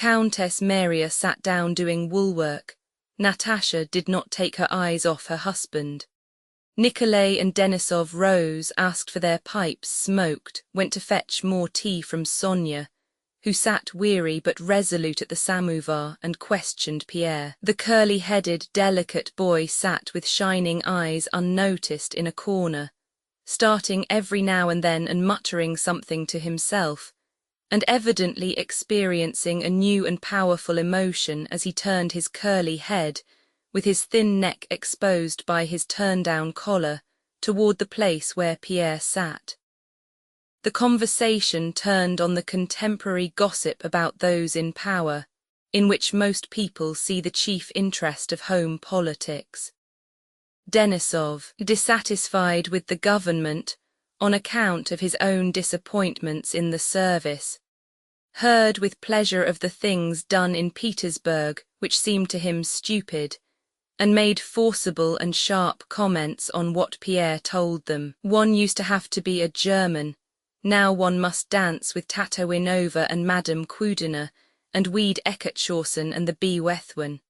Countess Maria sat down doing woolwork. Natasha did not take her eyes off her husband. Nikolay and Denisov rose, asked for their pipes, smoked, went to fetch more tea from Sonia, who sat weary but resolute at the samovar, and questioned Pierre. The curly-headed, delicate boy sat with shining eyes unnoticed in a corner, starting every now and then and muttering something to himself, and evidently experiencing a new and powerful emotion as he turned his curly head, with his thin neck exposed by his turn-down collar, toward the place where Pierre sat. The conversation turned on the contemporary gossip about those in power, in which most people see the chief interest of home politics. Denisov, dissatisfied with the government, on account of his own disappointments in the service, heard with pleasure of the things done in Petersburg which seemed to him stupid, and made forcible and sharp comments on what Pierre told them. One used to have to be a German, now one must dance with Tatowinova and Madame Kudina, and weed Eckertschausen and the B. Wethwen.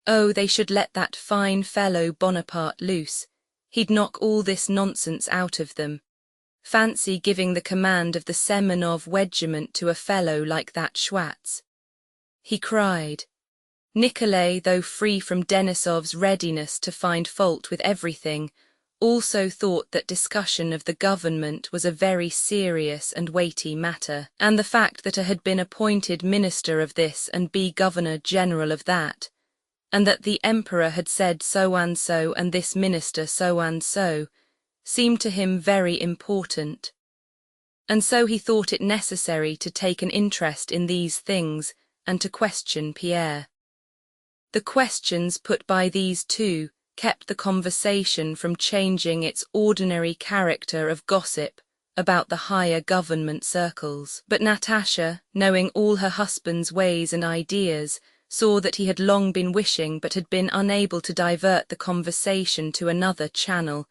Oh, they should let that fine fellow Bonaparte loose, he'd knock all this nonsense out of them. Fancy giving the command of the Semenov regiment to a fellow like that Schwartz, he cried. Nikolay, though free from Denisov's readiness to find fault with everything, also thought that discussion of the government was a very serious and weighty matter, and the fact that he had been appointed minister of this and be governor-general of that, and that the emperor had said so and so and this minister so and so, seemed to him very important. And so he thought it necessary to take an interest in these things and to question Pierre. The questions put by these two kept the conversation from changing its ordinary character of gossip about the higher government circles. But Natasha, knowing all her husband's ways and ideas, saw that he had long been wishing but had been unable to divert the conversation to another channel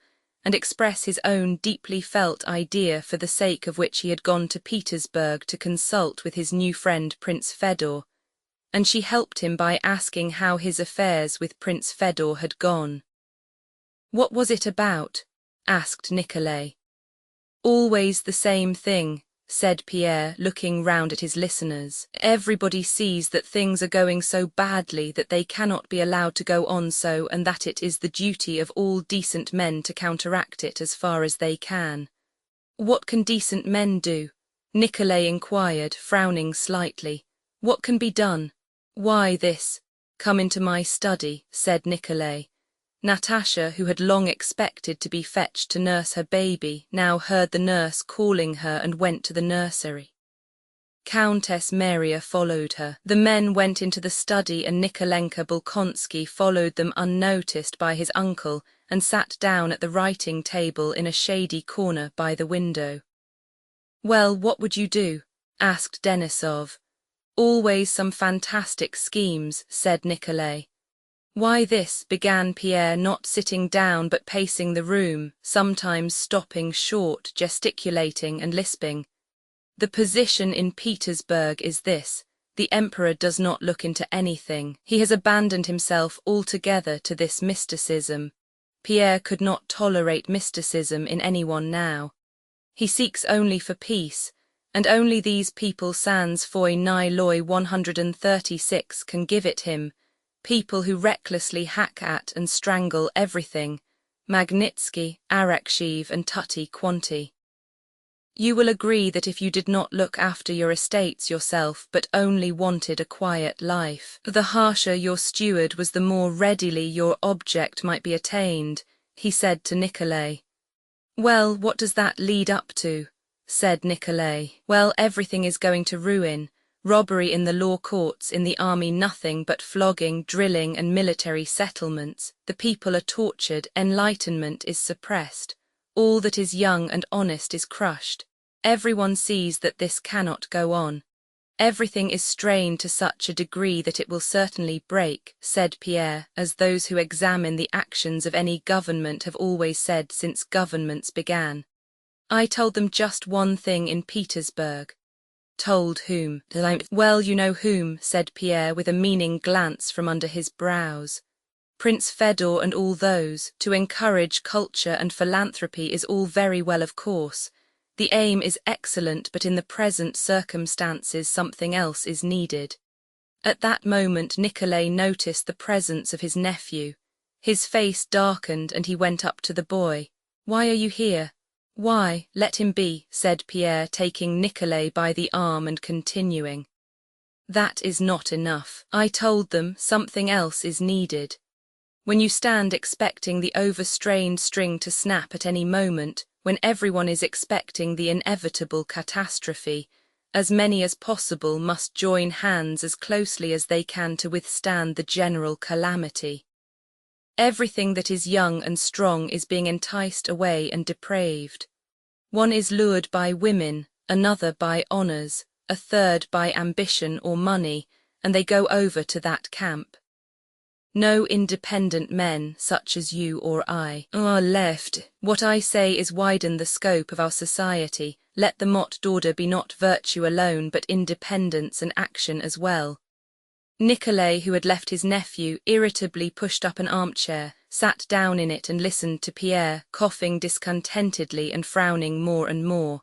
and express his own deeply felt idea for the sake of which he had gone to Petersburg to consult with his new friend Prince Fedor, and she helped him by asking how his affairs with Prince Fedor had gone. "What was it about?" asked Nikolay. "Always the same thing," said Pierre, looking round at his listeners. "Everybody sees that things are going so badly that they cannot be allowed to go on so, and that it is the duty of all decent men to counteract it as far as they can." "What can decent men do?" Nikolay inquired, frowning slightly. "What can be done?" "Why, this. Come into my study," said Nikolay. Natasha, who had long expected to be fetched to nurse her baby, now heard the nurse calling her and went to the nursery. Countess Maria followed her. The men went into the study and Nikolenka Bolkonsky followed them unnoticed by his uncle and sat down at the writing table in a shady corner by the window. "Well, what would you do?" asked Denisov. "Always some fantastic schemes," said Nikolay. "Why this?" began Pierre, not sitting down but pacing the room, sometimes stopping short, gesticulating and lisping. "The position in Petersburg is this. The emperor does not look into anything. He has abandoned himself altogether to this mysticism. Pierre could not tolerate mysticism in anyone now. He seeks only for peace, and only these people sans foi ni loi 136 can give it him, people who recklessly hack at and strangle everything, Magnitsky, Arakcheev and Tutti Quanti. You will agree that if you did not look after your estates yourself but only wanted a quiet life, the harsher your steward was the more readily your object might be attained," he said to Nikolay. "Well, what does that lead up to?" said Nikolay. "Well, everything is going to ruin. Robbery in the law courts, in the army nothing but flogging, drilling and military settlements. The people are tortured, enlightenment is suppressed. All that is young and honest is crushed. Everyone sees that this cannot go on. Everything is strained to such a degree that it will certainly break," said Pierre, as those who examine the actions of any government have always said since governments began. "I told them just one thing in Petersburg. Told whom? Well, you know whom, said Pierre with a meaning glance from under his brows. Prince Fedor and all those. To encourage culture and philanthropy is all very well, of course. The aim is excellent, but in the present circumstances something else is needed. At that moment Nikolay noticed the presence of his nephew. His face darkened and he went up to the boy. Why are you here? Why, let him be, said Pierre, taking Nikolay by the arm and continuing. That is not enough. I told them something else is needed. When you stand expecting the overstrained string to snap at any moment, when everyone is expecting the inevitable catastrophe, as many as possible must join hands as closely as they can to withstand the general calamity. Everything that is young and strong is being enticed away and depraved. One is lured by women, another by honors, a third by ambition or money, and they go over to that camp. No independent men, such as you or I, are left. What I say is widen the scope of our society. Let the mot d'ordre be not virtue alone, but independence and action as well. Nikolay, who had left his nephew, irritably pushed up an armchair, sat down in it and listened to Pierre, coughing discontentedly and frowning more and more.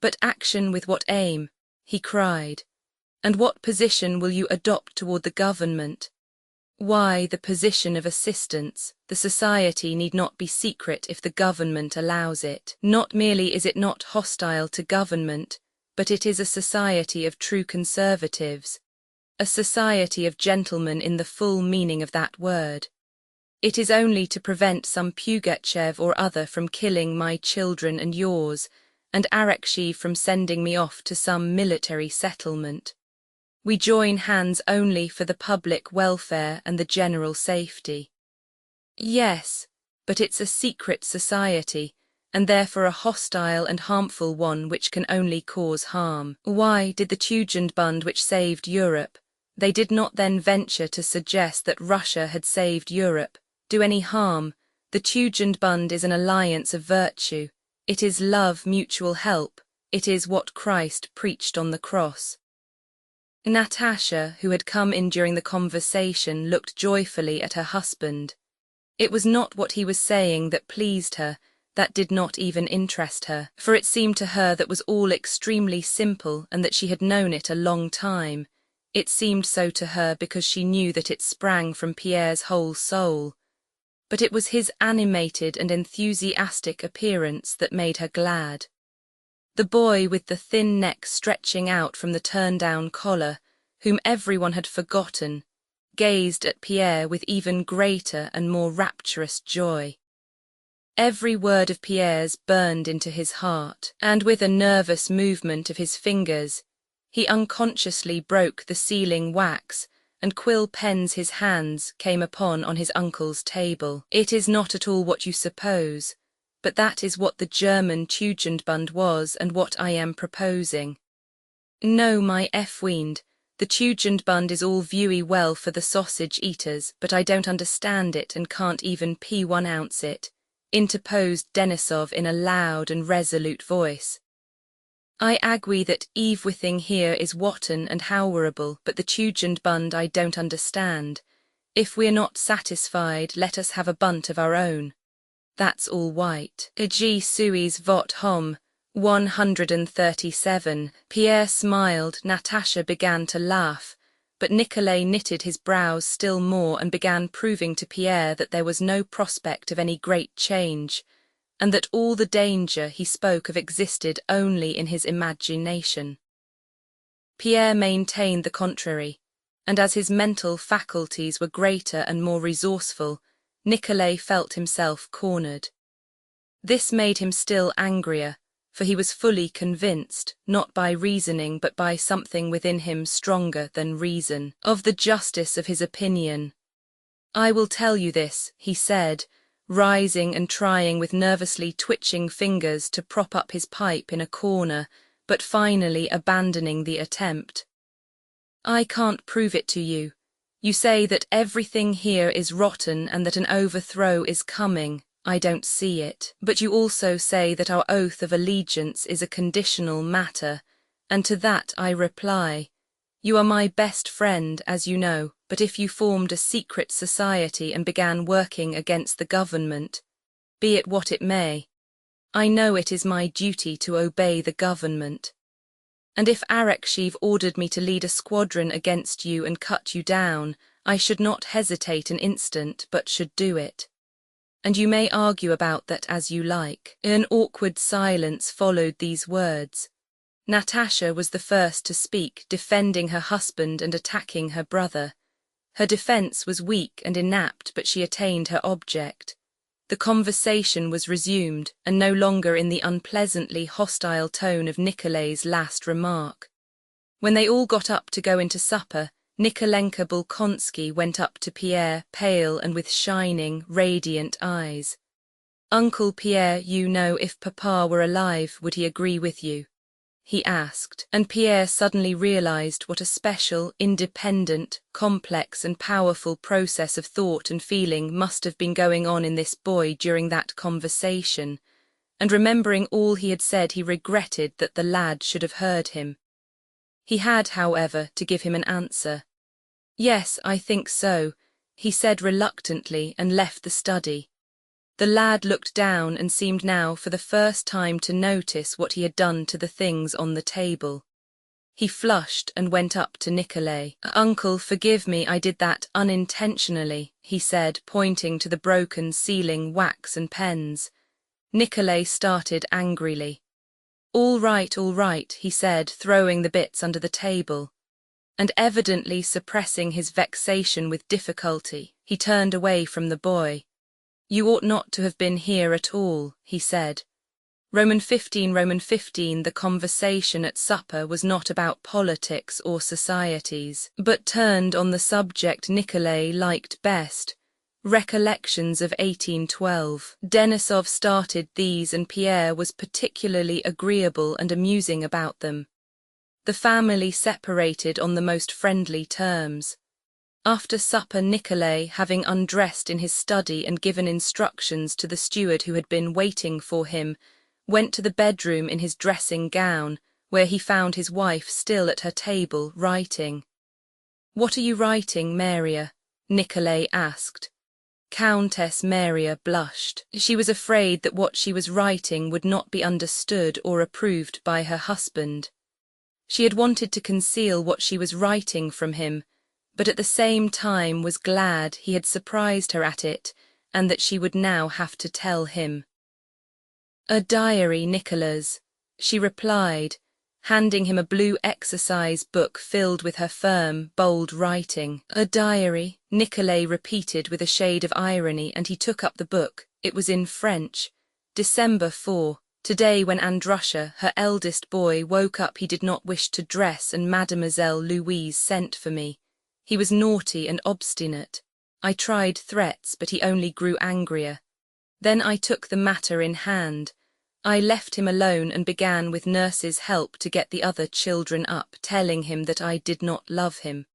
But action with what aim? He cried. And what position will you adopt toward the government? Why, the position of assistance. The society need not be secret if the government allows it. Not merely is it not hostile to government, but it is a society of true conservatives, a society of gentlemen in the full meaning of that word. It is only to prevent some Pugachev or other from killing my children and yours, and Arakshi from sending me off to some military settlement. We join hands only for the public welfare and the general safety. Yes, but it's a secret society, and therefore a hostile and harmful one which can only cause harm. Why did the Tugendbund which saved Europe, they did not then venture to suggest that Russia had saved Europe, do any harm? The Tugendbund is an alliance of virtue. It is love, mutual help. It is what Christ preached on the cross. Natasha, who had come in during the conversation, looked joyfully at her husband. It was not what he was saying that pleased her, that did not even interest her, for it seemed to her that was all extremely simple and that she had known it a long time. It seemed so to her because she knew that it sprang from Pierre's whole soul. But it was his animated and enthusiastic appearance that made her glad. The boy with the thin neck stretching out from the turn-down collar, whom everyone had forgotten, gazed at Pierre with even greater and more rapturous joy. Every word of Pierre's burned into his heart, and with a nervous movement of his fingers, he unconsciously broke the sealing wax, and quill pens his hands came upon on his uncle's table. It is not at all what you suppose, but that is what the German Tugendbund was and what I am proposing. No, my F-Wiend, the Tugendbund is all viewy well for the sausage-eaters, but I don't understand it and can't even p1 ounce it, interposed Denisov in a loud and resolute voice. I agree that everything here is wotten and howerable, but the Tugendbund I don't understand. If we're not satisfied, let us have a bunt of our own. That's all white. G. Suis vot hom, 137. Pierre smiled, Natasha began to laugh, but Nikolay knitted his brows still more and began proving to Pierre that there was no prospect of any great change, and that all the danger he spoke of existed only in his imagination. Pierre maintained the contrary, and as his mental faculties were greater and more resourceful, Nikolay felt himself cornered. This made him still angrier, for he was fully convinced, not by reasoning but by something within him stronger than reason, of the justice of his opinion. I will tell you this, he said, rising and trying with nervously twitching fingers to prop up his pipe in a corner, but finally abandoning the attempt. I can't prove it to you. You say that everything here is rotten and that an overthrow is coming. I don't see it. But you also say that our oath of allegiance is a conditional matter, And to that I reply, you are my best friend, as you know, but if you formed a secret society and began working against the government, be it what it may, I know it is my duty to obey the government. And if Arakshiv ordered me to lead a squadron against you and cut you down, I should not hesitate an instant, but should do it. And you may argue about that as you like. An awkward silence followed these words. Natasha was the first to speak, defending her husband and attacking her brother. Her defense was weak and inept, but she attained her object. The conversation was resumed, and no longer in the unpleasantly hostile tone of Nikolay's last remark. When they all got up to go into supper, Nikolenka Bolkonsky went up to Pierre, pale and with shining, radiant eyes. "Uncle Pierre, you know, if Papa were alive, would he agree with you?" he asked, and Pierre suddenly realized what a special, independent, complex and powerful process of thought and feeling must have been going on in this boy during that conversation, and remembering all he had said, he regretted that the lad should have heard him. He had, however, to give him an answer. "Yes, I think so," he said reluctantly, and left the study. The lad looked down and seemed now for the first time to notice what he had done to the things on the table. He flushed and went up to Nikolay. "Uncle, forgive me, I did that unintentionally," he said, pointing to the broken ceiling wax and pens. Nikolay started angrily. All right," he said, throwing the bits under the table. And evidently suppressing his vexation with difficulty, he turned away from the boy. "You ought not to have been here at all," he said. Roman 15. The conversation at supper was not about politics or societies, but turned on the subject Nikolay liked best, recollections of 1812. Denisov started these, and Pierre was particularly agreeable and amusing about them. The family separated on the most friendly terms. After supper, Nikolay, having undressed in his study and given instructions to the steward who had been waiting for him, went to the bedroom in his dressing gown, where he found his wife still at her table, writing. "What are you writing, Maria?" Nikolay asked. Countess Maria blushed. She was afraid that what she was writing would not be understood or approved by her husband. She had wanted to conceal what she was writing from him, but at the same time was glad he had surprised her at it, and that she would now have to tell him. "A diary, Nicholas," she replied, handing him a blue exercise book filled with her firm, bold writing. "A diary," Nikolay repeated with a shade of irony, and he took up the book. It was in French. December 4. Today, when Andrusha, her eldest boy, woke up, he did not wish to dress, and Mademoiselle Louise sent for me. He was naughty and obstinate. I tried threats, but he only grew angrier. Then I took the matter in hand. I left him alone and began with nurse's help to get the other children up, telling him that I did not love him.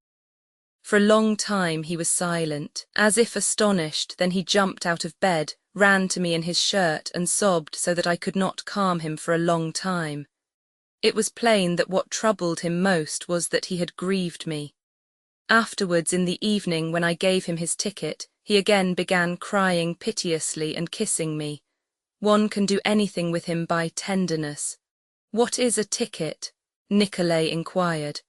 For a long time he was silent, as if astonished. Then he jumped out of bed, ran to me in his shirt, and sobbed so that I could not calm him for a long time. It was plain that what troubled him most was that he had grieved me. Afterwards, in the evening, when I gave him his ticket, he again began crying piteously and kissing me. One can do anything with him by tenderness. "What is a ticket?" Nikolay inquired.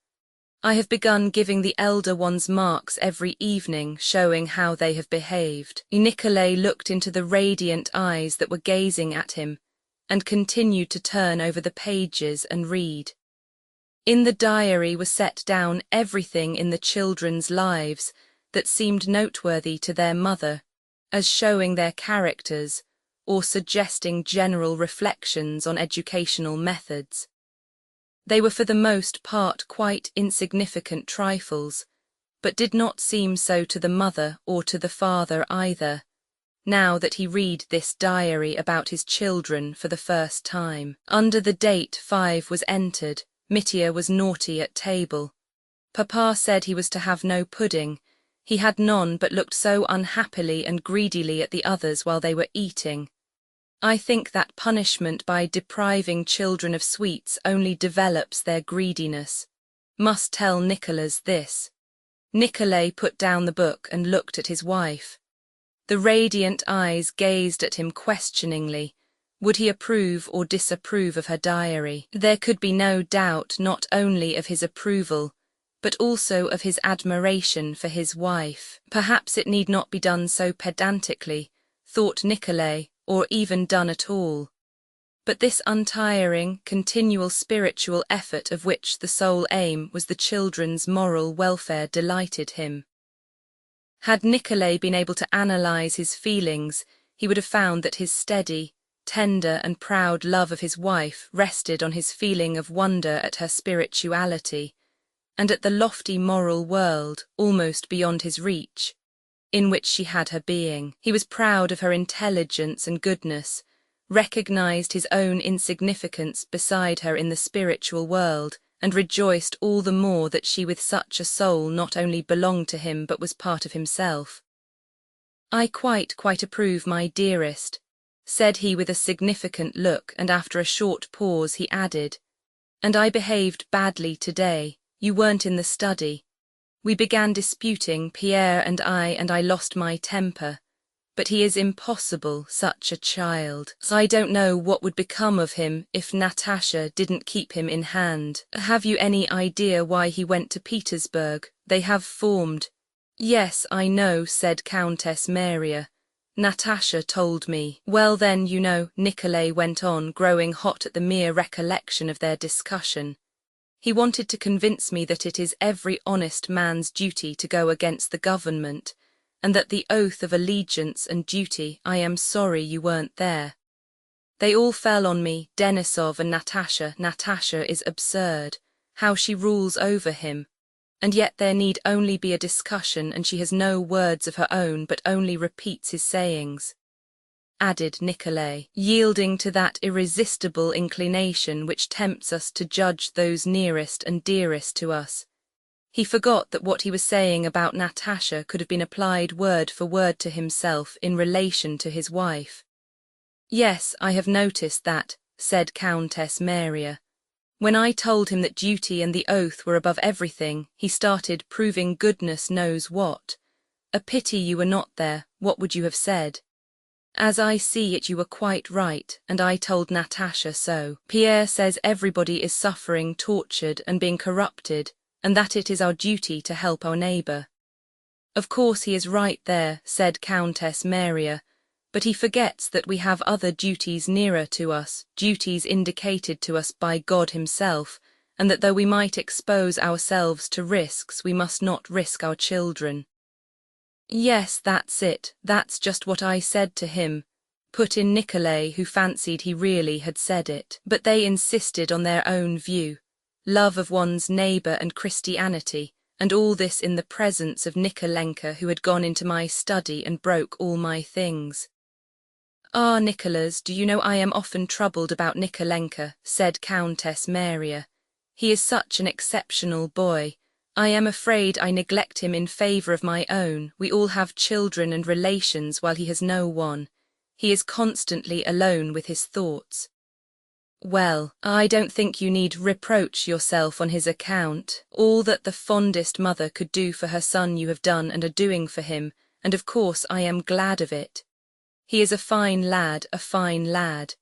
"I have begun giving the elder ones marks every evening, showing how they have behaved." Nikolay looked into the radiant eyes that were gazing at him, and continued to turn over the pages and read. In the diary was set down everything in the children's lives that seemed noteworthy to their mother, as showing their characters, or suggesting general reflections on educational methods. They were for the most part quite insignificant trifles, but did not seem so to the mother or to the father either, now that he read this diary about his children for the first time. Under the date 5 was entered. Mitya was naughty at table. Papa said he was to have no pudding. He had none, but looked so unhappily and greedily at the others while they were eating. I think that punishment by depriving children of sweets only develops their greediness. Must tell Nicholas this. Nikolay put down the book and looked at his wife. The radiant eyes gazed at him questioningly. Would he approve or disapprove of her diary? There could be no doubt not only of his approval, but also of his admiration for his wife. Perhaps it need not be done so pedantically, thought Nikolay, or even done at all. But this untiring, continual spiritual effort of which the sole aim was the children's moral welfare delighted him. Had Nikolay been able to analyze his feelings, he would have found that his steady, tender and proud love of his wife rested on his feeling of wonder at her spirituality, and at the lofty moral world, almost beyond his reach, in which she had her being. He was proud of her intelligence and goodness, recognized his own insignificance beside her in the spiritual world, and rejoiced all the more that she with such a soul not only belonged to him but was part of himself. "I quite approve, my dearest," said he with a significant look, and after a short pause he added, "And I behaved badly today. You weren't in the study. We began disputing, Pierre and I lost my temper. But he is impossible, such a child. I don't know what would become of him if Natasha didn't keep him in hand. Have you any idea why he went to Petersburg? They have formed—" "Yes, I know," said Countess Maria. "Natasha told me." "Well then, you know," Nikolay went on, growing hot at the mere recollection of their discussion. "He wanted to convince me that it is every honest man's duty to go against the government, and that the oath of allegiance and duty, I am sorry you weren't there. They all fell on me, Denisov and Natasha. Natasha is absurd, how she rules over him, and yet there need only be a discussion and she has no words of her own but only repeats his sayings," added Nikolay, yielding to that irresistible inclination which tempts us to judge those nearest and dearest to us. He forgot that what he was saying about Natasha could have been applied word for word to himself in relation to his wife. "Yes, I have noticed that," said Countess Maria. "When I told him that duty and the oath were above everything, he started proving goodness knows what. A pity you were not there. What would you have said? As I see it, you were quite right, and I told Natasha so. Pierre says everybody is suffering, tortured, and being corrupted, and that it is our duty to help our neighbour." "Of course he is right there," said Countess Maria, "but he forgets that we have other duties nearer to us, duties indicated to us by God himself, and that though we might expose ourselves to risks, we must not risk our children." "Yes, that's it, that's just what I said to him," put in Nikolay, who fancied he really had said it. "But they insisted on their own view. Love of one's neighbour and Christianity, and all this in the presence of Nikolenka, who had gone into my study and broke all my things." "Ah, Nicholas, do you know I am often troubled about Nikolenka," said Countess Maria. "He is such an exceptional boy. I am afraid I neglect him in favour of my own. We all have children and relations while he has no one. He is constantly alone with his thoughts." "Well, I don't think you need reproach yourself on his account. All that the fondest mother could do for her son you have done and are doing for him, and of course I am glad of it. He is a fine lad, a fine lad."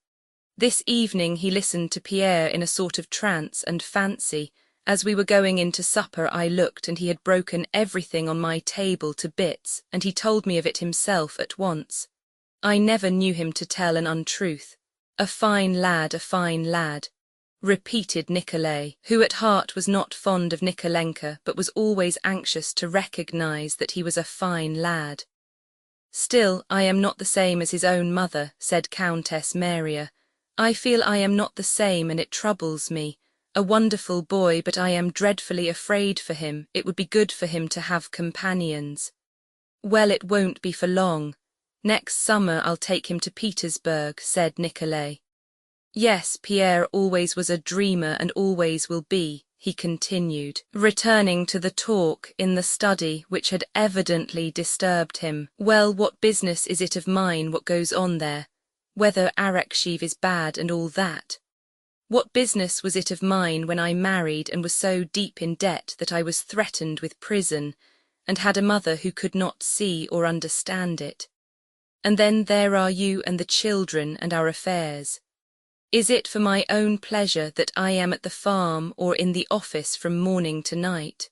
This evening he listened to Pierre in a sort of trance and fancy. As we were going in to supper I looked, and he had broken everything on my table to bits, and he told me of it himself at once. I never knew him to tell an untruth. "A fine lad, repeated Nikolay, who at heart was not fond of Nikolenka, but was always anxious to recognize that he was a fine lad. "Still, I am not the same as his own mother," said Countess Maria. "I feel I am not the same, and it troubles me. A wonderful boy, but I am dreadfully afraid for him. It would be good for him to have companions." "Well, it won't be for long. Next summer I'll take him to Petersburg," said Nikolay. "Yes, Pierre always was a dreamer and always will be," he continued, returning to the talk in the study which had evidently disturbed him. "Well, what business is it of mine what goes on there? whether Arakshiv is bad and all that. What business was it of mine when I married and was so deep in debt that I was threatened with prison, and had a mother who could not see or understand it? And then there are you and the children and our affairs. Is it for my own pleasure that I am at the farm or in the office from morning to night?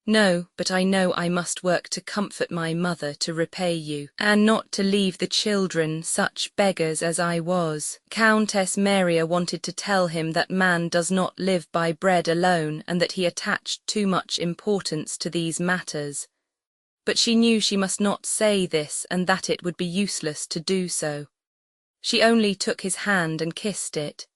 No, but I know I must work to comfort my mother to repay you, and not to leave the children such beggars as I was. Countess Maria wanted to tell him that man does not live by bread alone and that he attached too much importance to these matters. But she knew she must not say this and that it would be useless to do so. She only took his hand and kissed it.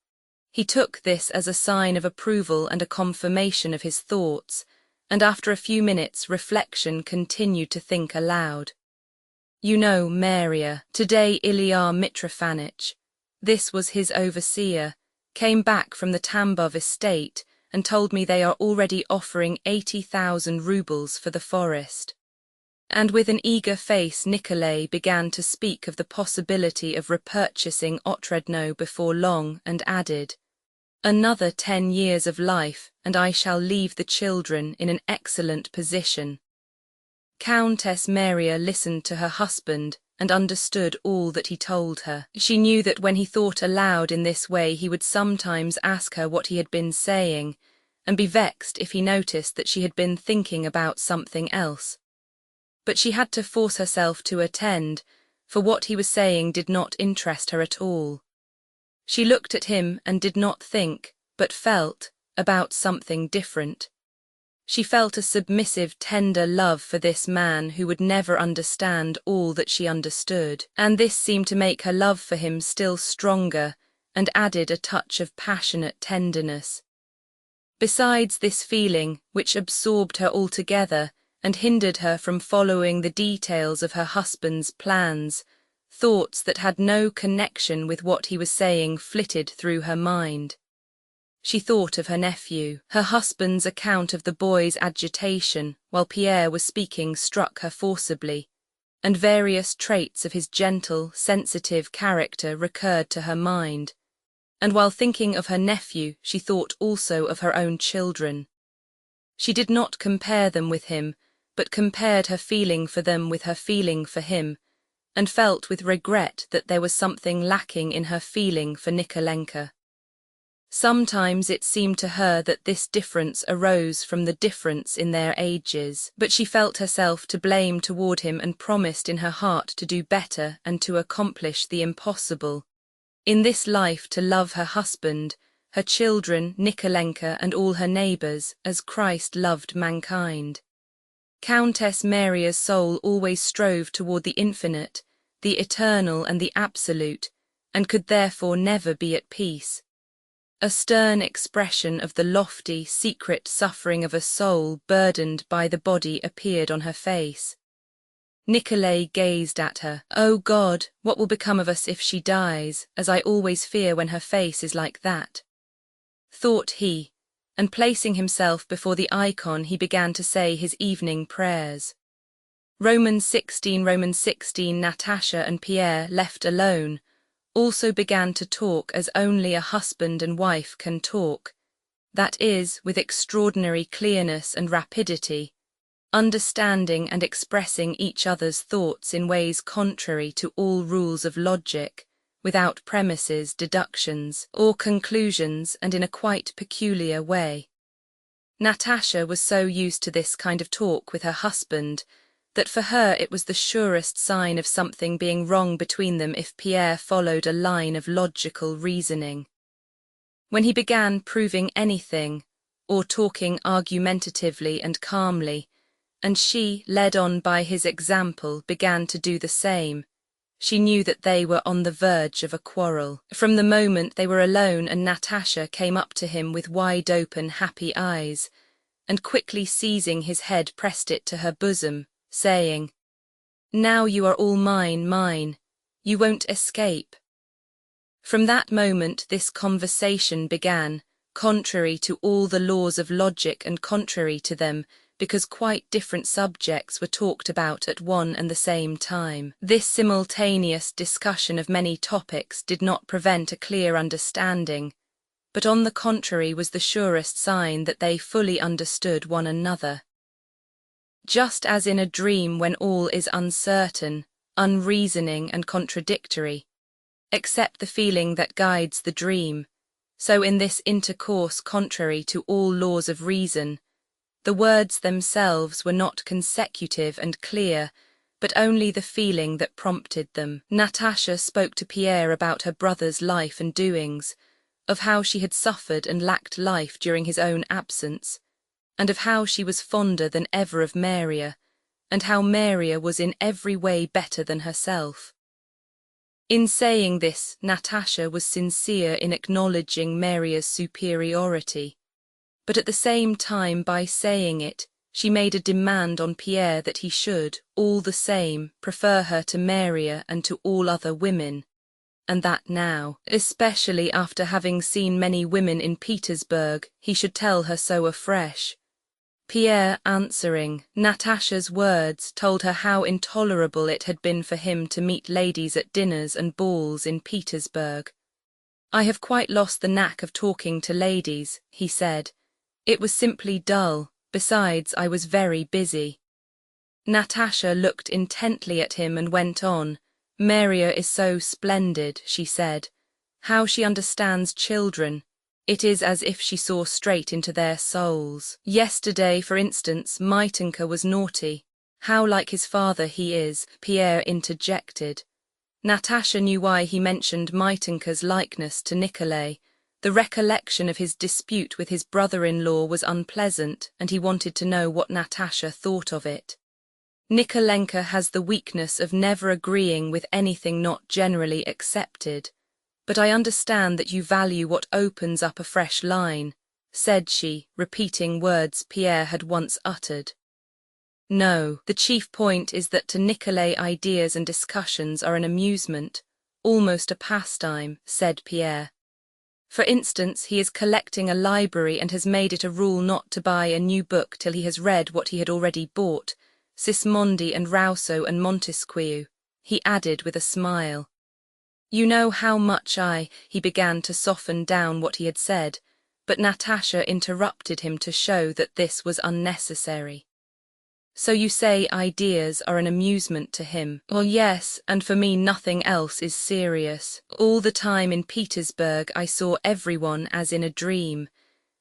He took this as a sign of approval and a confirmation of his thoughts, and after a few minutes' reflection continued to think aloud. You know, Maria, today Ilyar Mitrofanich, this was his overseer, came back from the Tambov estate and told me they are already offering 80,000 rubles for the forest. And with an eager face Nikolay began to speak of the possibility of repurchasing Otredno before long and added, Another 10 years of life, and I shall leave the children in an excellent position. Countess Maria listened to her husband and understood all that he told her. She knew that when he thought aloud in this way he would sometimes ask her what he had been saying, and be vexed if he noticed that she had been thinking about something else. But she had to force herself to attend, for what he was saying did not interest her at all. She looked at him and did not think, but felt, about something different. She felt a submissive, tender love for this man who would never understand all that she understood, and this seemed to make her love for him still stronger and added a touch of passionate tenderness. Besides this feeling, which absorbed her altogether and hindered her from following the details of her husband's plans, thoughts that had no connection with what he was saying flitted through her mind. She thought of her nephew. Her husband's account of the boy's agitation while Pierre was speaking struck her forcibly, and various traits of his gentle, sensitive character recurred to her mind, and while thinking of her nephew she thought also of her own children. She did not compare them with him, but compared her feeling for them with her feeling for him, and felt with regret that there was something lacking in her feeling for Nikolenka. Sometimes it seemed to her that this difference arose from the difference in their ages, but she felt herself to blame toward him and promised in her heart to do better and to accomplish the impossible. In this life to love her husband, her children, Nikolenka and all her neighbours, as Christ loved mankind. Countess Maria's soul always strove toward the infinite, the eternal and the absolute, and could therefore never be at peace. A stern expression of the lofty, secret suffering of a soul burdened by the body appeared on her face. Nikolay gazed at her. "Oh God, what will become of us if she dies, as I always fear when her face is like that?" thought he, and placing himself before the icon he began to say his evening prayers. Romans 16 Natasha and Pierre, left alone, also began to talk as only a husband and wife can talk, that is, with extraordinary clearness and rapidity, understanding and expressing each other's thoughts in ways contrary to all rules of logic, without premises, deductions, or conclusions, and in a quite peculiar way. Natasha was so used to this kind of talk with her husband that for her it was the surest sign of something being wrong between them if Pierre followed a line of logical reasoning. When he began proving anything, or talking argumentatively and calmly, and she, led on by his example, began to do the same, she knew that they were on the verge of a quarrel. From the moment they were alone and Natasha came up to him with wide-open, happy eyes, and quickly seizing his head pressed it to her bosom, saying, "Now you are all mine, mine. You won't escape." From that moment this conversation began, contrary to all the laws of logic and contrary to them, because quite different subjects were talked about at one and the same time. This simultaneous discussion of many topics did not prevent a clear understanding, but on the contrary was the surest sign that they fully understood one another. Just as in a dream when all is uncertain, unreasoning and contradictory, except the feeling that guides the dream, so in this intercourse contrary to all laws of reason, the words themselves were not consecutive and clear, but only the feeling that prompted them. Natasha spoke to Pierre about her brother's life and doings, of how she had suffered and lacked life during his own absence, and of how she was fonder than ever of Maria, and how Maria was in every way better than herself. In saying this, Natasha was sincere in acknowledging Maria's superiority, but at the same time by saying it, she made a demand on Pierre that he should, all the same, prefer her to Maria and to all other women, and that now, especially after having seen many women in Petersburg, he should tell her so afresh. Pierre, answering Natasha's words, told her how intolerable it had been for him to meet ladies at dinners and balls in Petersburg. "I have quite lost the knack of talking to ladies," he said. "It was simply dull, besides I was very busy." Natasha looked intently at him and went on. "Maria is so splendid," she said. "How she understands children. It is as if she saw straight into their souls. Yesterday, for instance, Mitenka was naughty. How like his father he is," Pierre interjected. Natasha knew why he mentioned Mitenka's likeness to Nikolay. The recollection of his dispute with his brother-in-law was unpleasant, and he wanted to know what Natasha thought of it. "Nikolenka has the weakness of never agreeing with anything not generally accepted. But I understand that you value what opens up a fresh line," said she, repeating words Pierre had once uttered. "No, the chief point is that to Nikolay ideas and discussions are an amusement, almost a pastime," said Pierre. "For instance, he is collecting a library and has made it a rule not to buy a new book till he has read what he had already bought, Sismondi and Rousseau and Montesquieu," he added with a smile. "You know how much he began to soften down what he had said, but Natasha interrupted him to show that this was unnecessary. "So you say ideas are an amusement to him?" "Well, yes, and for me nothing else is serious. All the time in Petersburg I saw everyone as in a dream.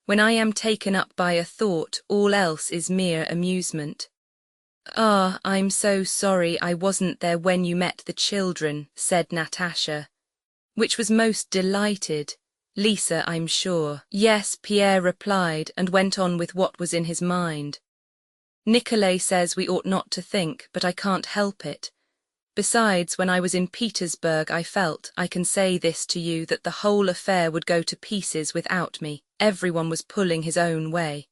When I am taken up by a thought, all else is mere amusement." "Ah, I'm so sorry I wasn't there when you met the children," said Natasha. "Which was most delighted? Lisa, I'm sure." "Yes," Pierre replied, and went on with what was in his mind. "Nikolay says we ought not to think, but I can't help it. Besides, when I was in Petersburg I felt, I can say this to you, that the whole affair would go to pieces without me. Everyone was pulling his own way.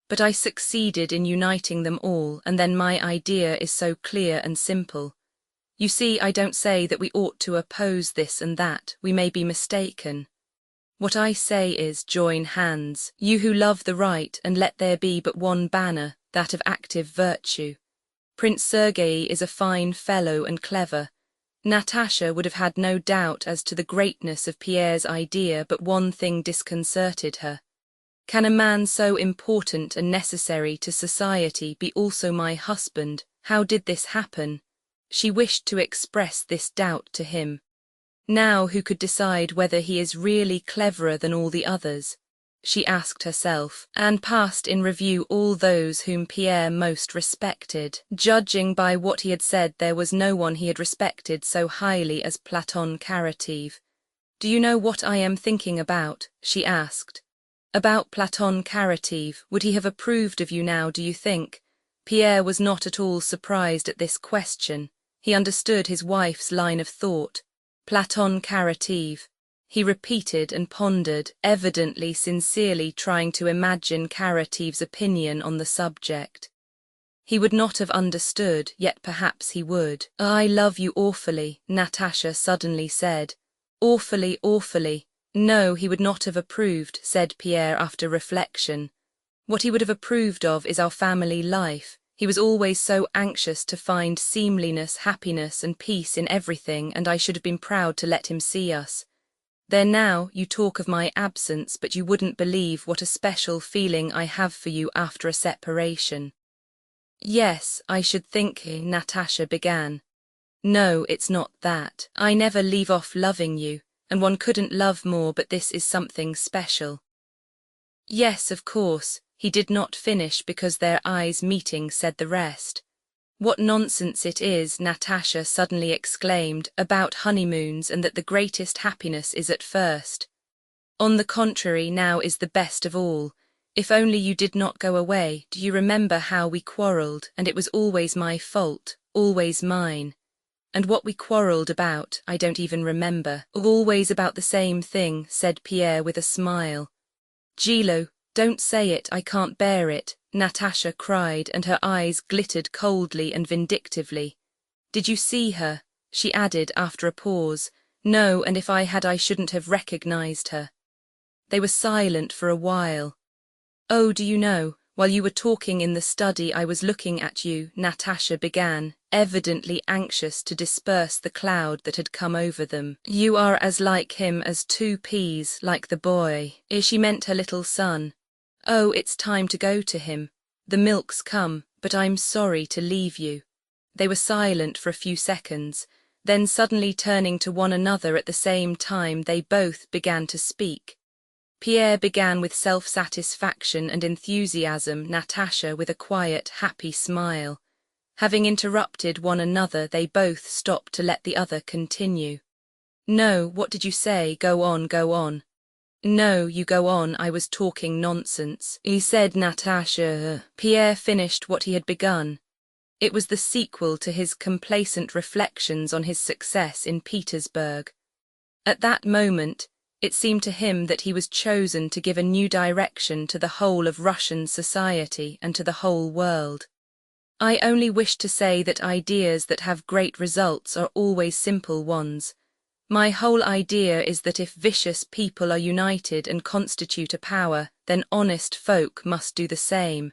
But I succeeded in uniting them all, and then my idea is so clear and simple. You see, I don't say that we ought to oppose this and that, we may be mistaken. What I say is, join hands, you who love the right, and let there be but one banner, that of active virtue. Prince Sergei is a fine fellow and clever. Natasha would have had no doubt as to the greatness of Pierre's idea, but one thing disconcerted her. Can a man so important and necessary to society be also my husband? How did this happen? She wished to express this doubt to him. Now who could decide whether he is really cleverer than all the others? She asked herself, and passed in review all those whom Pierre most respected. Judging by what he had said, there was no one he had respected so highly as Platon Karatev. "Do you know what I am thinking about?" she asked. "About Platon Karatev. Would he have approved of you now, do you think?" Pierre was not at all surprised at this question. He understood his wife's line of thought. Platon Karatev. He repeated and pondered, evidently sincerely trying to imagine Karatev's opinion on the subject. He would not have understood, yet perhaps he would. "I love you awfully," Natasha suddenly said. "Awfully, awfully." "No, he would not have approved," said Pierre after reflection. What he would have approved of is our family life. He was always so anxious to find seemliness, happiness, and peace in everything, and I should have been proud to let him see us. There now, you talk of my absence, but you wouldn't believe what a special feeling I have for you after a separation. Yes, I should think, Natasha began. No, it's not that. I never leave off loving you, and one couldn't love more, but this is something special. Yes, of course, he did not finish because their eyes meeting said the rest. What nonsense it is, Natasha suddenly exclaimed, about honeymoons and that the greatest happiness is at first. On the contrary, now is the best of all. If only you did not go away. Do you remember how we quarrelled, and it was always my fault, always mine. And what we quarrelled about, I don't even remember. Always about the same thing, said Pierre with a smile. Gilo, don't say it, I can't bear it, Natasha cried, and her eyes glittered coldly and vindictively. Did you see her? She added after a pause. No, and if I had I shouldn't have recognized her. They were silent for a while. Oh, do you know, while you were talking in the study I was looking at you, Natasha began, evidently anxious to disperse the cloud that had come over them. You are as like him as 2 peas, like the boy. She meant her little son. Oh, it's time to go to him. The milk's come, but I'm sorry to leave you. They were silent for a few seconds, then suddenly turning to one another at the same time they both began to speak. Pierre began with self-satisfaction and enthusiasm, Natasha with a quiet, happy smile. Having interrupted one another, they both stopped to let the other continue. No, what did you say? Go on, go on. No, you go on, I was talking nonsense. He said, Natasha. Pierre finished what he had begun. It was the sequel to his complacent reflections on his success in Petersburg. At that moment, it seemed to him that he was chosen to give a new direction to the whole of Russian society and to the whole world. I only wish to say that ideas that have great results are always simple ones. My whole idea is that if vicious people are united and constitute a power, then honest folk must do the same.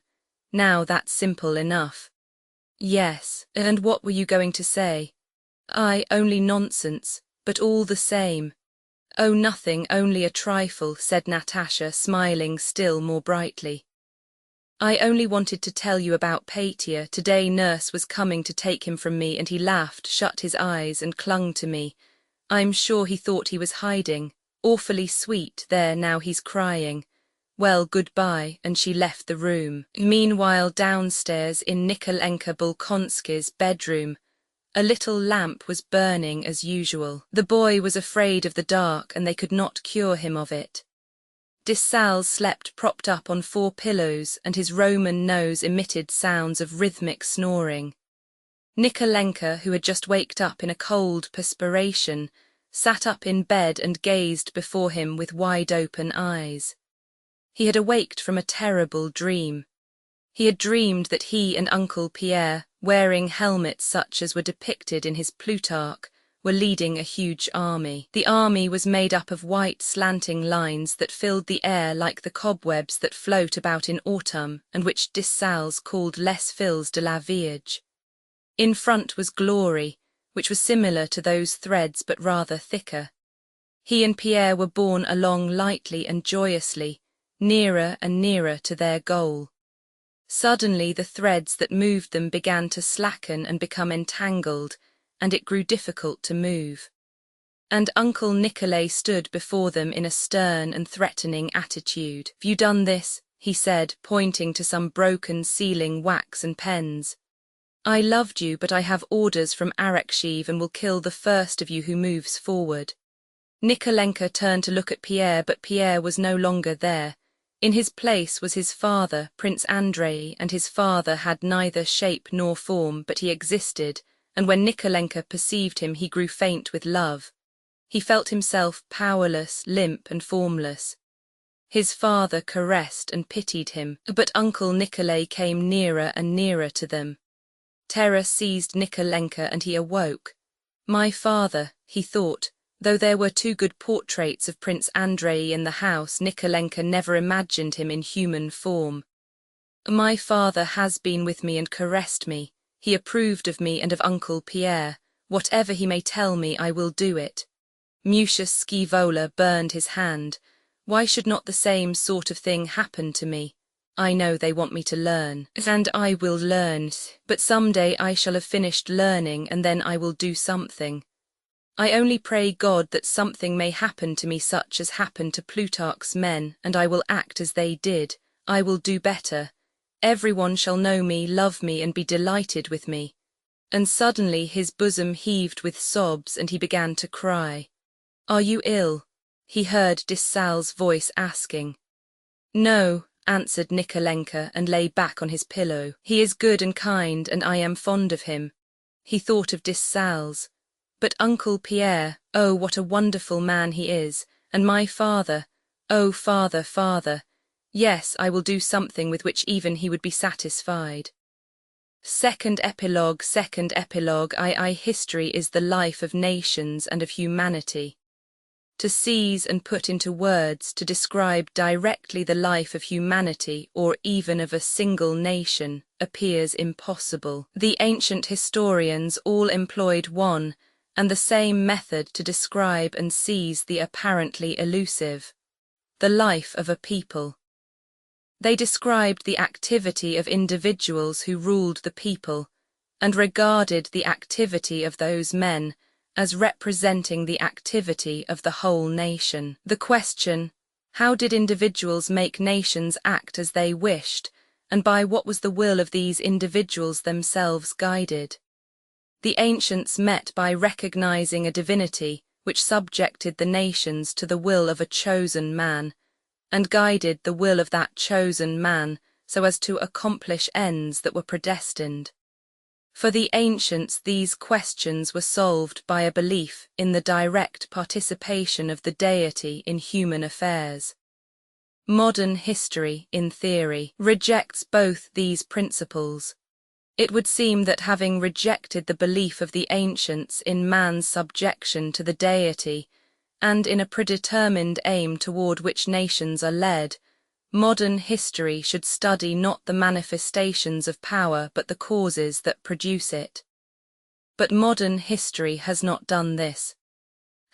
Now that's simple enough. Yes, and what were you going to say? Only nonsense, but all the same. Oh, nothing, only a trifle, said Natasha, smiling still more brightly. I only wanted to tell you about Petya. Today nurse was coming to take him from me and he laughed, shut his eyes and clung to me. I'm sure he thought he was hiding. Awfully sweet, there now he's crying. Well, goodbye, and she left the room. Meanwhile downstairs in Nikolenka Bolkonsky's bedroom, a little lamp was burning as usual. The boy was afraid of the dark and they could not cure him of it. Dessalles slept propped up on 4 pillows and his Roman nose emitted sounds of rhythmic snoring. Nikolenka, who had just waked up in a cold perspiration, sat up in bed and gazed before him with wide-open eyes. He had awaked from a terrible dream. He had dreamed that he and Uncle Pierre, wearing helmets such as were depicted in his Plutarch, were leading a huge army. The army was made up of white slanting lines that filled the air like the cobwebs that float about in autumn and which Dessalles called les fils de la Vierge. In front was glory, which was similar to those threads but rather thicker. He and Pierre were borne along lightly and joyously, nearer and nearer to their goal. Suddenly the threads that moved them began to slacken and become entangled, and it grew difficult to move. And Uncle Nikolay stood before them in a stern and threatening attitude. "Have you done this?" he said, pointing to some broken sealing wax and pens. "I loved you, but I have orders from Araksheev and will kill the first of you who moves forward." Nikolenka turned to look at Pierre, but Pierre was no longer there. In his place was his father, Prince Andrei, and his father had neither shape nor form, but he existed, and when Nikolenka perceived him he grew faint with love. He felt himself powerless, limp and formless. His father caressed and pitied him, but Uncle Nikolay came nearer and nearer to them. Terror seized Nikolenka and he awoke. My father, he thought. Though there were 2 good portraits of Prince Andrei in the house, Nikolenka never imagined him in human form. My father has been with me and caressed me. He approved of me and of Uncle Pierre. Whatever he may tell me, I will do it. Mucius Scaevola burned his hand. Why should not the same sort of thing happen to me? I know they want me to learn, and I will learn, but some day I shall have finished learning and then I will do something. I only pray God that something may happen to me such as happened to Plutarch's men, and I will act as they did. I will do better. Everyone shall know me, love me, and be delighted with me. And suddenly his bosom heaved with sobs, and he began to cry. Are you ill? He heard Dissal's voice asking. No, answered Nikolenka, and lay back on his pillow. He is good and kind, and I am fond of him. He thought of Dissal's. But Uncle Pierre, oh, what a wonderful man he is, and my father, oh, father, father. Yes, I will do something with which even he would be satisfied. Second epilogue, history is the life of nations and of humanity. To seize and put into words to describe directly the life of humanity or even of a single nation appears impossible. The ancient historians all employed one and the same method to describe and seize the apparently elusive, the life of a people. They described the activity of individuals who ruled the people, and regarded the activity of those men as representing the activity of the whole nation. The question, how did individuals make nations act as they wished, and by what was the will of these individuals themselves guided? The ancients met by recognizing a divinity which subjected the nations to the will of a chosen man, and guided the will of that chosen man so as to accomplish ends that were predestined. For the ancients, these questions were solved by a belief in the direct participation of the deity in human affairs. Modern history, in theory, rejects both these principles. It would seem that having rejected the belief of the ancients in man's subjection to the deity, and in a predetermined aim toward which nations are led, modern history should study not the manifestations of power but the causes that produce it. But modern history has not done this.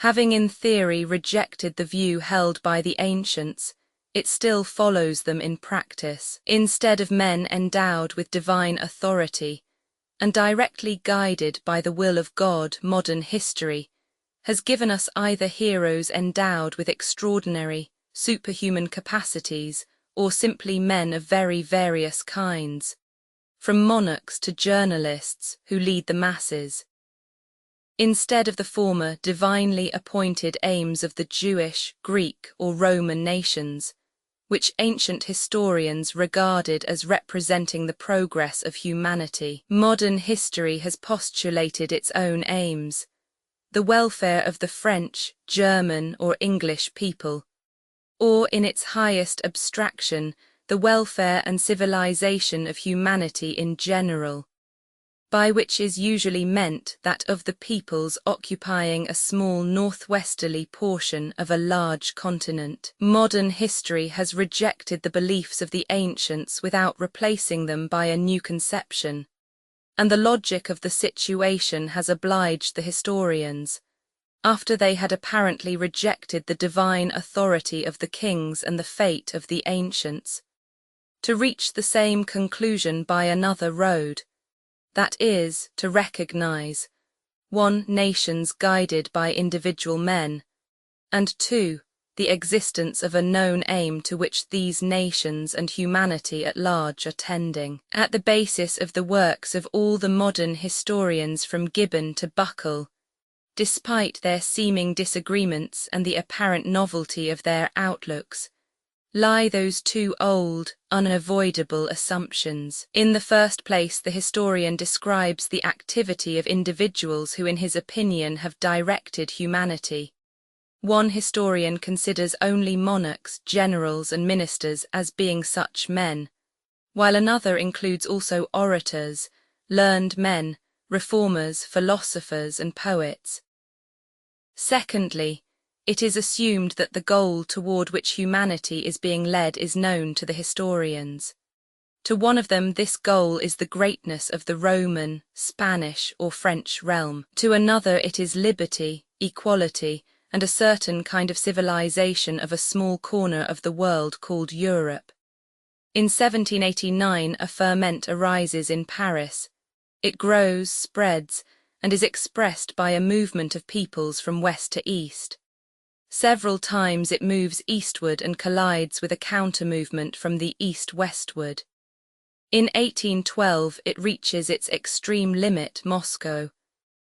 Having in theory rejected the view held by the ancients, it still follows them in practice. Instead of men endowed with divine authority and directly guided by the will of God, modern history has given us either heroes endowed with extraordinary, superhuman capacities, or simply men of very various kinds, from monarchs to journalists who lead the masses. Instead of the former divinely appointed aims of the Jewish, Greek, or Roman nations, which ancient historians regarded as representing the progress of humanity, modern history has postulated its own aims, the welfare of the French, German, or English people, or in its highest abstraction, the welfare and civilization of humanity in general, by which is usually meant that of the peoples occupying a small northwesterly portion of a large continent. Modern history has rejected the beliefs of the ancients without replacing them by a new conception, and the logic of the situation has obliged the historians, after they had apparently rejected the divine authority of the kings and the fate of the ancients, to reach the same conclusion by another road, that is, to recognize 1. Nations guided by individual men, and 2. The existence of a known aim to which these nations and humanity at large are tending. At the basis of the works of all the modern historians from Gibbon to Buckle, despite their seeming disagreements and the apparent novelty of their outlooks, lie those two old, unavoidable assumptions. In the first place, the historian describes the activity of individuals who in his opinion have directed humanity. One historian considers only monarchs, generals, and ministers as being such men, while another includes also orators, learned men, reformers, philosophers, and poets. Secondly, it is assumed that the goal toward which humanity is being led is known to the historians. To one of them, this goal is the greatness of the Roman, Spanish, or French realm. To another, it is liberty, equality, and a certain kind of civilization of a small corner of the world called Europe. In 1789, a ferment arises in Paris. It grows, spreads, and is expressed by a movement of peoples from west to east. Several times it moves eastward and collides with a counter-movement from the east-westward. In 1812 it reaches its extreme limit, Moscow,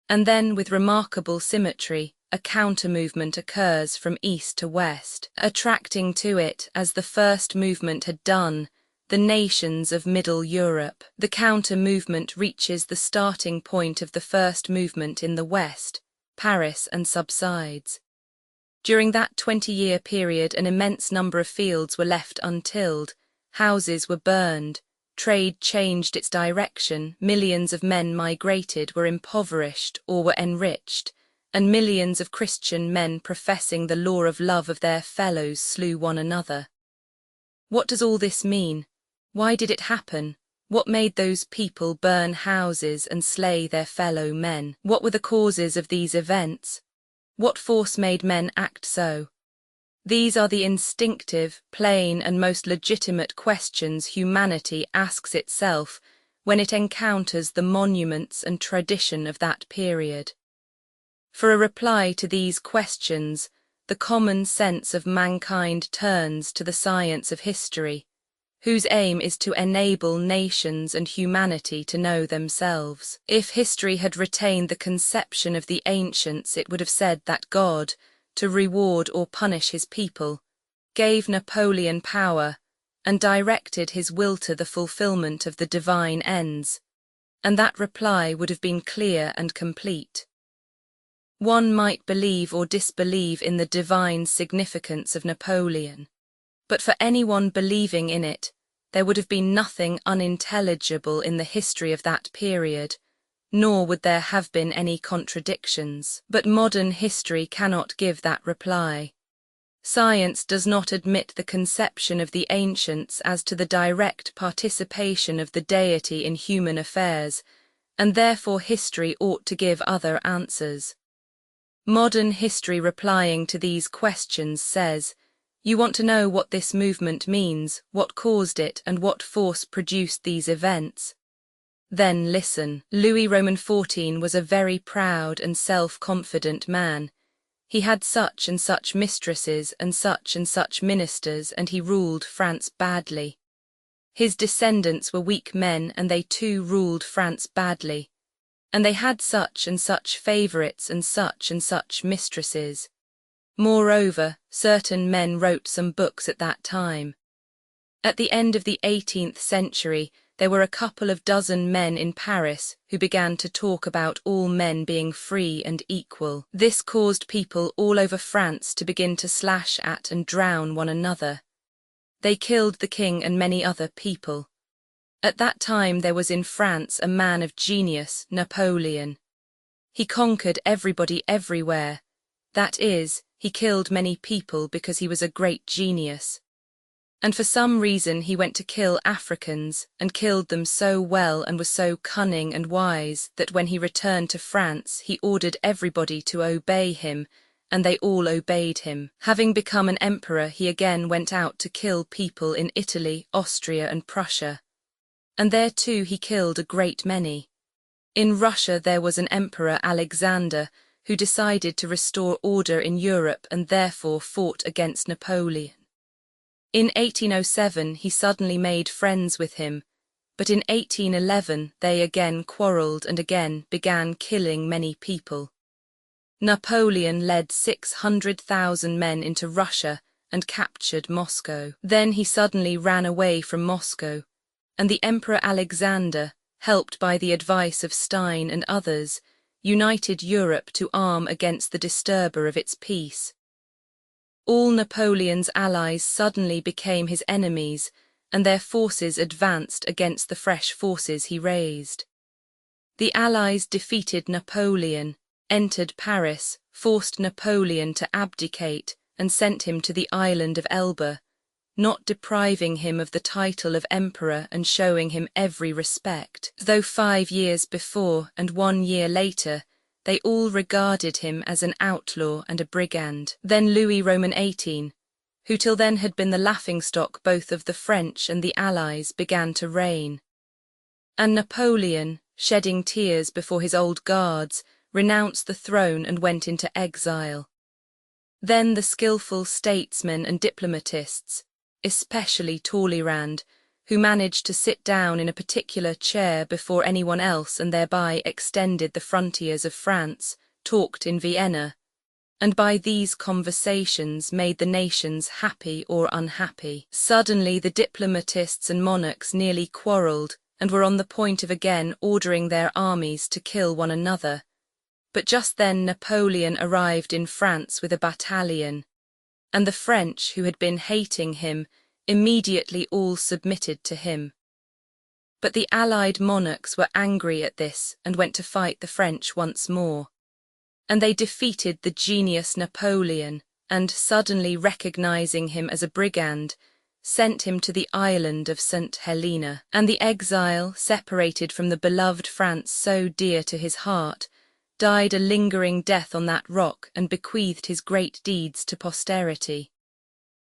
and then with remarkable symmetry a counter-movement occurs from east to west, attracting to it, as the first movement had done, the nations of Middle Europe. The counter-movement reaches the starting point of the first movement in the west, Paris, and subsides. During that 20-year period an immense number of fields were left untilled, houses were burned, trade changed its direction, millions of men migrated, were impoverished or were enriched, and millions of Christian men professing the law of love of their fellows slew one another. What does all this mean? Why did it happen? What made those people burn houses and slay their fellow men? What were the causes of these events? What force made men act so? These are the instinctive, plain, and most legitimate questions humanity asks itself when it encounters the monuments and tradition of that period. For a reply to these questions, the common sense of mankind turns to the science of history, whose aim is to enable nations and humanity to know themselves. If history had retained the conception of the ancients, it would have said that God, to reward or punish his people, gave Napoleon power and directed his will to the fulfillment of the divine ends, and that reply would have been clear and complete. One might believe or disbelieve in the divine significance of Napoleon, but for anyone believing in it, there would have been nothing unintelligible in the history of that period, nor would there have been any contradictions. But modern history cannot give that reply. Science does not admit the conception of the ancients as to the direct participation of the deity in human affairs, and therefore history ought to give other answers. Modern history replying to these questions says, you want to know what this movement means, what caused it, and what force produced these events? Then listen. Louis Roman XIV was a very proud and self-confident man. He had such and such mistresses and such ministers, and he ruled France badly. His descendants were weak men, and they too ruled France badly. And they had such and such favourites and such mistresses. Moreover, certain men wrote some books at that time. At the end of the 18th century, there were a couple of dozen men in Paris who began to talk about all men being free and equal. This caused people all over France to begin to slash at and drown one another. They killed the king and many other people. At that time there was in France a man of genius, Napoleon. He conquered everybody everywhere. That is, he killed many people because he was a great genius. And for some reason he went to kill Africans, and killed them so well and was so cunning and wise that when he returned to France he ordered everybody to obey him, and they all obeyed him. Having become an emperor, he again went out to kill people in Italy, Austria, and Prussia. And there too he killed a great many. In Russia there was an emperor, Alexander, who decided to restore order in Europe and therefore fought against Napoleon. In 1807 he suddenly made friends with him, but in 1811 they again quarrelled and again began killing many people. Napoleon led 600,000 men into Russia and captured Moscow. Then he suddenly ran away from Moscow, and the Emperor Alexander, helped by the advice of Stein and others, united Europe to arm against the disturber of its peace. All Napoleon's allies suddenly became his enemies, and their forces advanced against the fresh forces he raised. The allies defeated Napoleon, entered Paris, forced Napoleon to abdicate, and sent him to the island of Elba, not depriving him of the title of emperor and showing him every respect, though 5 years before and 1 year later they all regarded him as an outlaw and a brigand. Then Louis Roman 18, who till then had been the laughingstock both of the French and the Allies, began to reign. And Napoleon, shedding tears before his old guards, renounced the throne and went into exile. Then the skillful statesmen and diplomatists, especially Talleyrand, who managed to sit down in a particular chair before anyone else and thereby extended the frontiers of France, talked in Vienna, and by these conversations made the nations happy or unhappy. Suddenly the diplomatists and monarchs nearly quarrelled and were on the point of again ordering their armies to kill one another. But just then Napoleon arrived in France with a battalion, and the French, who had been hating him, immediately all submitted to him. But the Allied monarchs were angry at this and went to fight the French once more. And they defeated the genius Napoleon and, suddenly recognizing him as a brigand, sent him to the island of St. Helena. And the exile, separated from the beloved France so dear to his heart, died a lingering death on that rock and bequeathed his great deeds to posterity.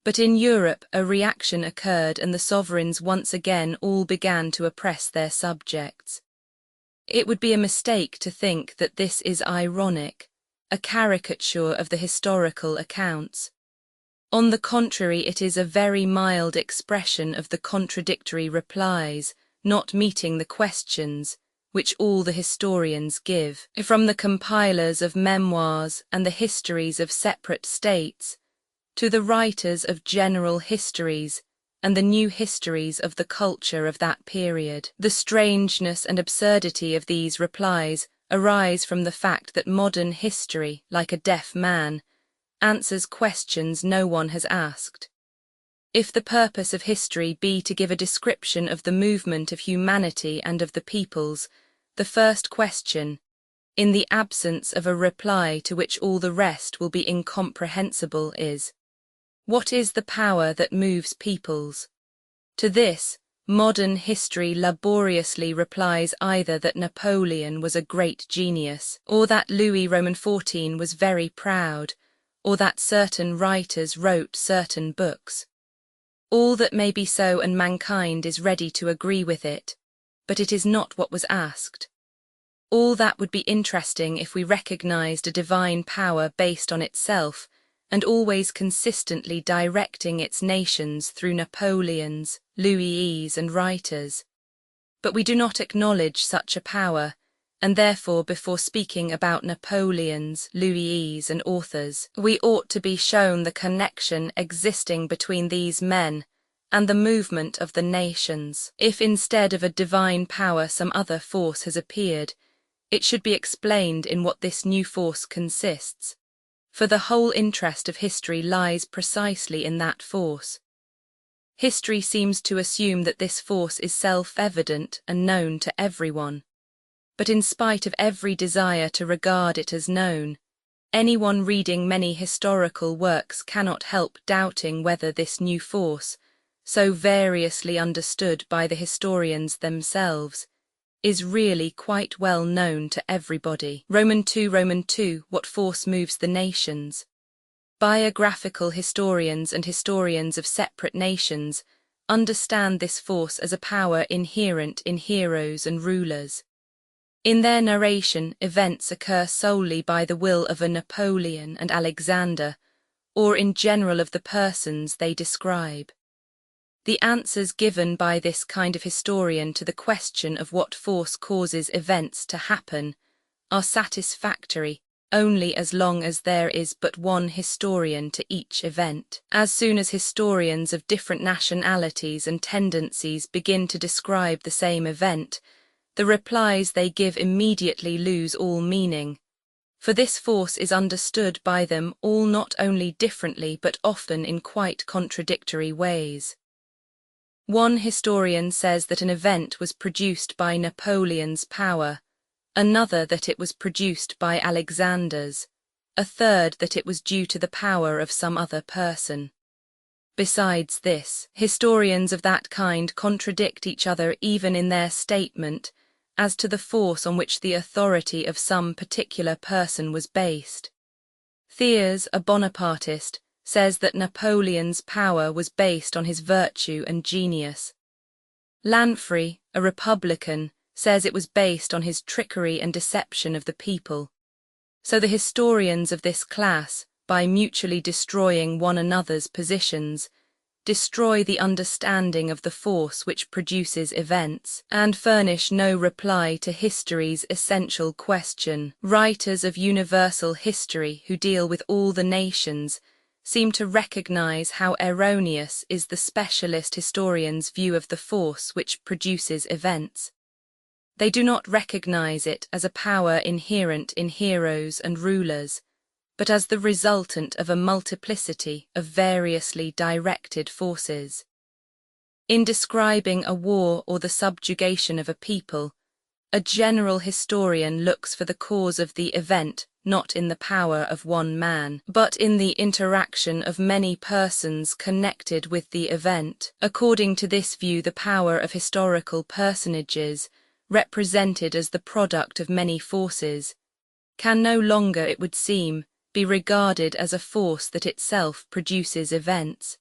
But in Europe a reaction occurred and the sovereigns once again all began to oppress their subjects. It would be a mistake to think that this is ironic, a caricature of the historical accounts. On the contrary, it is a very mild expression of the contradictory replies, not meeting the questions, which all the historians give. From the compilers of memoirs and the histories of separate states, to the writers of general histories and the new histories of the culture of that period. The strangeness and absurdity of these replies arise from the fact that modern history, like a deaf man, answers questions no one has asked. If the purpose of history be to give a description of the movement of humanity and of the peoples, the first question, in the absence of a reply to which all the rest will be incomprehensible, is: what is the power that moves peoples? To this, modern history laboriously replies either that Napoleon was a great genius, or that Louis Roman 14 was very proud, or that certain writers wrote certain books. All that may be so, and mankind is ready to agree with it, but it is not what was asked. All that would be interesting if we recognized a divine power based on itself, and always consistently directing its nations through Napoleons, Louis and writers. But we do not acknowledge such a power, and therefore before speaking about Napoleons, Louis and authors, we ought to be shown the connection existing between these men and the movement of the nations. If instead of a divine power some other force has appeared, it should be explained in what this new force consists, for the whole interest of history lies precisely in that force. History seems to assume that this force is self-evident and known to everyone. But in spite of every desire to regard it as known, anyone reading many historical works cannot help doubting whether this new force, so variously understood by the historians themselves, is really quite well known to everybody. Roman 2, what force moves the nations? Biographical historians and historians of separate nations understand this force as a power inherent in heroes and rulers. In their narration, events occur solely by the will of a Napoleon and Alexander, or in general of the persons they describe. The answers given by this kind of historian to the question of what force causes events to happen are satisfactory only as long as there is but one historian to each event. As soon as historians of different nationalities and tendencies begin to describe the same event, the replies they give immediately lose all meaning, for this force is understood by them all not only differently but often in quite contradictory ways. One historian says that an event was produced by Napoleon's power, another that it was produced by Alexander's, a third that it was due to the power of some other person. Besides this, historians of that kind contradict each other even in their statement as to the force on which the authority of some particular person was based. Thiers, a Bonapartist, says that Napoleon's power was based on his virtue and genius. Lanfrey, a Republican, says it was based on his trickery and deception of the people. So the historians of this class, by mutually destroying one another's positions, destroy the understanding of the force which produces events, and furnish no reply to history's essential question. Writers of universal history who deal with all the nations seem to recognize how erroneous is the specialist historian's view of the force which produces events. They do not recognize it as a power inherent in heroes and rulers, but as the resultant of a multiplicity of variously directed forces. In describing a war or the subjugation of a people, a general historian looks for the cause of the event not in the power of one man, but in the interaction of many persons connected with the event. According to this view, the power of historical personages, represented as the product of many forces, can no longer, it would seem, be regarded as a force that itself produces events.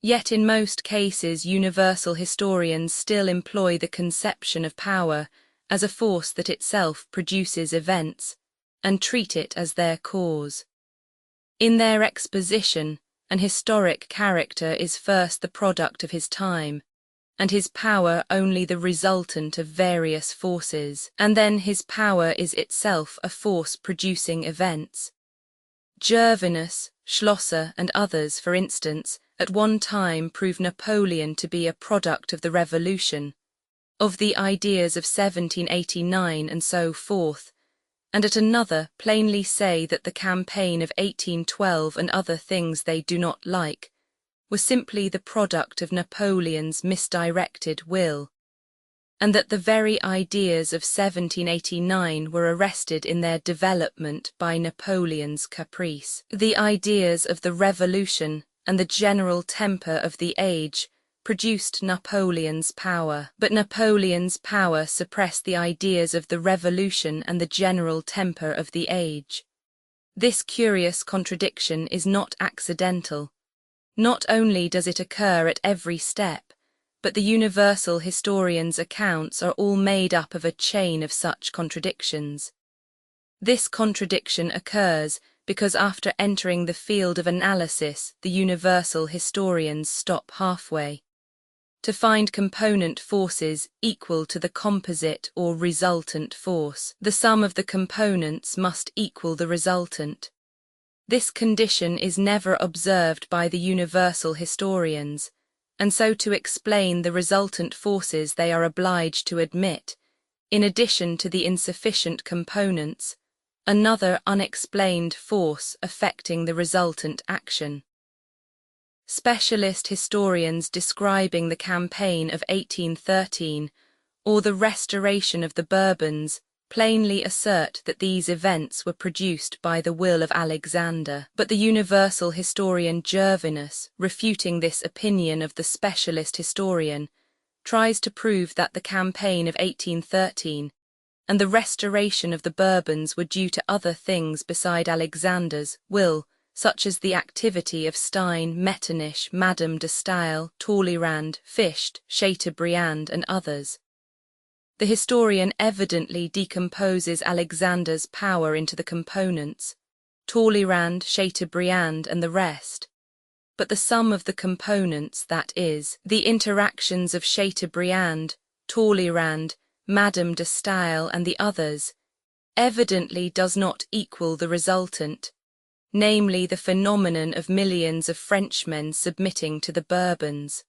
Yet in most cases universal historians still employ the conception of power as a force that itself produces events, and treat it as their cause. In their exposition, an historic character is first the product of his time, and his power only the resultant of various forces, and then his power is itself a force producing events. Gervinus, Schlosser, and others, for instance, at one time prove Napoleon to be a product of the Revolution, of the ideas of 1789 and so forth, and at another plainly say that the campaign of 1812 and other things they do not like were simply the product of Napoleon's misdirected will, and that the very ideas of 1789 were arrested in their development by Napoleon's caprice. The ideas of the Revolution and the general temper of the age produced Napoleon's power, but Napoleon's power suppressed the ideas of the Revolution and the general temper of the age. This curious contradiction is not accidental. Not only does it occur at every step, but the universal historian's accounts are all made up of a chain of such contradictions. This contradiction occurs because after entering the field of analysis, the universal historians stop halfway. To find component forces equal to the composite or resultant force, the sum of the components must equal the resultant. This condition is never observed by the universal historians, and so to explain the resultant forces they are obliged to admit, in addition to the insufficient components, another unexplained force affecting the resultant action. Specialist historians describing the campaign of 1813 or the restoration of the Bourbons plainly assert that these events were produced by the will of Alexander, but the universal historian Gervinus, refuting this opinion of the specialist historian, tries to prove that the campaign of 1813 and the restoration of the Bourbons were due to other things beside Alexander's will, such as the activity of Stein, Metternich, Madame de Stael, Talleyrand, Fichte, Chateaubriand, and others. The historian evidently decomposes Alexander's power into the components, Talleyrand, Chateaubriand, and the rest. But the sum of the components, that is, the interactions of Chateaubriand, Talleyrand, Madame de Stael, and the others, evidently does not equal the resultant, namely the phenomenon of millions of Frenchmen submitting to the Bourbons.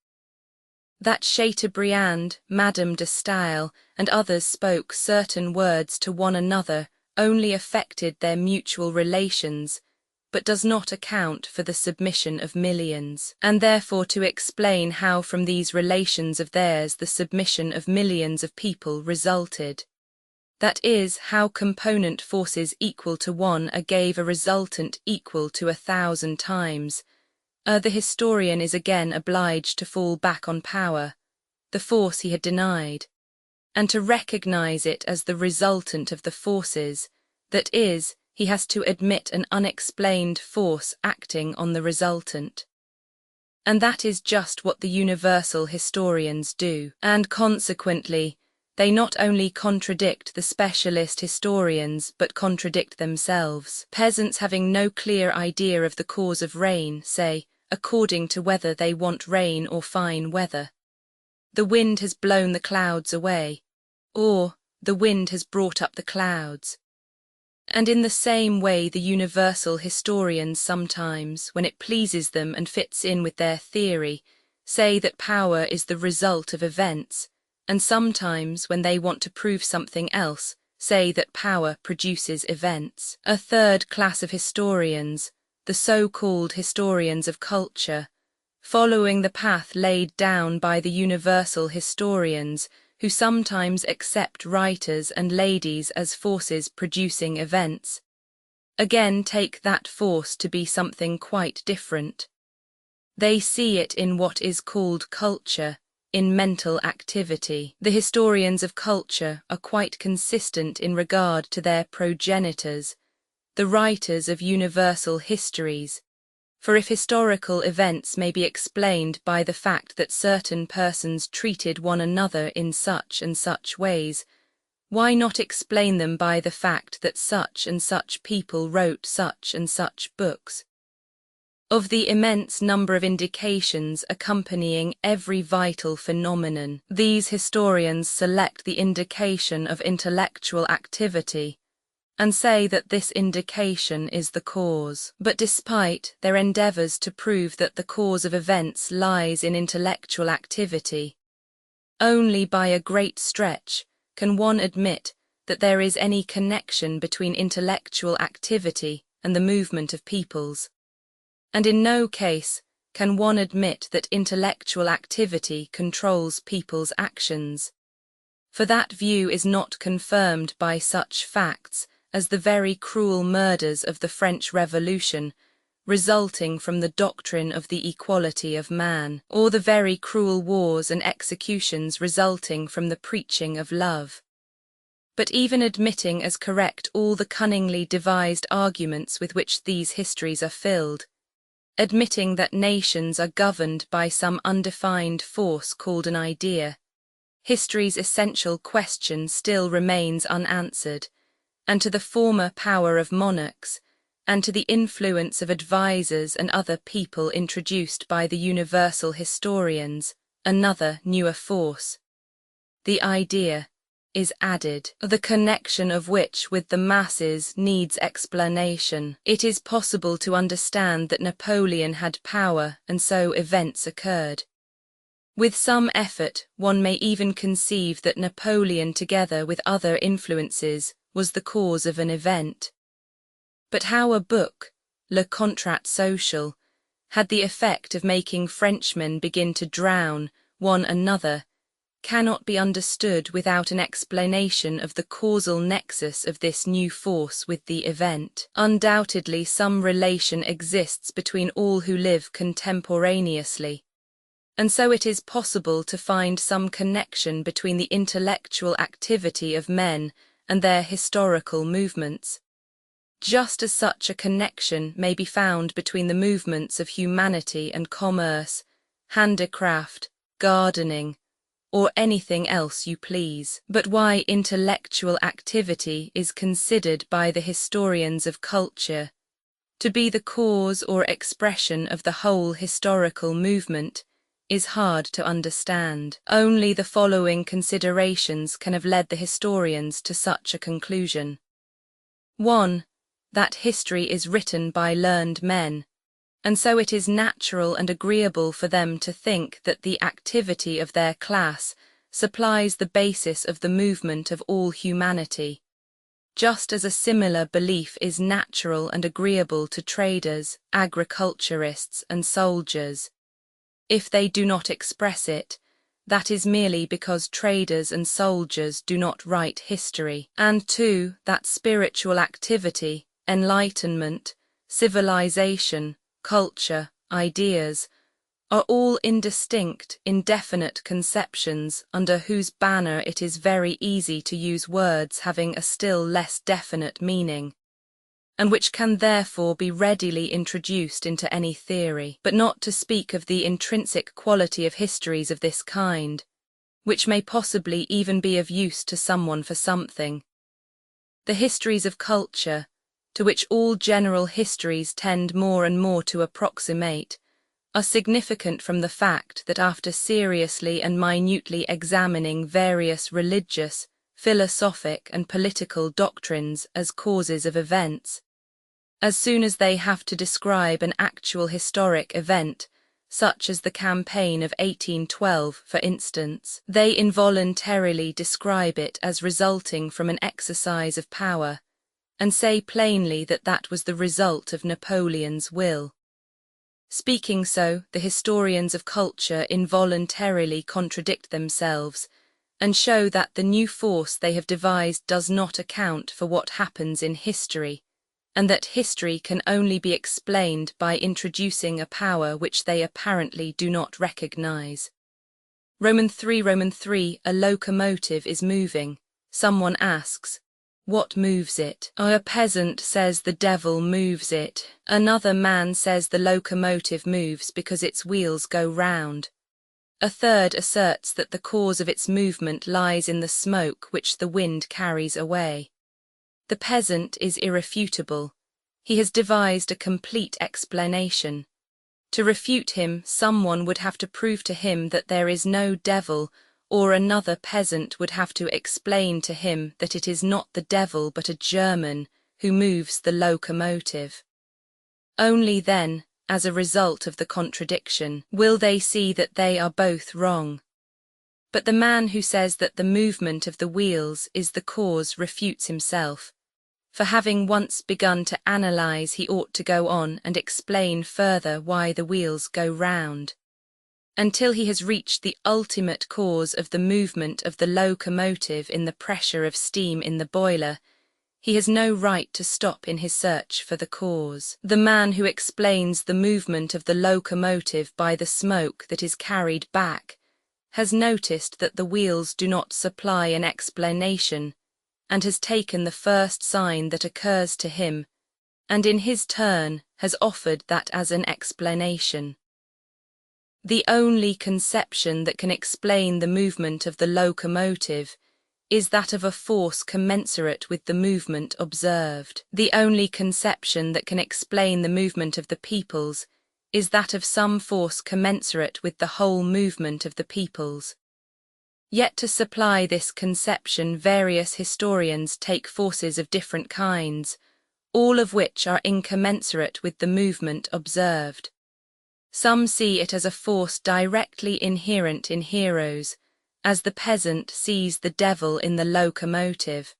That Chateaubriand, Madame de Stael, and others spoke certain words to one another only affected their mutual relations, but does not account for the submission of millions, and therefore to explain how from these relations of theirs the submission of millions of people resulted. That is, how component forces equal to one gave a resultant equal to 1,000 times, The historian is again obliged to fall back on power, the force he had denied, and to recognize it as the resultant of the forces, that is, he has to admit an unexplained force acting on the resultant. And that is just what the universal historians do, and consequently, they not only contradict the specialist historians but contradict themselves. Peasants having no clear idea of the cause of rain say, according to whether they want rain or fine weather, the wind has blown the clouds away, or the wind has brought up the clouds. And in the same way the universal historians sometimes, when it pleases them and fits in with their theory, say that power is the result of events, and sometimes, when they want to prove something else, say that power produces events. A third class of historians, the so-called historians of culture, following the path laid down by the universal historians, who sometimes accept writers and ladies as forces producing events, again take that force to be something quite different. They see it in what is called culture, in mental activity. The historians of culture are quite consistent in regard to their progenitors, the writers of universal histories, for if historical events may be explained by the fact that certain persons treated one another in such and such ways, why not explain them by the fact that such and such people wrote such and such books? Of the immense number of indications accompanying every vital phenomenon, these historians select the indication of intellectual activity and say that this indication is the cause. But despite their endeavors to prove that the cause of events lies in intellectual activity, only by a great stretch can one admit that there is any connection between intellectual activity and the movement of peoples. And in no case can one admit that intellectual activity controls people's actions, for that view is not confirmed by such facts as the very cruel murders of the French Revolution, resulting from the doctrine of the equality of man, or the very cruel wars and executions resulting from the preaching of love. But even admitting as correct all the cunningly devised arguments with which these histories are filled, admitting that nations are governed by some undefined force called an idea, history's essential question still remains unanswered, and to the former power of monarchs, and to the influence of advisers and other people introduced by the universal historians, another newer force, the idea, is added, the connection of which with the masses needs explanation. It is possible to understand that Napoleon had power and so events occurred. With some effort, one may even conceive that Napoleon, together with other influences, was the cause of an event. But how a book, Le Contrat Social, had the effect of making Frenchmen begin to drown one another cannot be understood without an explanation of the causal nexus of this new force with the event. Undoubtedly some relation exists between all who live contemporaneously, and so it is possible to find some connection between the intellectual activity of men and their historical movements, just as such a connection may be found between the movements of humanity and commerce, handicraft, gardening, or anything else you please. But why intellectual activity is considered by the historians of culture to be the cause or expression of the whole historical movement is hard to understand. Only the following considerations can have led the historians to such a conclusion. 1. That history is written by learned men, and so it is natural and agreeable for them to think that the activity of their class supplies the basis of the movement of all humanity, just as a similar belief is natural and agreeable to traders, agriculturists, and soldiers. If they do not express it, that is merely because traders and soldiers do not write history. And 2. That spiritual activity, enlightenment, civilization, culture, ideas, are all indistinct, indefinite conceptions under whose banner it is very easy to use words having a still less definite meaning, and which can therefore be readily introduced into any theory, but not to speak of the intrinsic quality of histories of this kind, which may possibly even be of use to someone for something. The histories of culture, to which all general histories tend more and more to approximate, are significant from the fact that after seriously and minutely examining various religious, philosophic and political doctrines as causes of events, as soon as they have to describe an actual historic event, such as the campaign of 1812, for instance, they involuntarily describe it as resulting from an exercise of power, and say plainly that that was the result of Napoleon's will. Speaking so, the historians of culture involuntarily contradict themselves, and show that the new force they have devised does not account for what happens in history, and that history can only be explained by introducing a power which they apparently do not recognize. Roman 3, a locomotive is moving. Someone asks, what moves it? A peasant says the devil moves it. Another man says the locomotive moves because its wheels go round. A third asserts that the cause of its movement lies in the smoke which the wind carries away. The peasant is irrefutable. He has devised a complete explanation. To refute him, someone would have to prove to him that there is no devil, or another peasant would have to explain to him that it is not the devil but a German who moves the locomotive. Only then, as a result of the contradiction, will they see that they are both wrong. But the man who says that the movement of the wheels is the cause refutes himself, for having once begun to analyze he ought to go on and explain further why the wheels go round. Until he has reached the ultimate cause of the movement of the locomotive in the pressure of steam in the boiler, he has no right to stop in his search for the cause. The man who explains the movement of the locomotive by the smoke that is carried back has noticed that the wheels do not supply an explanation, and has taken the first sign that occurs to him, and in his turn has offered that as an explanation. The only conception that can explain the movement of the locomotive is that of a force commensurate with the movement observed. The only conception that can explain the movement of the peoples is that of some force commensurate with the whole movement of the peoples. Yet to supply this conception, various historians take forces of different kinds, all of which are incommensurate with the movement observed. Some see it as a force directly inherent in heroes, as the peasant sees the devil in the locomotive.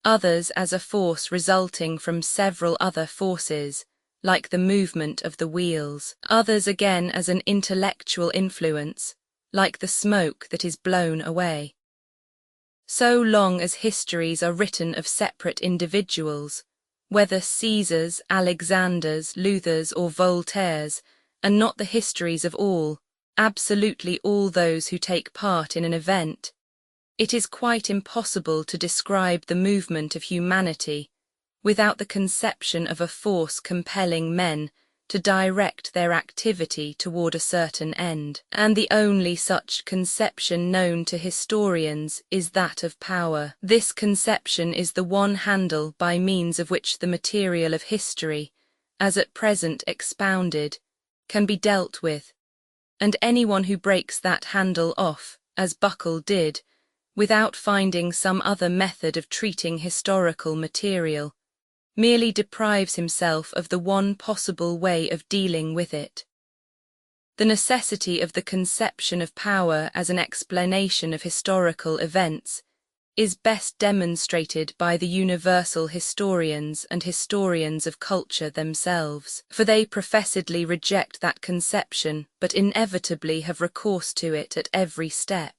Others as a force resulting from several other forces, like the movement of the wheels. Others again as an intellectual influence, like the smoke that is blown away. So long as histories are written of separate individuals, whether Caesars, Alexanders, Luthers or Voltaires, and not the histories of all, absolutely all those who take part in an event, it is quite impossible to describe the movement of humanity without the conception of a force compelling men to direct their activity toward a certain end, and the only such conception known to historians is that of power. This conception is the one handle by means of which the material of history, as at present expounded, can be dealt with, and anyone who breaks that handle off, as Buckle did, without finding some other method of treating historical material, merely deprives himself of the one possible way of dealing with it. The necessity of the conception of power as an explanation of historical events is best demonstrated by the universal historians and historians of culture themselves, for they professedly reject that conception but inevitably have recourse to it at every step.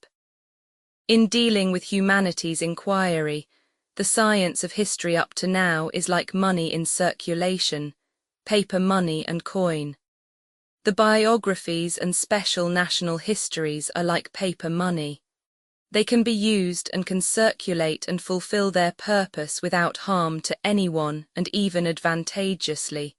In dealing with humanity's inquiry, the science of history up to now is like money in circulation, paper money and coin. The biographies and special national histories are like paper money. They can be used and can circulate and fulfill their purpose without harm to anyone and even advantageously,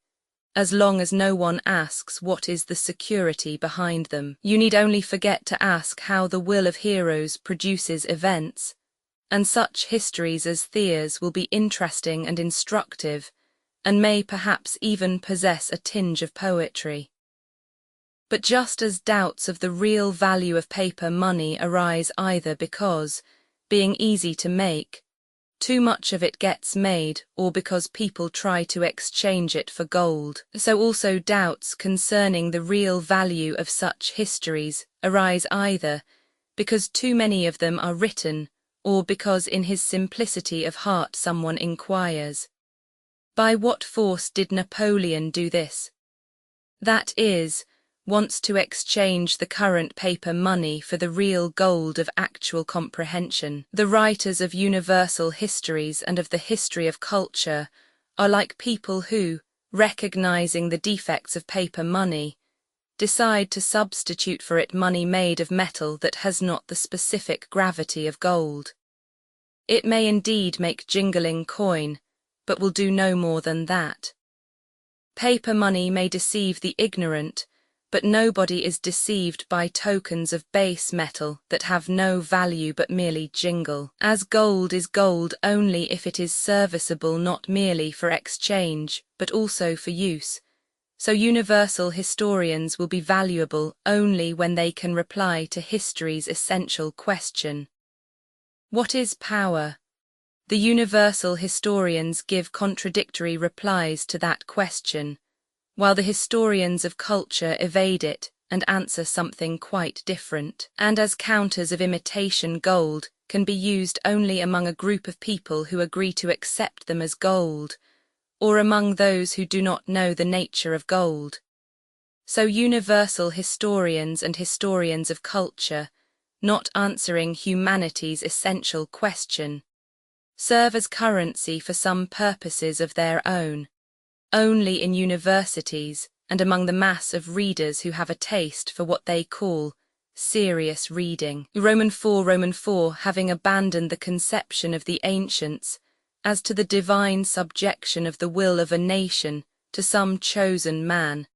as long as no one asks what is the security behind them. You need only forget to ask how the will of heroes produces events, and such histories as Thea's will be interesting and instructive, and may perhaps even possess a tinge of poetry. But just as doubts of the real value of paper money arise either because, being easy to make, too much of it gets made, or because people try to exchange it for gold, so also doubts concerning the real value of such histories arise either because too many of them are written, or because in his simplicity of heart someone inquires, by what force did Napoleon do this? That is, wants to exchange the current paper money for the real gold of actual comprehension. The writers of universal histories and of the history of culture are like people who, recognizing the defects of paper money, decide to substitute for it money made of metal that has not the specific gravity of gold. It may indeed make jingling coin, but will do no more than that. Paper money may deceive the ignorant, but nobody is deceived by tokens of base metal that have no value but merely jingle. As gold is gold only if it is serviceable not merely for exchange, but also for use, so universal historians will be valuable only when they can reply to history's essential question. What is power? The universal historians give contradictory replies to that question, while the historians of culture evade it and answer something quite different. And as counters of imitation gold can be used only among a group of people who agree to accept them as gold, or among those who do not know the nature of gold, so universal historians and historians of culture, not answering humanity's essential question, serve as currency for some purposes of their own, only in universities and among the mass of readers who have a taste for what they call serious reading. Roman 4 having abandoned the conception of the ancients as to the divine subjection of the will of a nation to some chosen man,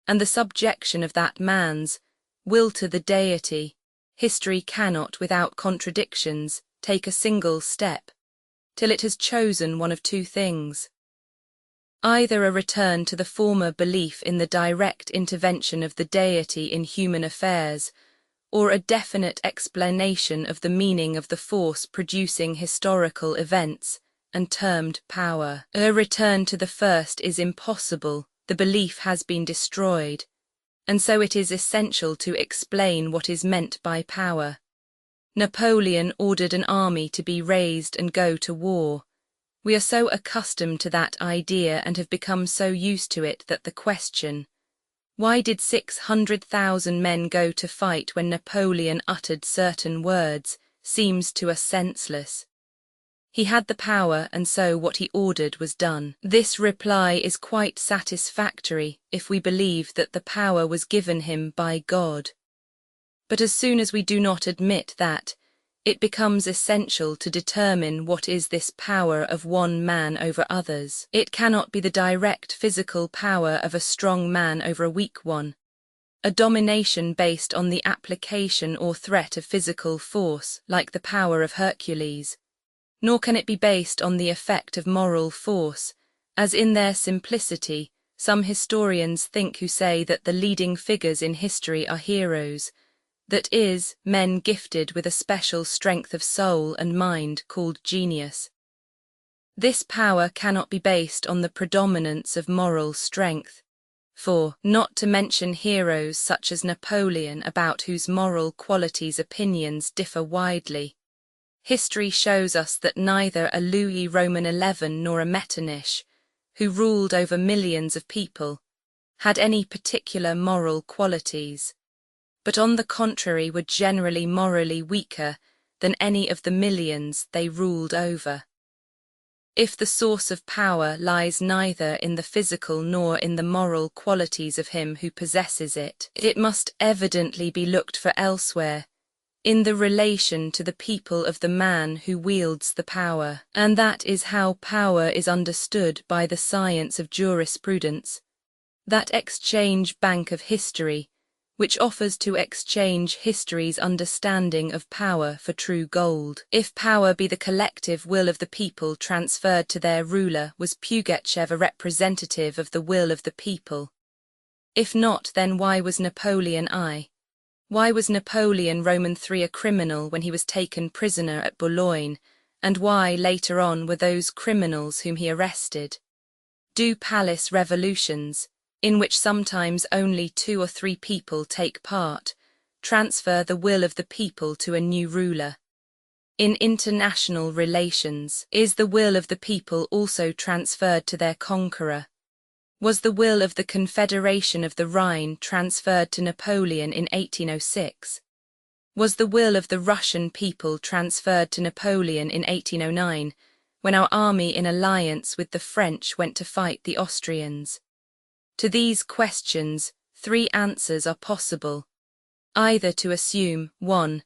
and the subjection of that man's will to the deity, history cannot, without contradictions, take a single step, till it has chosen one of two things: either a return to the former belief in the direct intervention of the deity in human affairs, or a definite explanation of the meaning of the force producing historical events, and termed power. A return to the first is impossible, the belief has been destroyed, and so it is essential to explain what is meant by power. Napoleon ordered an army to be raised and go to war. We are so accustomed to that idea and have become so used to it that the question, why did 600,000 men go to fight when Napoleon uttered certain words, seems to us senseless. He had the power, and so what he ordered was done. This reply is quite satisfactory if we believe that the power was given him by God. But as soon as we do not admit that, it becomes essential to determine what is this power of one man over others. It cannot be the direct physical power of a strong man over a weak one, a domination based on the application or threat of physical force like the power of Hercules, nor can it be based on the effect of moral force, as in their simplicity some historians think who say that the leading figures in history are heroes, that is, men gifted with a special strength of soul and mind called genius. This power cannot be based on the predominance of moral strength, for, not to mention heroes such as Napoleon about whose moral qualities opinions differ widely, history shows us that neither a Louis Roman XI nor a Metternich, who ruled over millions of people, had any particular moral qualities, but on the contrary were generally morally weaker than any of the millions they ruled over. If the source of power lies neither in the physical nor in the moral qualities of him who possesses it, it must evidently be looked for elsewhere, in the relation to the people of the man who wields the power. And that is how power is understood by the science of jurisprudence, that exchange bank of history, which offers to exchange history's understanding of power for true gold. If power be the collective will of the people transferred to their ruler, was Pugachev a representative of the will of the people? If not, then why was Napoleon I? Why was Napoleon Roman III a criminal when he was taken prisoner at Boulogne, and why, later on, were those criminals whom he arrested? Do palace revolutions, in which sometimes only 2 or 3 people take part, transfer the will of the people to a new ruler? In international relations, is the will of the people also transferred to their conqueror? Was the will of the Confederation of the Rhine transferred to Napoleon in 1806? Was the will of the Russian people transferred to Napoleon in 1809, when our army in alliance with the French went to fight the Austrians? To these questions, 3 answers are possible. Either to assume, 1,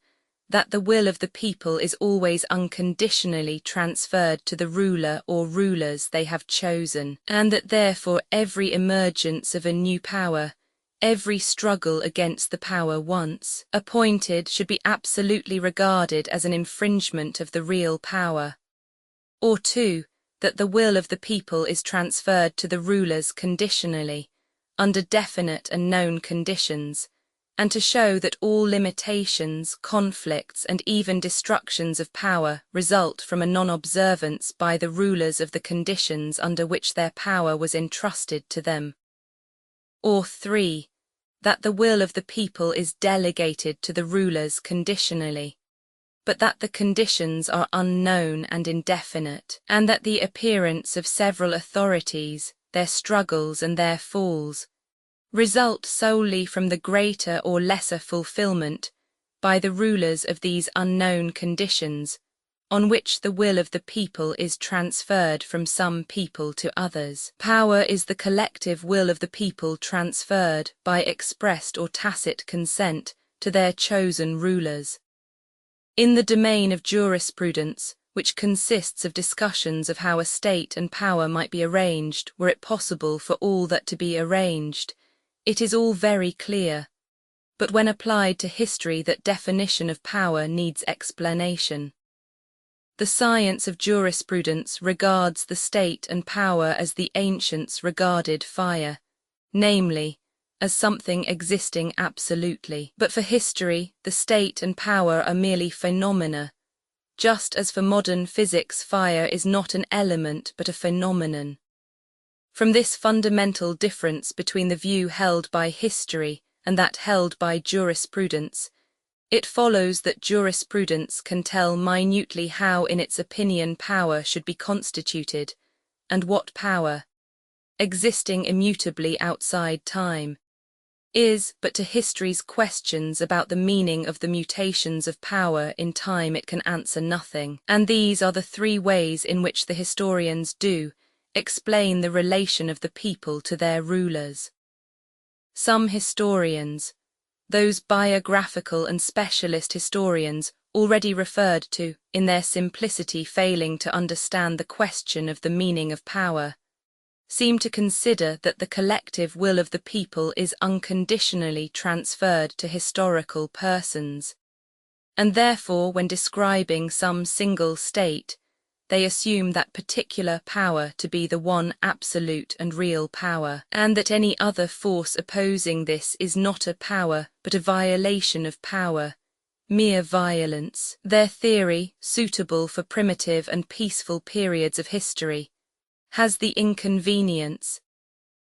that the will of the people is always unconditionally transferred to the ruler or rulers they have chosen, and that therefore every emergence of a new power, every struggle against the power once appointed, should be absolutely regarded as an infringement of the real power. Or 2, that the will of the people is transferred to the rulers conditionally, under definite and known conditions, and to show that all limitations, conflicts, and even destructions of power result from a non-observance by the rulers of the conditions under which their power was entrusted to them. Or 3, that the will of the people is delegated to the rulers conditionally, but that the conditions are unknown and indefinite, and that the appearance of several authorities, their struggles and their falls, result solely from the greater or lesser fulfillment by the rulers of these unknown conditions, on which the will of the people is transferred from some people to others. Power is the collective will of the people transferred by expressed or tacit consent to their chosen rulers. In the domain of jurisprudence, which consists of discussions of how a state and power might be arranged were it possible for all that to be arranged, it is all very clear. But when applied to history, that definition of power needs explanation. The science of jurisprudence regards the state and power as the ancients regarded fire, namely, as something existing absolutely. But for history, the state and power are merely phenomena, just as for modern physics fire is not an element but a phenomenon. From this fundamental difference between the view held by history and that held by jurisprudence, it follows that jurisprudence can tell minutely how in its opinion power should be constituted, and what power, existing immutably outside time, is, but to history's questions about the meaning of the mutations of power in time it can answer nothing. And these are the 3 ways in which the historians do explain the relation of the people to their rulers. Some historians, those biographical and specialist historians already referred to, in their simplicity failing to understand the question of the meaning of power, seem to consider that the collective will of the people is unconditionally transferred to historical persons, and therefore when describing some single state, they assume that particular power to be the one absolute and real power, and that any other force opposing this is not a power but a violation of power, mere violence. Their theory, suitable for primitive and peaceful periods of history, has the inconvenience,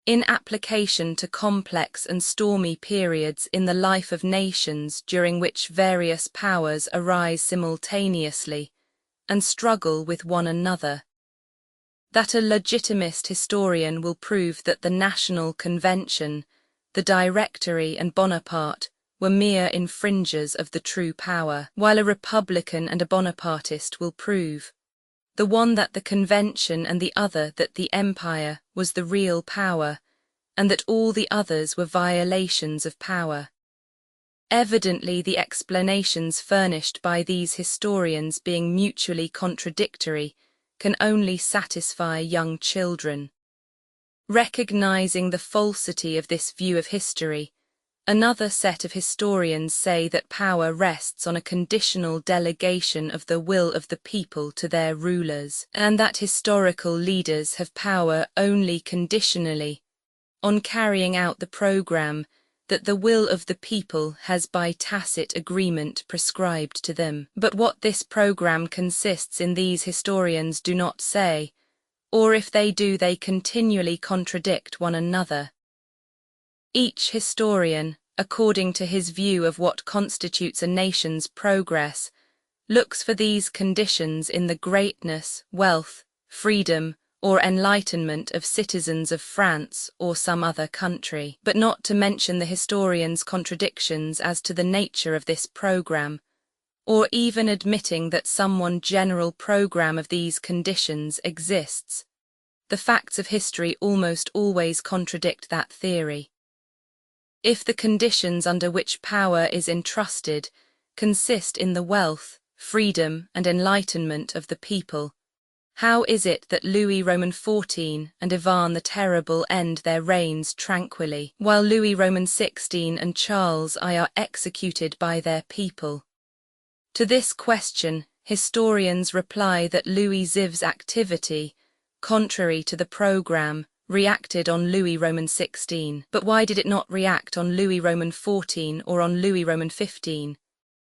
in application to complex and stormy periods in the life of nations during which various powers arise simultaneously and struggle with one another, that a legitimist historian will prove that the National Convention, the Directory and Bonaparte were mere infringers of the true power, while a Republican and a Bonapartist will prove the one that the convention and the other that the empire was the real power, and that all the others were violations of power. Evidently, the explanations furnished by these historians, being mutually contradictory, can only satisfy young children. Recognizing the falsity of this view of history, another set of historians say that power rests on a conditional delegation of the will of the people to their rulers, and that historical leaders have power only conditionally, on carrying out the program that the will of the people has by tacit agreement prescribed to them. But what this program consists in these historians do not say, or if they do, they continually contradict one another. Each historian, according to his view of what constitutes a nation's progress, looks for these conditions in the greatness, wealth, freedom, or enlightenment of citizens of France or some other country, but not to mention the historian's contradictions as to the nature of this program, or even admitting that some one general program of these conditions exists. The facts of history almost always contradict that theory. If the conditions under which power is entrusted consist in the wealth, freedom, and enlightenment of the people, how is it that Louis Roman XIV and Ivan the Terrible end their reigns tranquilly, while Louis Roman XVI and Charles I are executed by their people? To this question, historians reply that Louis XIV's activity, contrary to the program, reacted on Louis Roman XVI. But why did it not react on Louis Roman XIV or on Louis Roman XV?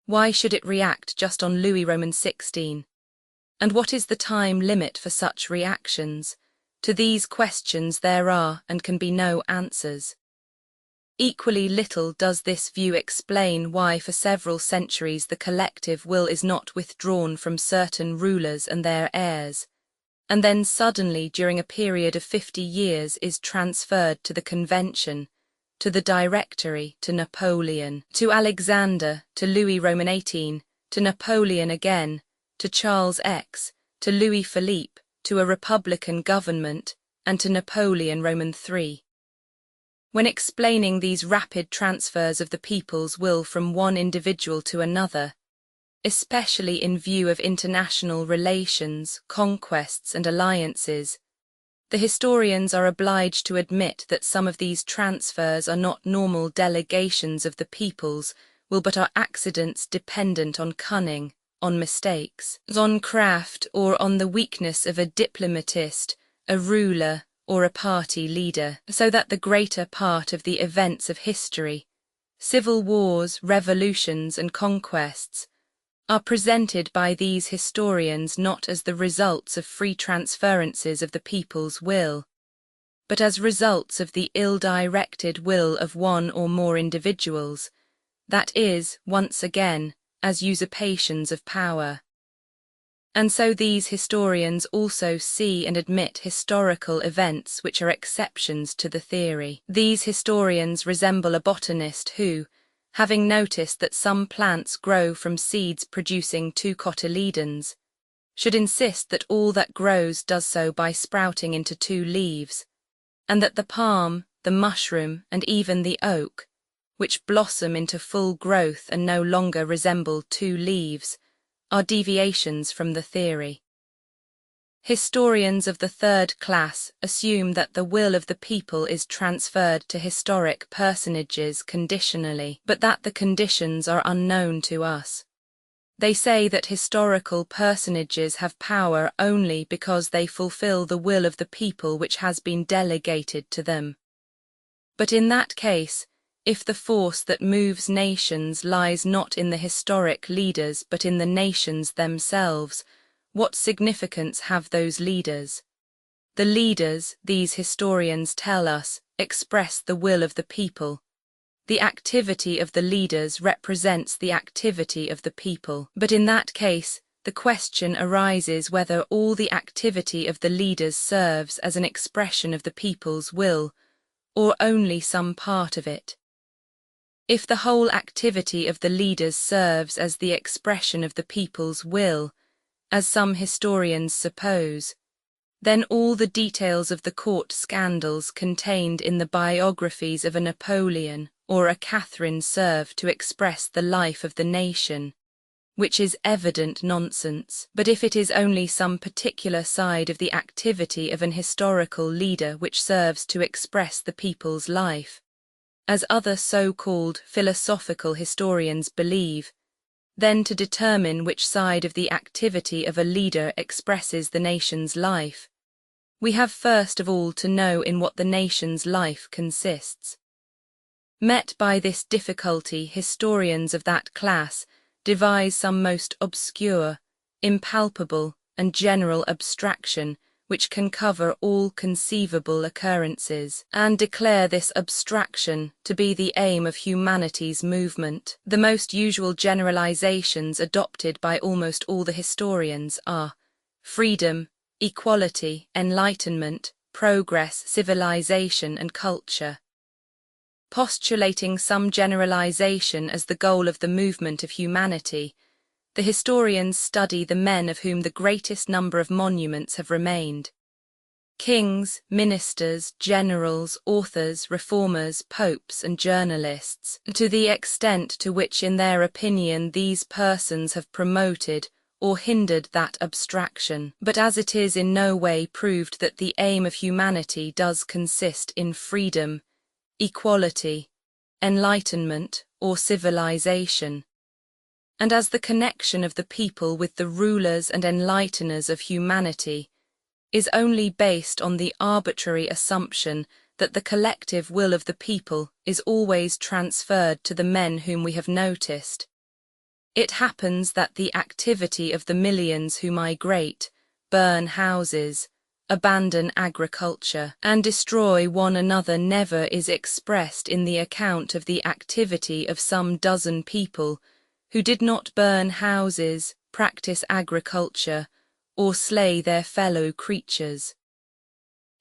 Why should it react just on Louis Roman XVI? And what is the time limit for such reactions? To these questions there are and can be no answers. Equally little does this view explain why for several centuries the collective will is not withdrawn from certain rulers and their heirs, and then suddenly during a period of 50 years is transferred to the convention, to the Directory, to Napoleon, to Alexander, to Louis Roman XVIII, to Napoleon again, to Charles X, to Louis Philippe, to a republican government, and to Napoleon Roman III. When explaining these rapid transfers of the people's will from one individual to another, especially in view of international relations, conquests, and alliances, the historians are obliged to admit that some of these transfers are not normal delegations of the people's will but are accidents dependent on cunning, on mistakes, on craft, or on the weakness of a diplomatist, a ruler, or a party leader, so that the greater part of the events of history, civil wars, revolutions, and conquests, are presented by these historians not as the results of free transferences of the people's will, but as results of the ill-directed will of one or more individuals, that is, once again, as usurpations of power. And so these historians also see and admit historical events which are exceptions to the theory. These historians resemble a botanist who, having noticed that some plants grow from seeds producing two cotyledons, should insist that all that grows does so by sprouting into two leaves, and that the palm, the mushroom, and even the oak, which blossom into full growth and no longer resemble two leaves, are deviations from the theory. Historians of the third class assume that the will of the people is transferred to historic personages conditionally, but that the conditions are unknown to us. They say that historical personages have power only because they fulfill the will of the people which has been delegated to them. But in that case, if the force that moves nations lies not in the historic leaders but in the nations themselves, what significance have those leaders? The leaders, these historians tell us, express the will of the people. The activity of the leaders represents the activity of the people. But in that case, the question arises whether all the activity of the leaders serves as an expression of the people's will, or only some part of it. If the whole activity of the leaders serves as the expression of the people's will, as some historians suppose, then all the details of the court scandals contained in the biographies of a Napoleon or a Catherine serve to express the life of the nation, which is evident nonsense. But if it is only some particular side of the activity of an historical leader which serves to express the people's life, as other so-called philosophical historians believe, then to determine which side of the activity of a leader expresses the nation's life, we have first of all to know in what the nation's life consists. Met by this difficulty, historians of that class devise some most obscure, impalpable, and general abstraction which can cover all conceivable occurrences, and declare this abstraction to be the aim of humanity's movement. The most usual generalizations adopted by almost all the historians are freedom, equality, enlightenment, progress, civilization, and culture. Postulating some generalization as the goal of the movement of humanity, the historians study the men of whom the greatest number of monuments have remained. Kings, ministers, generals, authors, reformers, popes, and journalists, to the extent to which in their opinion these persons have promoted or hindered that abstraction. But as it is in no way proved that the aim of humanity does consist in freedom, equality, enlightenment, or civilization, and as the connection of the people with the rulers and enlighteners of humanity is only based on the arbitrary assumption that the collective will of the people is always transferred to the men whom we have noticed, it happens that the activity of the millions who migrate, burn houses, abandon agriculture, and destroy one another never is expressed in the account of the activity of some dozen people who did not burn houses, practice agriculture, or slay their fellow creatures.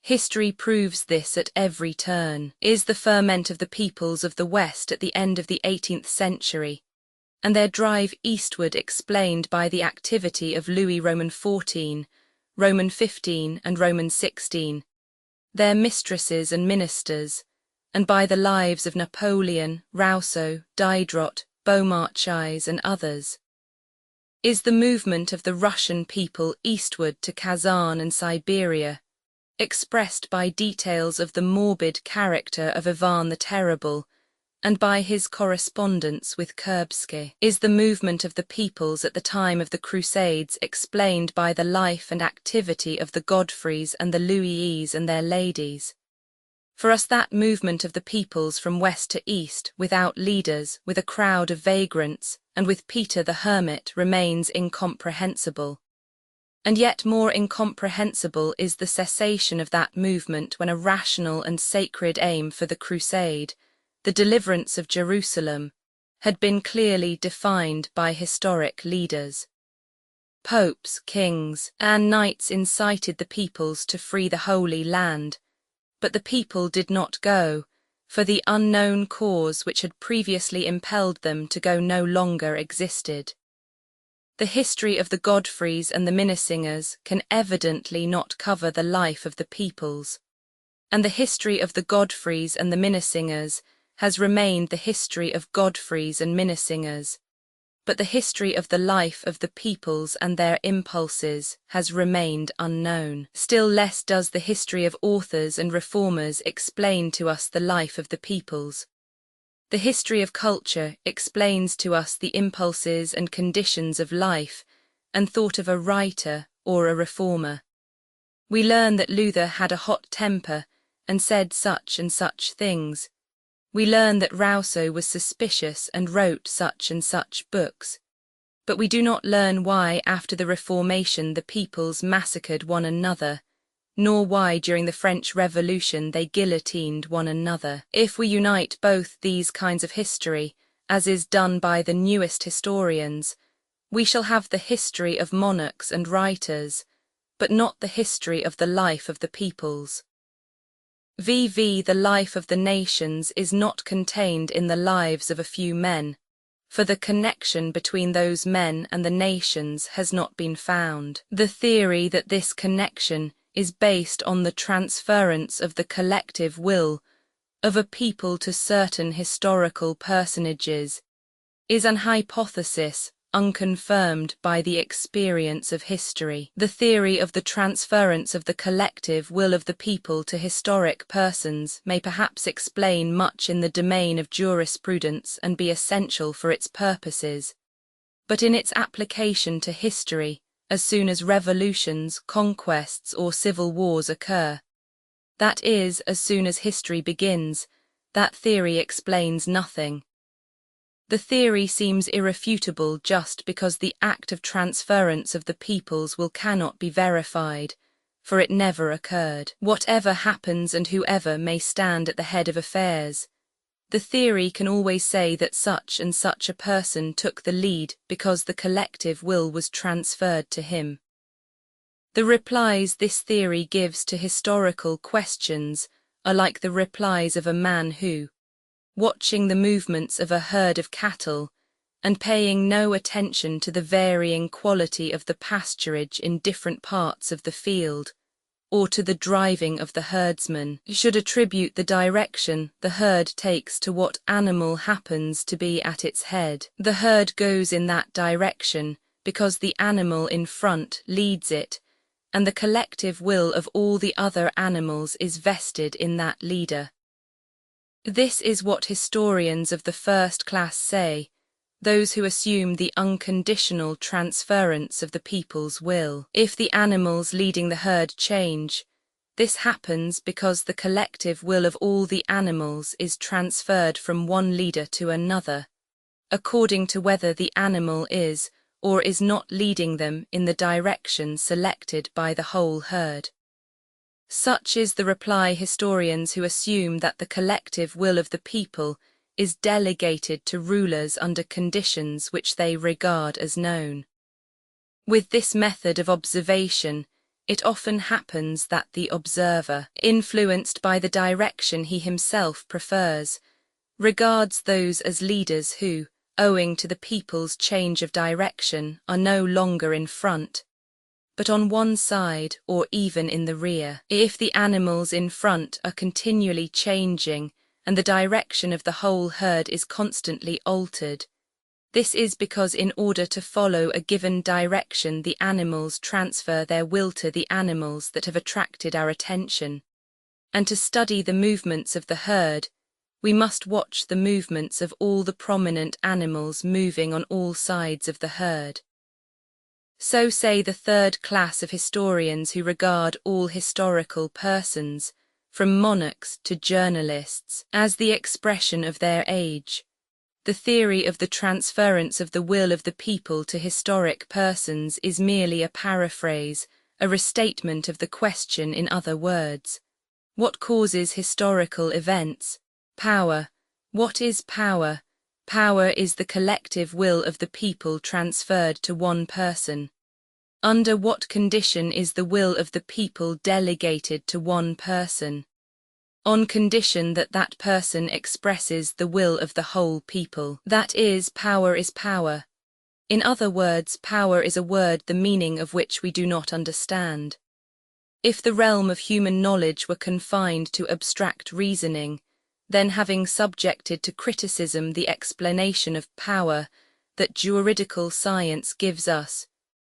History proves this at every turn. Is the ferment of the peoples of the West at the end of the 18th century, and their drive eastward explained by the activity of Louis Roman XIV, Roman XV, and Roman XVI, their mistresses and ministers, and by the lives of Napoleon, Rousseau, Diderot, Beaumarchais, and others? Is the movement of the Russian people eastward to Kazan and Siberia, expressed by details of the morbid character of Ivan the Terrible, and by his correspondence with Kurbsky? Is the movement of the peoples at the time of the Crusades explained by the life and activity of the Godfreys and the Louises and their ladies? For us that movement of the peoples from west to east, without leaders, with a crowd of vagrants, and with Peter the Hermit, remains incomprehensible. And yet more incomprehensible is the cessation of that movement when a rational and sacred aim for the crusade, the deliverance of Jerusalem, had been clearly defined by historic leaders. Popes, kings, and knights incited the peoples to free the Holy Land, but the people did not go, for the unknown cause which had previously impelled them to go no longer existed. The history of the Godfreys and the Minnesingers can evidently not cover the life of the peoples, and the history of the Godfreys and the Minnesingers has remained the history of Godfreys and Minnesingers, but the history of the life of the peoples and their impulses has remained unknown. Still less does the history of authors and reformers explain to us the life of the peoples. The history of culture explains to us the impulses and conditions of life and thought of a writer or a reformer. We learn that Luther had a hot temper and said such and such things. We learn that Rousseau was suspicious and wrote such and such books. But we do not learn why after the Reformation the peoples massacred one another, nor why during the French Revolution they guillotined one another. If we unite both these kinds of history, as is done by the newest historians, we shall have the history of monarchs and writers, but not the history of the life of the peoples. The life of the nations is not contained in the lives of a few men, for the connection between those men and the nations has not been found. The theory that this connection is based on the transference of the collective will of a people to certain historical personages is an hypothesis unconfirmed by the experience of history. The theory of the transference of the collective will of the people to historic persons may perhaps explain much in the domain of jurisprudence and be essential for its purposes, but in its application to history, as soon as revolutions, conquests, or civil wars occur, that is, as soon as history begins, that theory explains nothing. The theory seems irrefutable just because the act of transference of the peoples will cannot be verified, for it never occurred. Whatever happens and whoever may stand at the head of affairs, the theory can always say that such and such a person took the lead because the collective will was transferred to him. The replies this theory gives to historical questions are like the replies of a man who, watching the movements of a herd of cattle and paying no attention to the varying quality of the pasturage in different parts of the field, or to the driving of the herdsman, should attribute the direction the herd takes to what animal happens to be at its head. The herd goes in that direction because the animal in front leads it, and the collective will of all the other animals is vested in that leader. This is what historians of the first class say, those who assume the unconditional transference of the people's will. If the animals leading the herd change, this happens because the collective will of all the animals is transferred from one leader to another, according to whether the animal is or is not leading them in the direction selected by the whole herd. Such is the reply historians who assume that the collective will of the people is delegated to rulers under conditions which they regard as known. With this method of observation, it often happens that the observer, influenced by the direction he himself prefers, regards those as leaders who, owing to the people's change of direction, are no longer in front, but on one side or even in the rear. If the animals in front are continually changing and the direction of the whole herd is constantly altered, this is because in order to follow a given direction the animals transfer their will to the animals that have attracted our attention, and to study the movements of the herd, we must watch the movements of all the prominent animals moving on all sides of the herd. So say the third class of historians who regard all historical persons, from monarchs to journalists, as the expression of their age. The theory of the transference of the will of the people to historic persons is merely a paraphrase, a restatement of the question in other words. What causes historical events? Power. What is power? Power is the collective will of the people transferred to one person. Under what condition is the will of the people delegated to one person? On condition that that person expresses the will of the whole people. That is, power is power. In other words, power is a word the meaning of which we do not understand. If the realm of human knowledge were confined to abstract reasoning, then having subjected to criticism the explanation of power that juridical science gives us,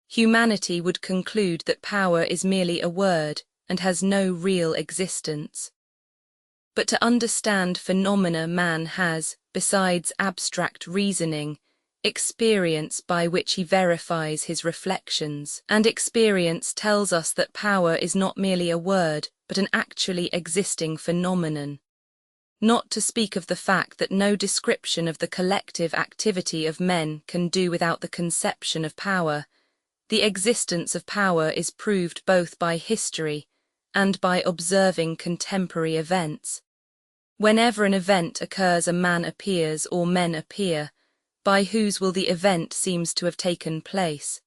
humanity would conclude that power is merely a word and has no real existence. But to understand phenomena man has, besides abstract reasoning, experience by which he verifies his reflections, and experience tells us that power is not merely a word but an actually existing phenomenon. Not to speak of the fact that no description of the collective activity of men can do without the conception of power, the existence of power is proved both by history and by observing contemporary events. Whenever an event occurs, a man appears or men appear, by whose will the event seems to have taken place.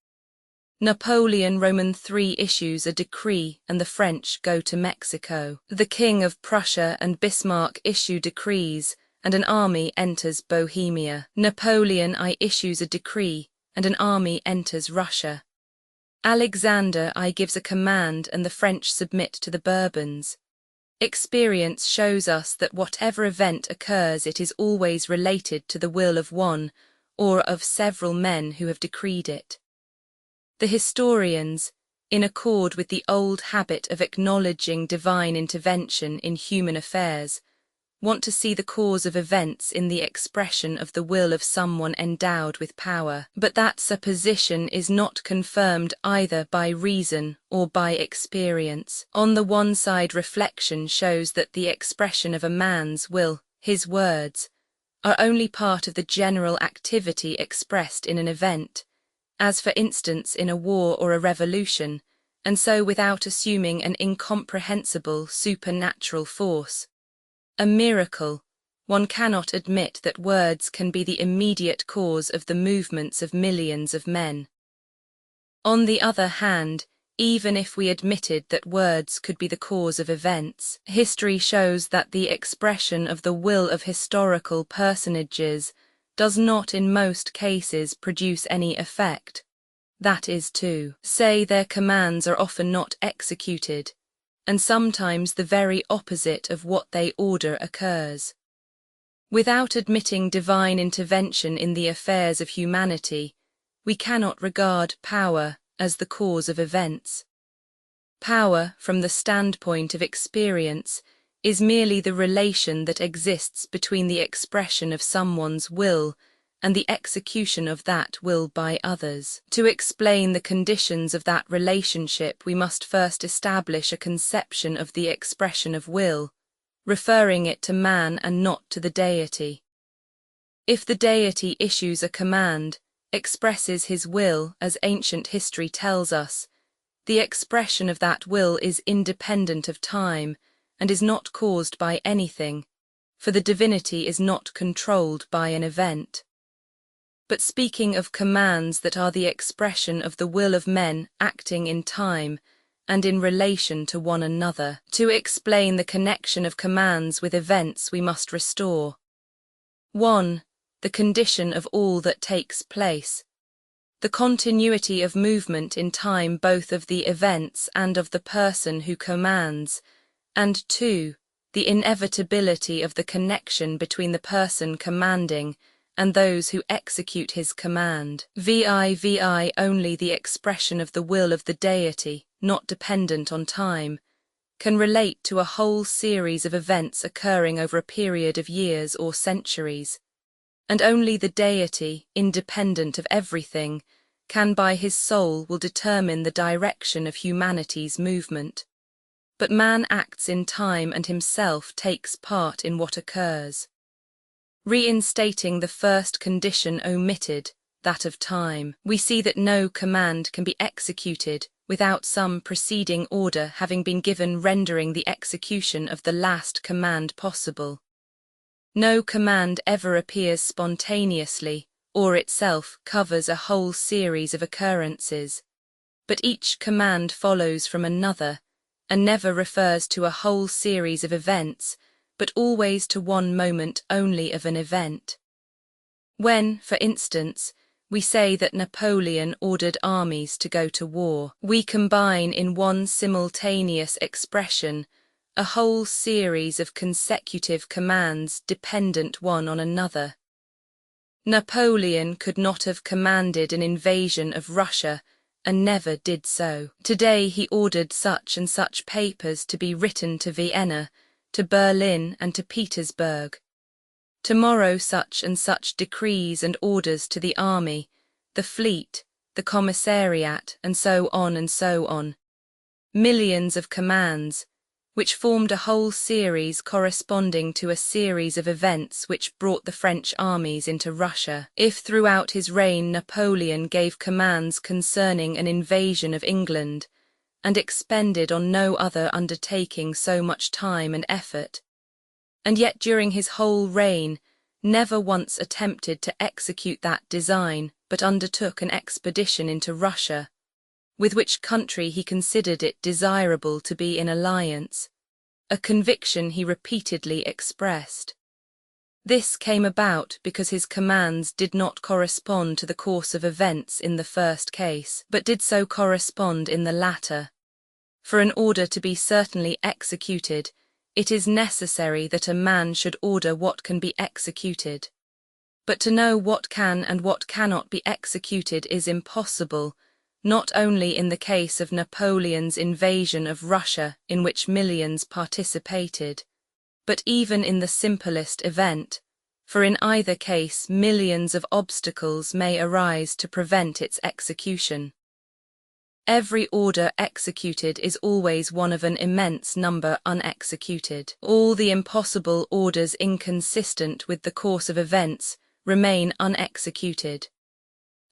Napoleon Roman III issues a decree and the French go to Mexico. The King of Prussia and Bismarck issue decrees and an army enters Bohemia. Napoleon I issues a decree, and an army enters Russia. Alexander I gives a command, and the French submit to the Bourbons. Experience shows us that whatever event occurs, it is always related to the will of one or of several men who have decreed it. The historians, in accord with the old habit of acknowledging divine intervention in human affairs, want to see the cause of events in the expression of the will of someone endowed with power. But that supposition is not confirmed either by reason or by experience. On the one side, reflection shows that the expression of a man's will, his words, are only part of the general activity expressed in an event, as for instance in a war or a revolution, and so without assuming an incomprehensible supernatural force. A miracle, one cannot admit that words can be the immediate cause of the movements of millions of men. On the other hand, even if we admitted that words could be the cause of events, history shows that the expression of the will of historical personages does not in most cases produce any effect. That is to say, their commands are often not executed, and sometimes the very opposite of what they order occurs. Without admitting divine intervention in the affairs of humanity, we cannot regard power as the cause of events. Power, from the standpoint of experience, is merely the relation that exists between the expression of someone's will and the execution of that will by others. To explain the conditions of that relationship, we must first establish a conception of the expression of will, referring it to man and not to the deity. If the deity issues a command, expresses his will, as ancient history tells us, the expression of that will is independent of time and is not caused by anything, for the divinity is not controlled by an event. But speaking of commands that are the expression of the will of men acting in time and in relation to one another, to explain the connection of commands with events we must restore 1. The condition of all that takes place, the continuity of movement in time both of the events and of the person who commands, and 2. The inevitability of the connection between the person commanding and those who execute his command. VI only the expression of the will of the deity, not dependent on time, can relate to a whole series of events occurring over a period of years or centuries, and only the deity, independent of everything, can by his soul will determine the direction of humanity's movement. But man acts in time and himself takes part in what occurs. Reinstating the first condition omitted, that of time, we see that no command can be executed without some preceding order having been given rendering the execution of the last command possible. No command ever appears spontaneously, or itself covers a whole series of occurrences, but each command follows from another, and never refers to a whole series of events, but always to one moment only of an event. When, for instance, we say that Napoleon ordered armies to go to war, we combine in one simultaneous expression a whole series of consecutive commands dependent one on another. Napoleon could not have commanded an invasion of Russia and never did so. Today he ordered such and such papers to be written to Vienna, to Berlin and to Petersburg. Tomorrow such and such decrees and orders to the army, the fleet, the commissariat, and so on and so on. Millions of commands, which formed a whole series corresponding to a series of events which brought the French armies into Russia. If throughout his reign Napoleon gave commands concerning an invasion of England, and expended on no other undertaking so much time and effort, and yet during his whole reign never once attempted to execute that design, but undertook an expedition into Russia, with which country he considered it desirable to be in alliance, a conviction he repeatedly expressed. This came about because his commands did not correspond to the course of events in the first case, but did so correspond in the latter. For an order to be certainly executed, it is necessary that a man should order what can be executed. But to know what can and what cannot be executed is impossible, not only in the case of Napoleon's invasion of Russia, in which millions participated, but even in the simplest event, for in either case millions of obstacles may arise to prevent its execution. Every order executed is always one of an immense number unexecuted. All the impossible orders inconsistent with the course of events remain unexecuted.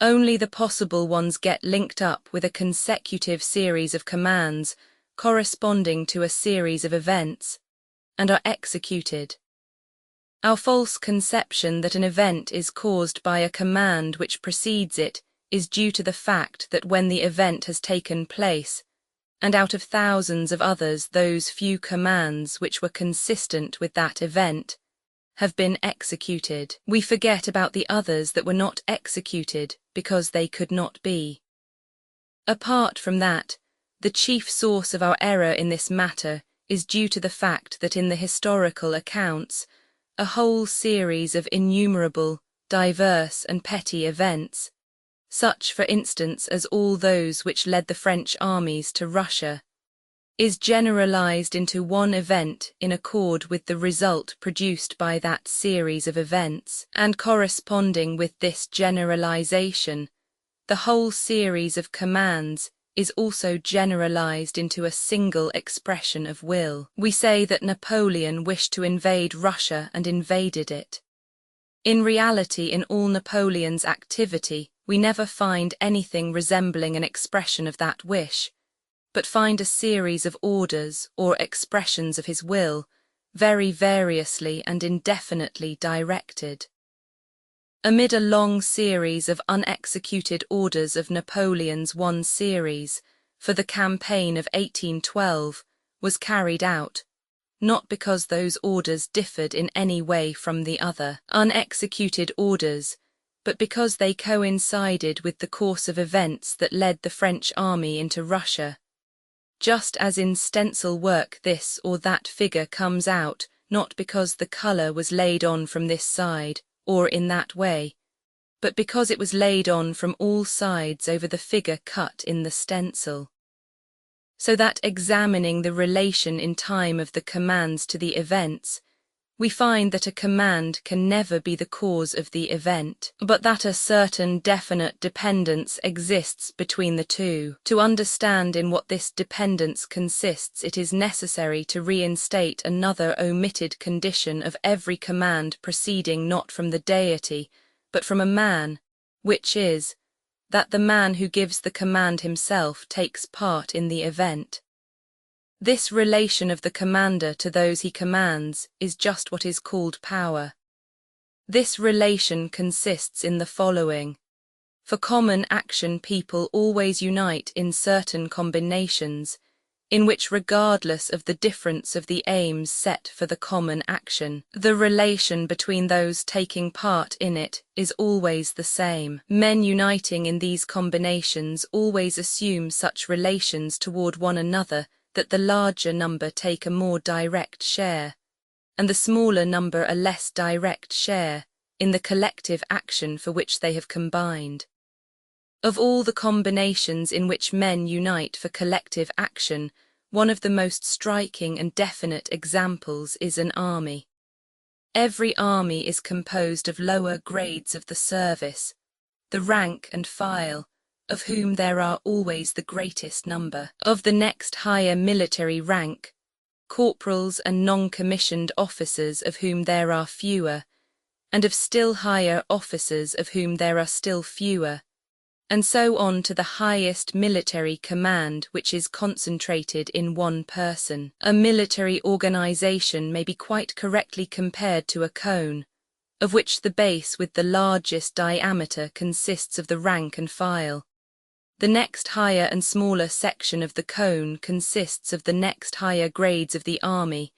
Only the possible ones get linked up with a consecutive series of commands corresponding to a series of events, and are executed. Our false conception that an event is caused by a command which precedes it is due to the fact that when the event has taken place, and out of thousands of others those few commands which were consistent with that event have been executed, we forget about the others that were not executed because they could not be. Apart from that, the chief source of our error in this matter is due to the fact that in the historical accounts, a whole series of innumerable, diverse and petty events, such for instance as all those which led the French armies to Russia, is generalized into one event in accord with the result produced by that series of events, and corresponding with this generalization, the whole series of commands is also generalized into a single expression of will. We say that Napoleon wished to invade Russia and invaded it. In reality, in all Napoleon's activity, we never find anything resembling an expression of that wish, but find a series of orders or expressions of his will, very variously and indefinitely directed. Amid a long series of unexecuted orders of Napoleon's, one series, for the campaign of 1812, was carried out, not because those orders differed in any way from the other unexecuted orders, but because they coincided with the course of events that led the French army into Russia. Just as in stencil work this or that figure comes out, not because the colour was laid on from this side, or in that way, but because it was laid on from all sides over the figure cut in the stencil. So that examining the relation in time of the commands to the events, we find that a command can never be the cause of the event, but that a certain definite dependence exists between the two. To understand in what this dependence consists, it is necessary to reinstate another omitted condition of every command proceeding not from the deity, but from a man, which is, that the man who gives the command himself takes part in the event. This relation of the commander to those he commands is just what is called power. This relation consists in the following. For common action, people always unite in certain combinations, in which regardless of the difference of the aims set for the common action, the relation between those taking part in it is always the same. Men uniting in these combinations always assume such relations toward one another that the larger number take a more direct share, and the smaller number a less direct share, in the collective action for which they have combined. Of all the combinations in which men unite for collective action, one of the most striking and definite examples is an army. Every army is composed of lower grades of the service, the rank and file, of whom there are always the greatest number, of the next higher military rank, corporals and non-commissioned officers of whom there are fewer, and of still higher officers of whom there are still fewer, and so on to the highest military command which is concentrated in one person. A military organization may be quite correctly compared to a cone, of which the base with the largest diameter consists of the rank and file. The next higher and smaller section of the cone consists of the next higher grades of the army,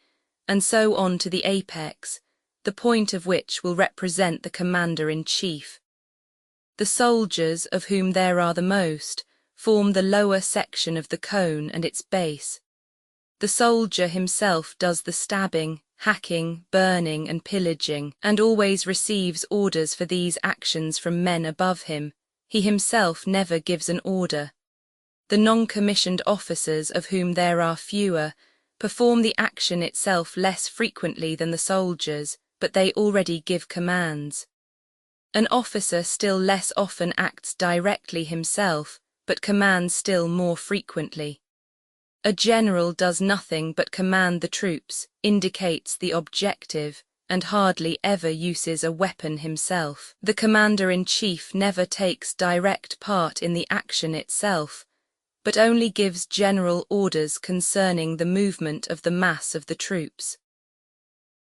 and so on to the apex, the point of which will represent the commander-in-chief. The soldiers, of whom there are the most, form the lower section of the cone and its base. The soldier himself does the stabbing, hacking, burning, and pillaging, and always receives orders for these actions from men above him. He himself never gives an order. The non-commissioned officers, of whom there are fewer, perform the action itself less frequently than the soldiers, but they already give commands. An officer still less often acts directly himself, but commands still more frequently. A general does nothing but command the troops, indicates the objective, and hardly ever uses a weapon himself. The commander-in-chief never takes direct part in the action itself, but only gives general orders concerning the movement of the mass of the troops.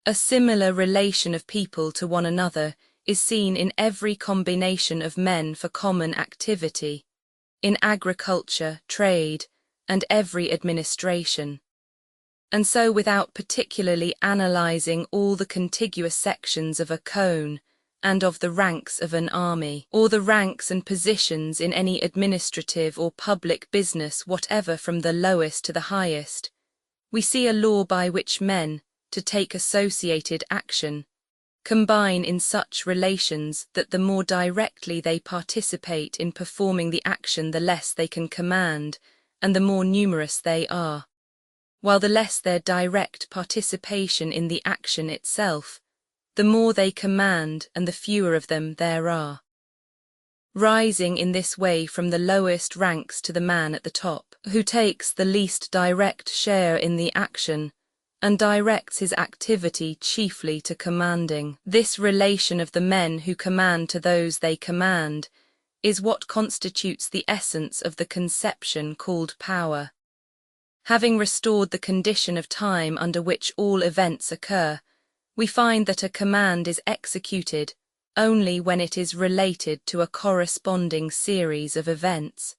A similar relation of people to one another is seen in every combination of men for common activity, in agriculture, trade, and every administration. And so, without particularly analyzing all the contiguous sections of a cone and of the ranks of an army, or the ranks and positions in any administrative or public business whatever from the lowest to the highest, we see a law by which men, to take associated action, combine in such relations that the more directly they participate in performing the action the less they can command, and the more numerous they are, while the less their direct participation in the action itself, the more they command and the fewer of them there are. Rising in this way from the lowest ranks to the man at the top, who takes the least direct share in the action, and directs his activity chiefly to commanding. This relation of the men who command to those they command is what constitutes the essence of the conception called power. Having restored the condition of time under which all events occur, we find that a command is executed only when it is related to a corresponding series of events.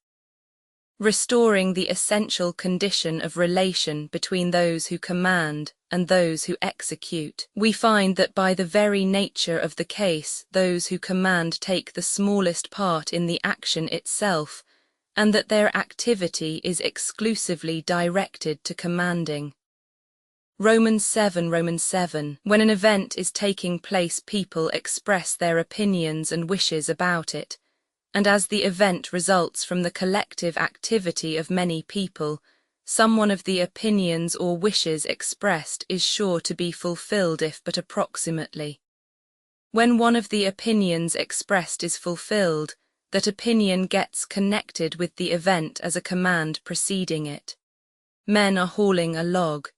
Restoring the essential condition of relation between those who command and those who execute, we find that by the very nature of the case those who command take the smallest part in the action itself, and that their activity is exclusively directed to commanding. Romans 7. When an event is taking place, people express their opinions and wishes about it, and as the event results from the collective activity of many people, some one of the opinions or wishes expressed is sure to be fulfilled if but approximately. When one of the opinions expressed is fulfilled, that opinion gets connected with the event as a command preceding it. Men are hauling a log.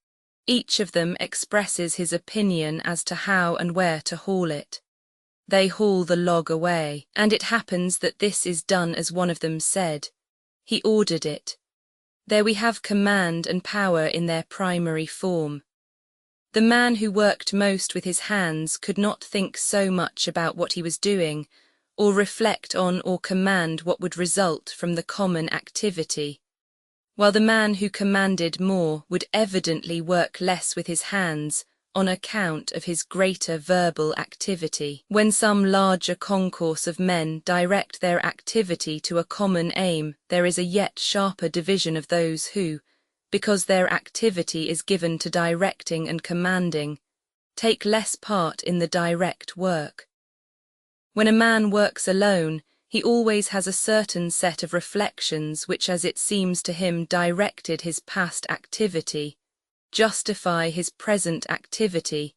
Each of them expresses his opinion as to how and where to haul it. They haul the log away, and it happens that this is done as one of them said. He ordered it. There we have command and power in their primary form. The man who worked most with his hands could not think so much about what he was doing, or reflect on or command what would result from the common activity, while the man who commanded more would evidently work less with his hands on account of his greater verbal activity. When some larger concourse of men direct their activity to a common aim, there is a yet sharper division of those who, because their activity is given to directing and commanding, take less part in the direct work. When a man works alone, he always has a certain set of reflections which, as it seems to him, directed his past activity, justify his present activity,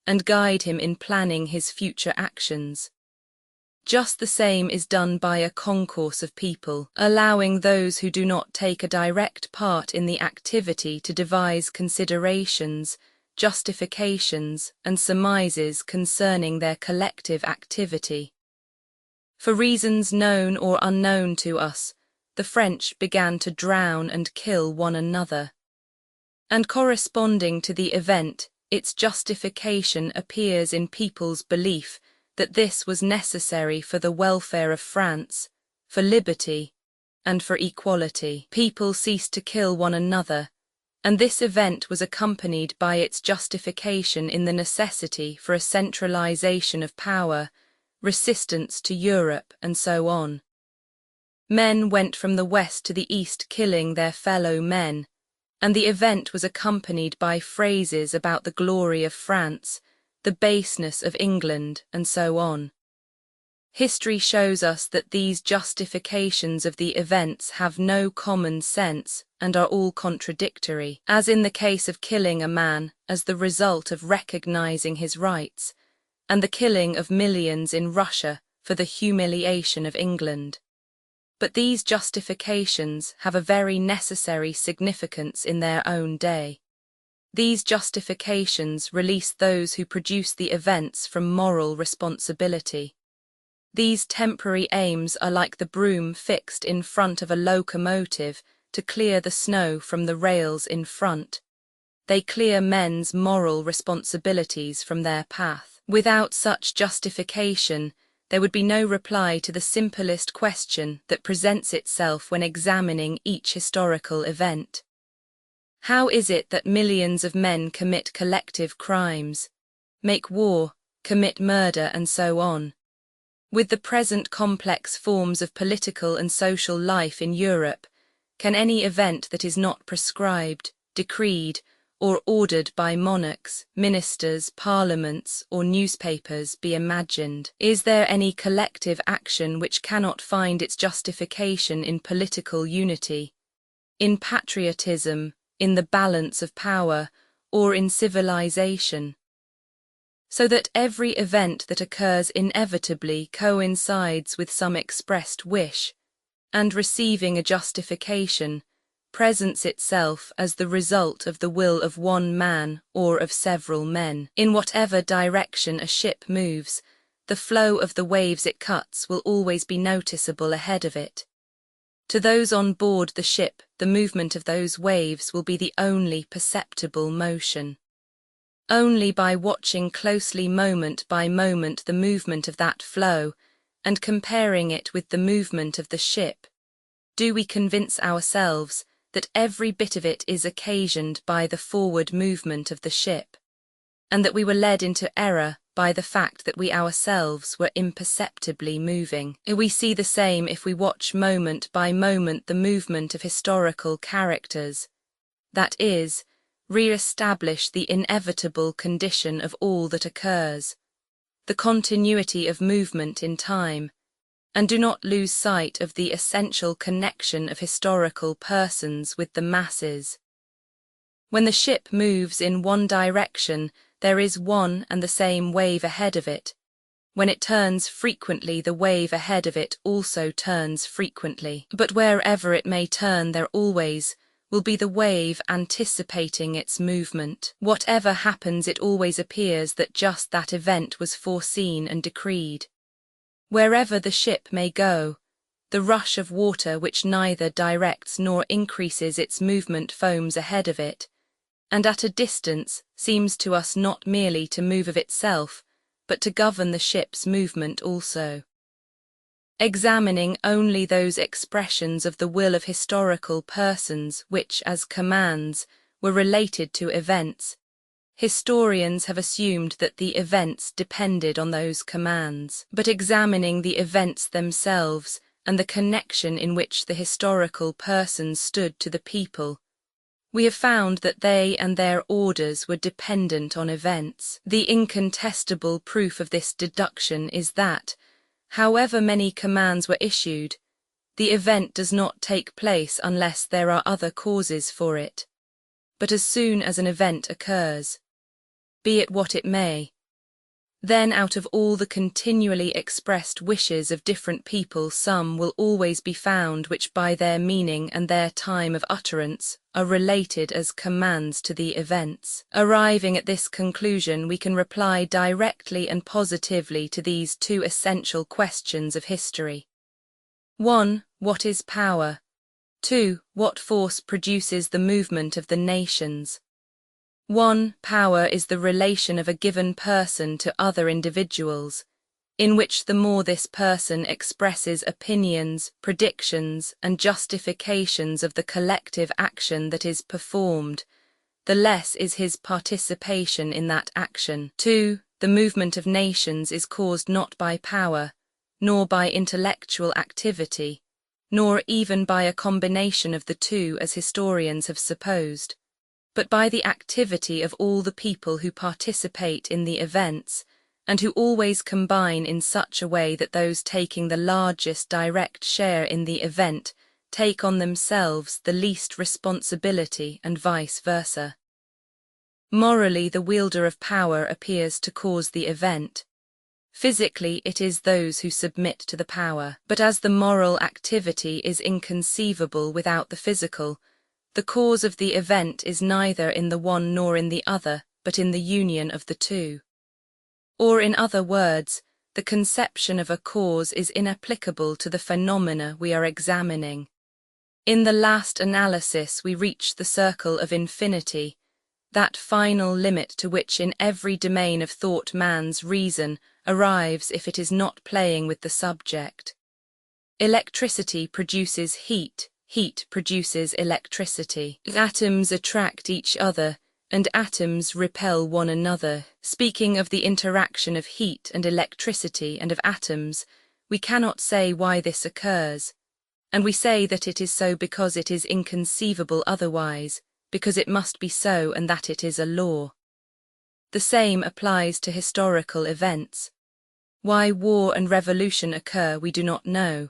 and guide him in planning his future actions. Just the same is done by a concourse of people, allowing those who do not take a direct part in the activity to devise considerations, justifications, and surmises concerning their collective activity. For reasons known or unknown to us, the French began to drown and kill one another. And corresponding to the event, its justification appears in people's belief that this was necessary for the welfare of France, for liberty, and for equality. People ceased to kill one another, and this event was accompanied by its justification in the necessity for a centralization of power, resistance to Europe, and so on. Men went from the west to the east killing their fellow men, and the event was accompanied by phrases about the glory of France, the baseness of England, and so on. History shows us that these justifications of the events have no common sense and are all contradictory, as in the case of killing a man as the result of recognizing his rights, and the killing of millions in Russia for the humiliation of England. But these justifications have a very necessary significance in their own day. These justifications release those who produce the events from moral responsibility. These temporary aims are like the broom fixed in front of a locomotive to clear the snow from the rails in front. They clear men's moral responsibilities from their path. Without such justification, there would be no reply to the simplest question that presents itself when examining each historical event. How is it that millions of men commit collective crimes, make war, commit murder, and so on? With the present complex forms of political and social life in Europe, can any event that is not prescribed, decreed, or ordered by monarchs, ministers, parliaments, or newspapers be imagined? Is there any collective action which cannot find its justification in political unity, in patriotism, in the balance of power, or in civilization? So that every event that occurs inevitably coincides with some expressed wish, and receiving a justification, presents itself as the result of the will of one man or of several men. In whatever direction a ship moves, the flow of the waves it cuts will always be noticeable ahead of it. To those on board the ship, the movement of those waves will be the only perceptible motion. Only by watching closely moment by moment the movement of that flow, and comparing it with the movement of the ship, do we convince ourselves that every bit of it is occasioned by the forward movement of the ship, and that we were led into error by the fact that we ourselves were imperceptibly moving. We see the same if we watch moment by moment the movement of historical characters, that is, re-establish the inevitable condition of all that occurs, the continuity of movement in time, and do not lose sight of the essential connection of historical persons with the masses. When the ship moves in one direction, there is one and the same wave ahead of it. When it turns frequently, the wave ahead of it also turns frequently. But wherever it may turn, there always will be the wave anticipating its movement. Whatever happens, it always appears that just that event was foreseen and decreed. Wherever the ship may go, the rush of water which neither directs nor increases its movement foams ahead of it, and at a distance seems to us not merely to move of itself, but to govern the ship's movement also. Examining only those expressions of the will of historical persons which, as commands, were related to events, historians have assumed that the events depended on those commands. But examining the events themselves and the connection in which the historical persons stood to the people, we have found that they and their orders were dependent on events. The incontestable proof of this deduction is that, however many commands were issued, the event does not take place unless there are other causes for it. But as soon as an event occurs, be it what it may, then out of all the continually expressed wishes of different people some will always be found which by their meaning and their time of utterance are related as commands to the events. Arriving at this conclusion, we can reply directly and positively to these two essential questions of history. 1. What is power? 2. What force produces the movement of the nations? 1. Power is the relation of a given person to other individuals. in which the more this person expresses opinions, predictions, and justifications of the collective action that is performed, the less is his participation in that action. 2. The movement of nations is caused not by power, nor by intellectual activity, nor even by a combination of the two as historians have supposed, but by the activity of all the people who participate in the events, and who always combine in such a way that those taking the largest direct share in the event take on themselves the least responsibility and vice versa. Morally, the wielder of power appears to cause the event. Physically, it is those who submit to the power. But as the moral activity is inconceivable without the physical, the cause of the event is neither in the one nor in the other, but in the union of the two. Or, in other words, the conception of a cause is inapplicable to the phenomena we are examining. In the last analysis, we reach the circle of infinity, that final limit to which in every domain of thought man's reason arrives if it is not playing with the subject. Electricity produces heat, heat produces electricity. Atoms attract each other, and atoms repel one another. Speaking of the interaction of heat and electricity and of atoms, we cannot say why this occurs, and we say that it is so because it is inconceivable otherwise, because it must be so and that it is a law. The same applies to historical events. Why war and revolution occur we do not know.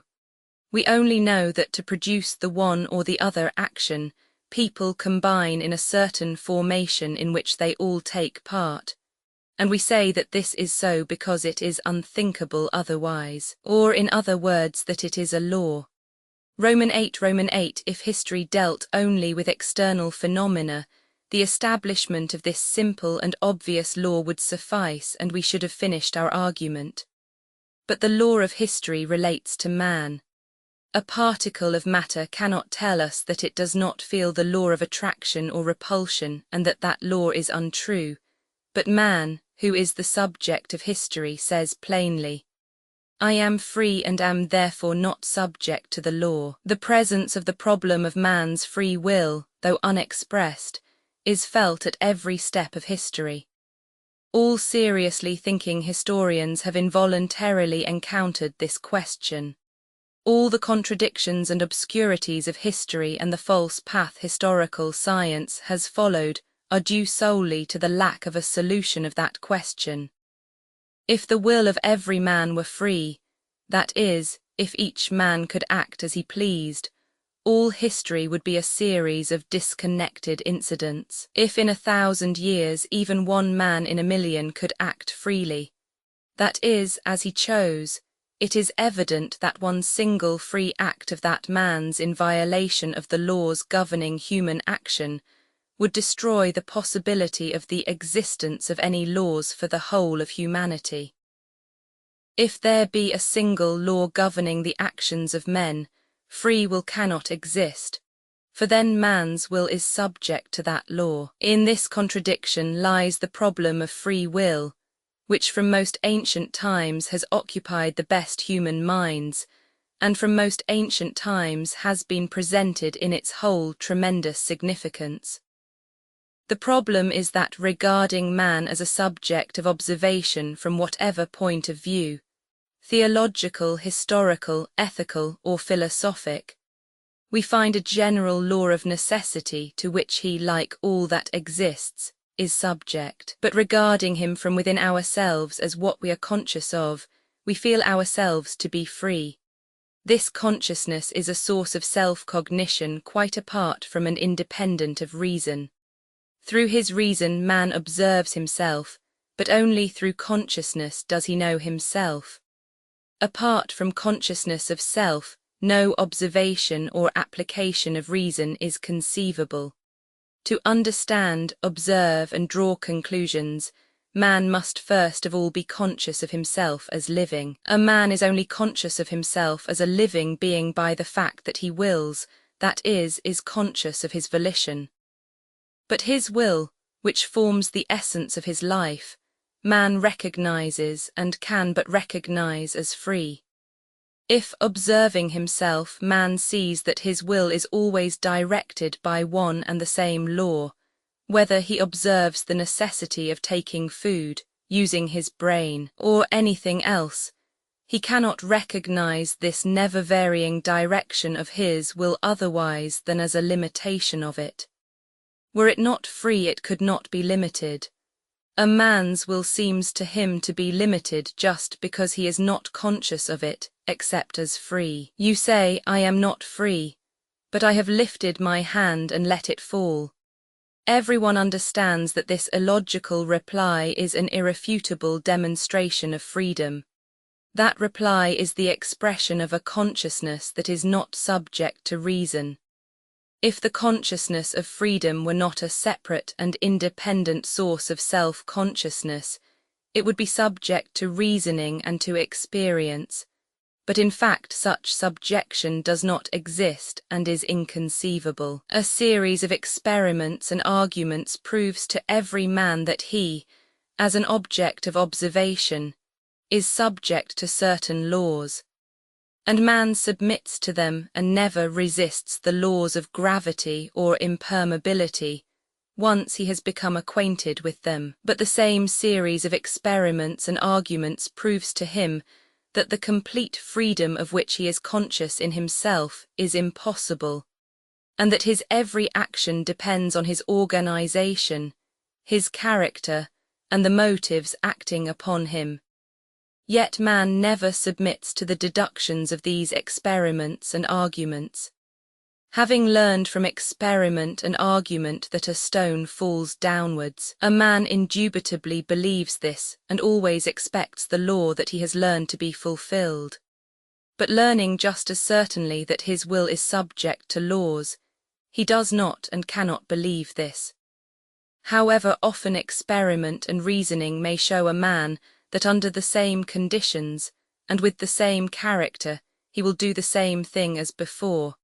We only know that to produce the one or the other action, people combine in a certain formation in which they all take part, and we say that this is so because it is unthinkable otherwise, or in other words that it is a law. Roman 8, if history dealt only with external phenomena, the establishment of this simple and obvious law would suffice and we should have finished our argument. But the law of history relates to man. A particle of matter cannot tell us that it does not feel the law of attraction or repulsion and that that law is untrue, but man, who is the subject of history, says plainly, I am free and am therefore not subject to the law. The presence of the problem of man's free will, though unexpressed, is felt at every step of history. All seriously thinking historians have involuntarily encountered this question. All the contradictions and obscurities of history and the false path historical science has followed are due solely to the lack of a solution of that question. If the will of every man were free, that is, if each man could act as he pleased, all history would be a series of disconnected incidents. If in 1,000 years even one man in 1,000,000 could act freely, that is, as he chose, it is evident that one single free act of that man's in violation of the laws governing human action would destroy the possibility of the existence of any laws for the whole of humanity. If there be a single law governing the actions of men, free will cannot exist, for then man's will is subject to that law. In this contradiction lies the problem of free will, which from most ancient times has occupied the best human minds, and from most ancient times has been presented in its whole tremendous significance. The problem is that regarding man as a subject of observation from whatever point of view, theological, historical, ethical, or philosophic, we find a general law of necessity to which he, like all that exists, is subject. But regarding him from within ourselves as what we are conscious of, we feel ourselves to be free. This consciousness is a source of self-cognition quite apart from and independent of reason. Through his reason man observes himself, but only through consciousness does he know himself. Apart from consciousness of self, no observation or application of reason is conceivable. To understand, observe, and draw conclusions, man must first of all be conscious of himself as living. A man is only conscious of himself as a living being by the fact that he wills, that is conscious of his volition. But his will, which forms the essence of his life, man recognizes and can but recognize as free. If, observing himself, man sees that his will is always directed by one and the same law, whether he observes the necessity of taking food, using his brain, or anything else, he cannot recognize this never-varying direction of his will otherwise than as a limitation of it. Were it not free, it could not be limited. A man's will seems to him to be limited just because he is not conscious of it, except as free. You say, I am not free, but I have lifted my hand and let it fall. Everyone understands that this illogical reply is an irrefutable demonstration of freedom. That reply is the expression of a consciousness that is not subject to reason. If the consciousness of freedom were not a separate and independent source of self-consciousness, it would be subject to reasoning and to experience, but in fact such subjection does not exist and is inconceivable. A series of experiments and arguments proves to every man that he, as an object of observation, is subject to certain laws, and man submits to them and never resists the laws of gravity or impermeability, once he has become acquainted with them. But the same series of experiments and arguments proves to him that the complete freedom of which he is conscious in himself is impossible, and that his every action depends on his organization, his character, and the motives acting upon him. Yet man never submits to the deductions of these experiments and arguments. Having learned from experiment and argument that a stone falls downwards, a man indubitably believes this and always expects the law that he has learned to be fulfilled. But learning just as certainly that his will is subject to laws, he does not and cannot believe this. However often experiment and reasoning may show a man that under the same conditions, and with the same character, he will do the same thing as before.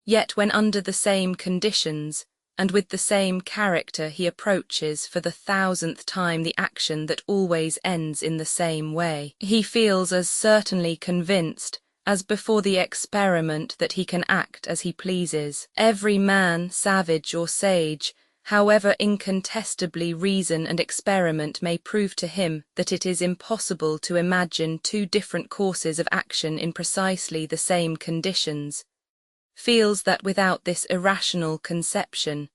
Yet when under the same conditions, and with the same character he approaches for the 1000th time the action that always ends in the same way, he feels as certainly convinced as before the experiment that he can act as he pleases. Every man, savage or sage, however incontestably reason and experiment may prove to him that it is impossible to imagine two different courses of action in precisely the same conditions, feels that without this irrational conception,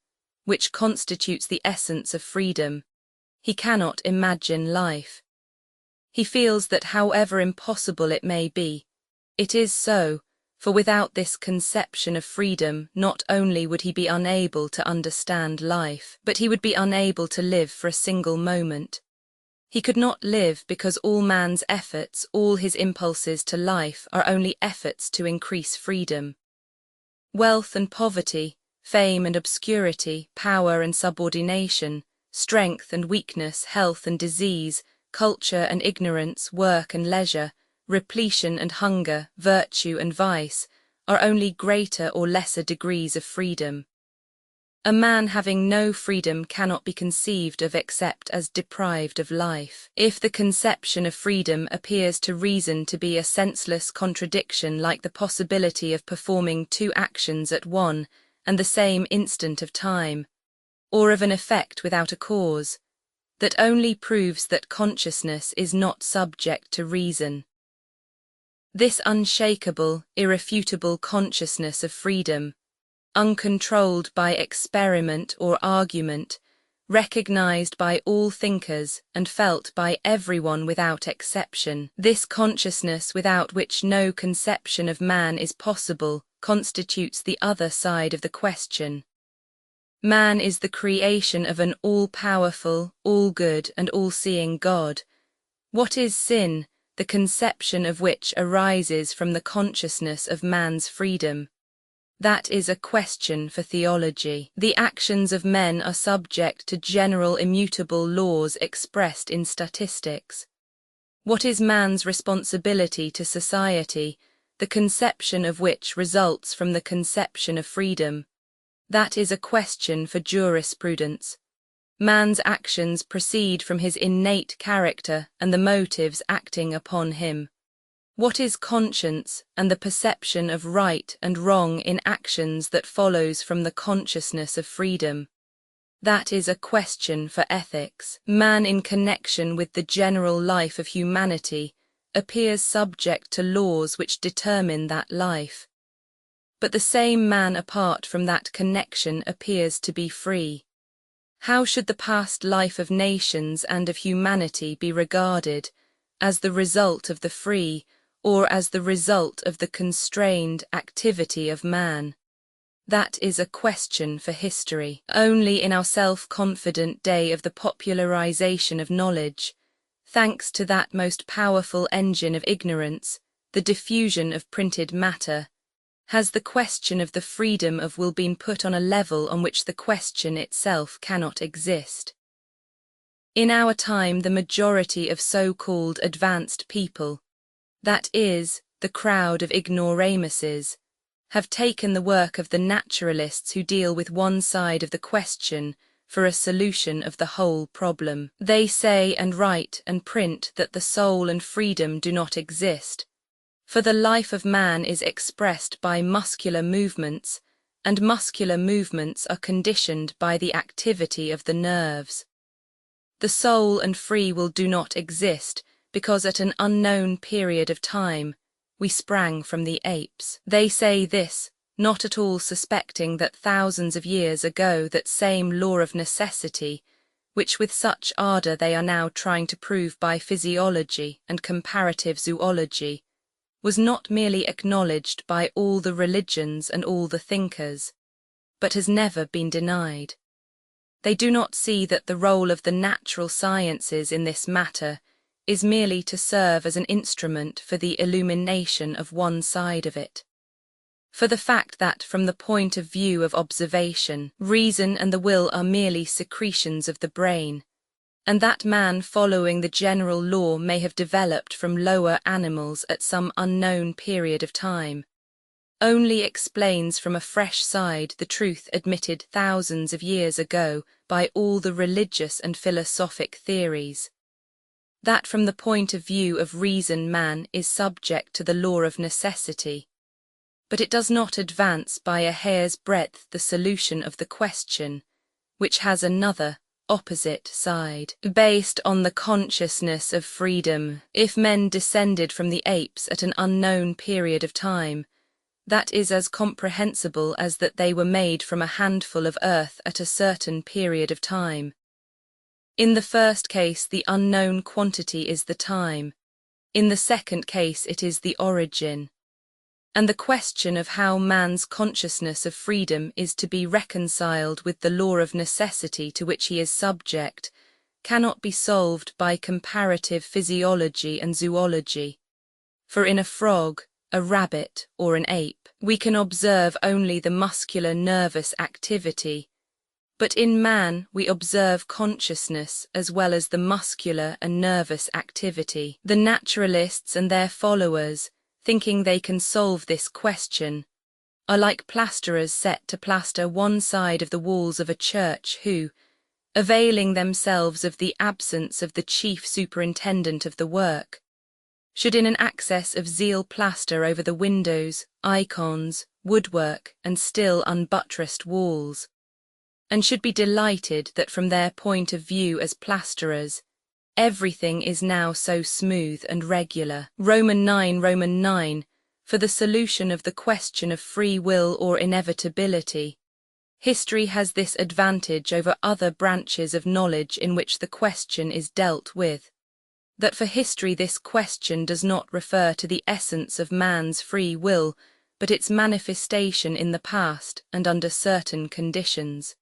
which constitutes the essence of freedom, he cannot imagine life. He feels that however impossible it may be, it is so, for without this conception of freedom, not only would he be unable to understand life, but he would be unable to live for a single moment. He could not live because all man's efforts, all his impulses to life, are only efforts to increase freedom. Wealth and poverty, fame and obscurity, power and subordination, strength and weakness, health and disease, culture and ignorance, work and leisure, repletion and hunger, virtue and vice, are only greater or lesser degrees of freedom. A man having no freedom cannot be conceived of except as deprived of life. If the conception of freedom appears to reason to be a senseless contradiction, like the possibility of performing two actions at one and the same instant of time, or of an effect without a cause, that only proves that consciousness is not subject to reason. This unshakable, irrefutable consciousness of freedom, uncontrolled by experiment or argument, recognized by all thinkers and felt by everyone without exception, this consciousness without which no conception of man is possible, constitutes the other side of the question. Man is the creation of an all-powerful, all-good and all-seeing God. What is sin, the conception of which arises from the consciousness of man's freedom? That is a question for theology. The actions of men are subject to general immutable laws expressed in statistics. What is man's responsibility to society, the conception of which results from the conception of freedom? That is a question for jurisprudence. Man's actions proceed from his innate character and the motives acting upon him. What is conscience and the perception of right and wrong in actions that follows from the consciousness of freedom? That is a question for ethics. Man, in connection with the general life of humanity, appears subject to laws which determine that life. But the same man apart from that connection appears to be free. How should the past life of nations and of humanity be regarded? As the result of the free, or as the result of the constrained activity of man? That is a question for history. Only in our self-confident day of the popularization of knowledge, thanks to that most powerful engine of ignorance, the diffusion of printed matter, has the question of the freedom of will been put on a level on which the question itself cannot exist. In our time, the majority of so-called advanced people, that is, the crowd of ignoramuses, have taken the work of the naturalists who deal with one side of the question for a solution of the whole problem. They say and write and print that the soul and freedom do not exist, for the life of man is expressed by muscular movements, and muscular movements are conditioned by the activity of the nerves. The soul and free will do not exist because at an unknown period of time we sprang from the apes. They say this, not at all suspecting that thousands of years ago that same law of necessity, which with such ardor they are now trying to prove by physiology and comparative zoology, was not merely acknowledged by all the religions and all the thinkers, but has never been denied. They do not see that the role of the natural sciences in this matter is merely to serve as an instrument for the illumination of one side of it. For the fact that from the point of view of observation, reason and the will are merely secretions of the brain, and that man following the general law may have developed from lower animals at some unknown period of time, only explains from a fresh side the truth admitted thousands of years ago by all the religious and philosophic theories, that from the point of view of reason man is subject to the law of necessity, but it does not advance by a hair's breadth the solution of the question, which has another, opposite side. Based on the consciousness of freedom, if men descended from the apes at an unknown period of time, that is as comprehensible as that they were made from a handful of earth at a certain period of time. In the first case, the unknown quantity is the time. In the second case, it is the origin. And the question of how man's consciousness of freedom is to be reconciled with the law of necessity to which he is subject cannot be solved by comparative physiology and zoology. For in a frog, a rabbit, or an ape, we can observe only the muscular nervous activity, but in man we observe consciousness as well as the muscular and nervous activity. The naturalists and their followers, thinking they can solve this question, are like plasterers set to plaster one side of the walls of a church who, availing themselves of the absence of the chief superintendent of the work, should in an access of zeal plaster over the windows, icons, woodwork, and still unbuttressed walls, and should be delighted that from their point of view as plasterers, everything is now so smooth and regular. Roman 9, for the solution of the question of free will or inevitability. History has this advantage over other branches of knowledge in which the question is dealt with, that for history this question does not refer to the essence of man's free will, but its manifestation in the past and under certain conditions.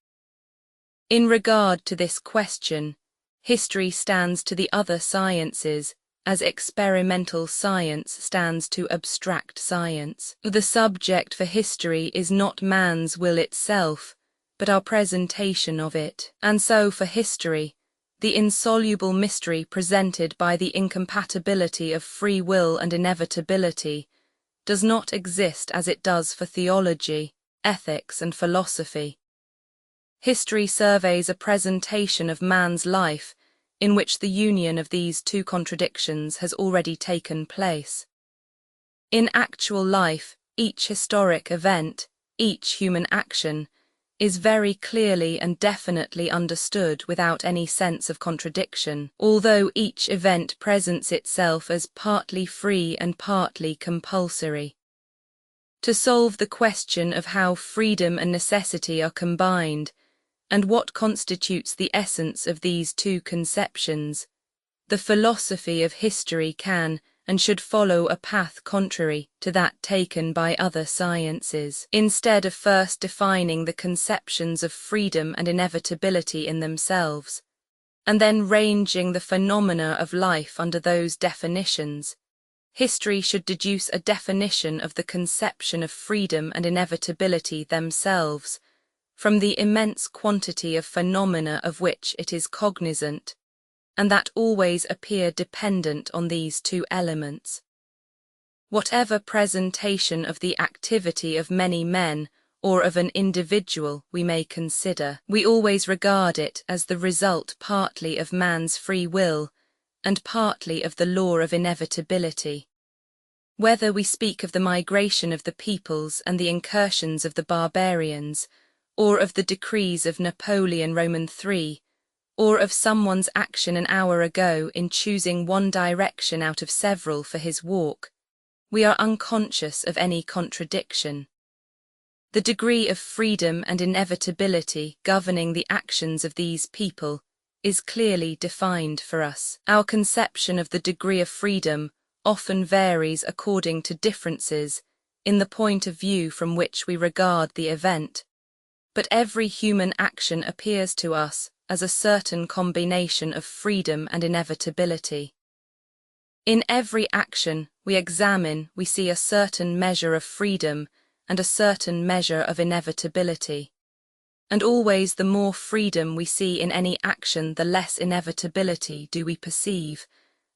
In regard to this question, history stands to the other sciences as experimental science stands to abstract science. The subject for history is not man's will itself, but our presentation of it. And so for history, the insoluble mystery presented by the incompatibility of free will and inevitability does not exist as it does for theology, ethics, and philosophy. History surveys a presentation of man's life in which the union of these two contradictions has already taken place. In actual life, each historic event, each human action, is very clearly and definitely understood without any sense of contradiction, although each event presents itself as partly free and partly compulsory. To solve the question of how freedom and necessity are combined, and what constitutes the essence of these two conceptions, the philosophy of history can and should follow a path contrary to that taken by other sciences. Instead of first defining the conceptions of freedom and inevitability in themselves, and then ranging the phenomena of life under those definitions, history should deduce a definition of the conception of freedom and inevitability themselves from the immense quantity of phenomena of which it is cognizant, and that always appear dependent on these two elements. Whatever presentation of the activity of many men or of an individual we may consider, we always regard it as the result partly of man's free will and partly of the law of inevitability. Whether we speak of the migration of the peoples and the incursions of the barbarians, or of the decrees of Napoleon Roman III, or of someone's action an hour ago in choosing one direction out of several for his walk, we are unconscious of any contradiction. The degree of freedom and inevitability governing the actions of these people is clearly defined for us. Our conception of the degree of freedom often varies according to differences in the point of view from which we regard the event, but every human action appears to us as a certain combination of freedom and inevitability. In every action we examine, we see a certain measure of freedom and a certain measure of inevitability. And always the more freedom we see in any action, the less inevitability do we perceive,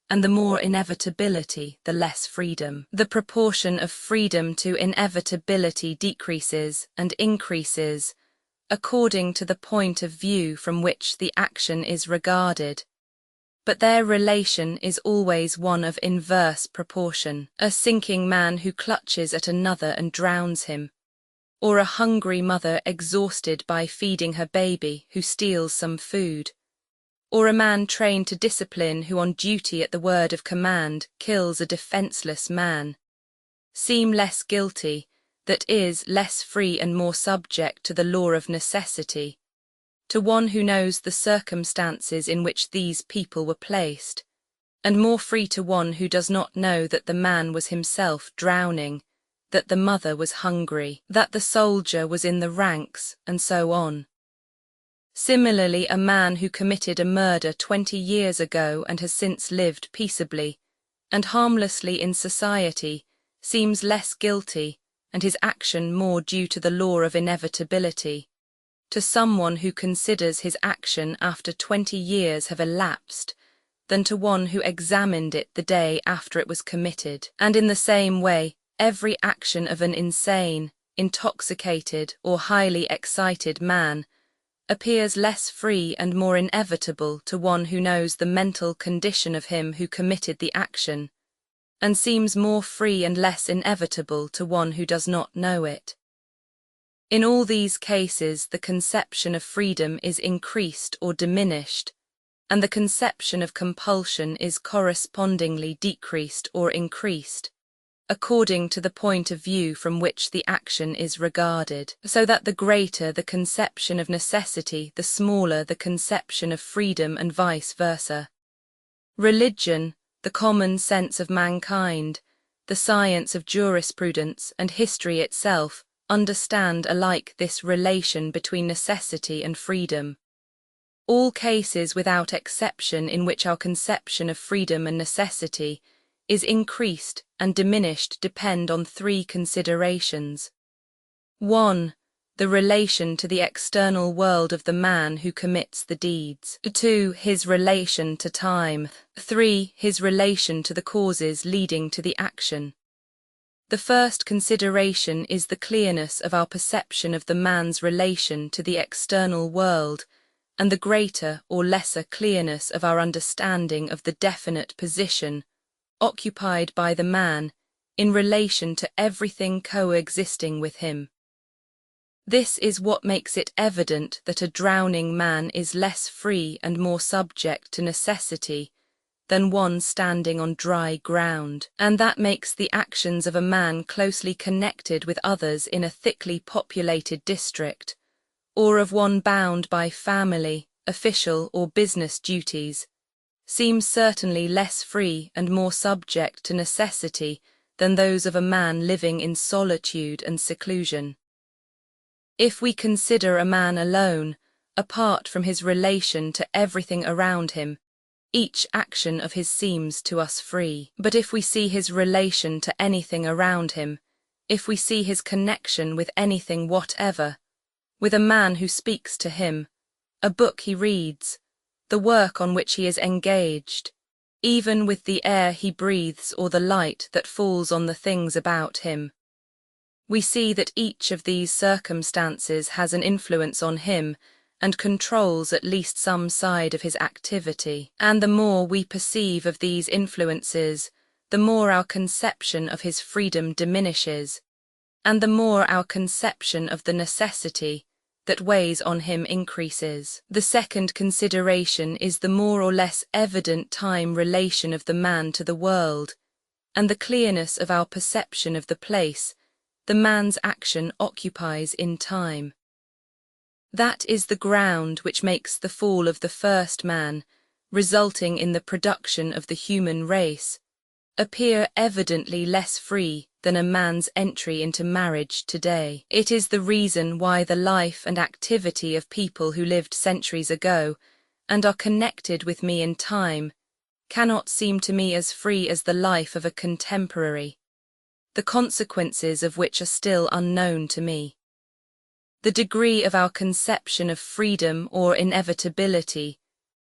and the more inevitability, the less freedom. The proportion of freedom to inevitability decreases and increases according to the point of view from which the action is regarded, but their relation is always one of inverse proportion. A sinking man who clutches at another and drowns him, or a hungry mother exhausted by feeding her baby who steals some food, or a man trained to discipline who on duty at the word of command kills a defenseless man, seem less guilty, that is, less free and more subject to the law of necessity, to one who knows the circumstances in which these people were placed, and more free to one who does not know that the man was himself drowning, that the mother was hungry, that the soldier was in the ranks, and so on. Similarly, a man who committed a murder 20 years ago and has since lived peaceably and harmlessly in society seems less guilty, and his action more due to the law of inevitability, to someone who considers his action after 20 years have elapsed, than to one who examined it the day after it was committed. And in the same way, every action of an insane, intoxicated, or highly excited man appears less free and more inevitable to one who knows the mental condition of him who committed the action, and seems more free and less inevitable to one who does not know it. In all these cases, the conception of freedom is increased or diminished, and the conception of compulsion is correspondingly decreased or increased, according to the point of view from which the action is regarded, so that the greater the conception of necessity, the smaller the conception of freedom, and vice versa. Religion, the common sense of mankind, the science of jurisprudence, and history itself understand alike this relation between necessity and freedom. All cases without exception in which our conception of freedom and necessity is increased and diminished depend on three considerations. 1. The relation to the external world of the man who commits the deeds. 2. His relation to time. 3. His relation to the causes leading to the action. The first consideration is the clearness of our perception of the man's relation to the external world, and the greater or lesser clearness of our understanding of the definite position occupied by the man in relation to everything coexisting with him. This is what makes it evident that a drowning man is less free and more subject to necessity than one standing on dry ground, and that makes the actions of a man closely connected with others in a thickly populated district, or of one bound by family, official or business duties, seems certainly less free and more subject to necessity than those of a man living in solitude and seclusion. If we consider a man alone, apart from his relation to everything around him, each action of his seems to us free. But if we see his relation to anything around him, if we see his connection with anything whatever, with a man who speaks to him, a book he reads, the work on which he is engaged, even with the air he breathes or the light that falls on the things about him, we see that each of these circumstances has an influence on him and controls at least some side of his activity. And the more we perceive of these influences, the more our conception of his freedom diminishes, and the more our conception of the necessity that weighs on him increases. The second consideration is the more or less evident time relation of the man to the world, and the clearness of our perception of the place the man's action occupies in time. That is the ground which makes the fall of the first man, resulting in the production of the human race, appear evidently less free than a man's entry into marriage today. It is the reason why the life and activity of people who lived centuries ago, and are connected with me in time, cannot seem to me as free as the life of a contemporary, the consequences of which are still unknown to me. The degree of our conception of freedom or inevitability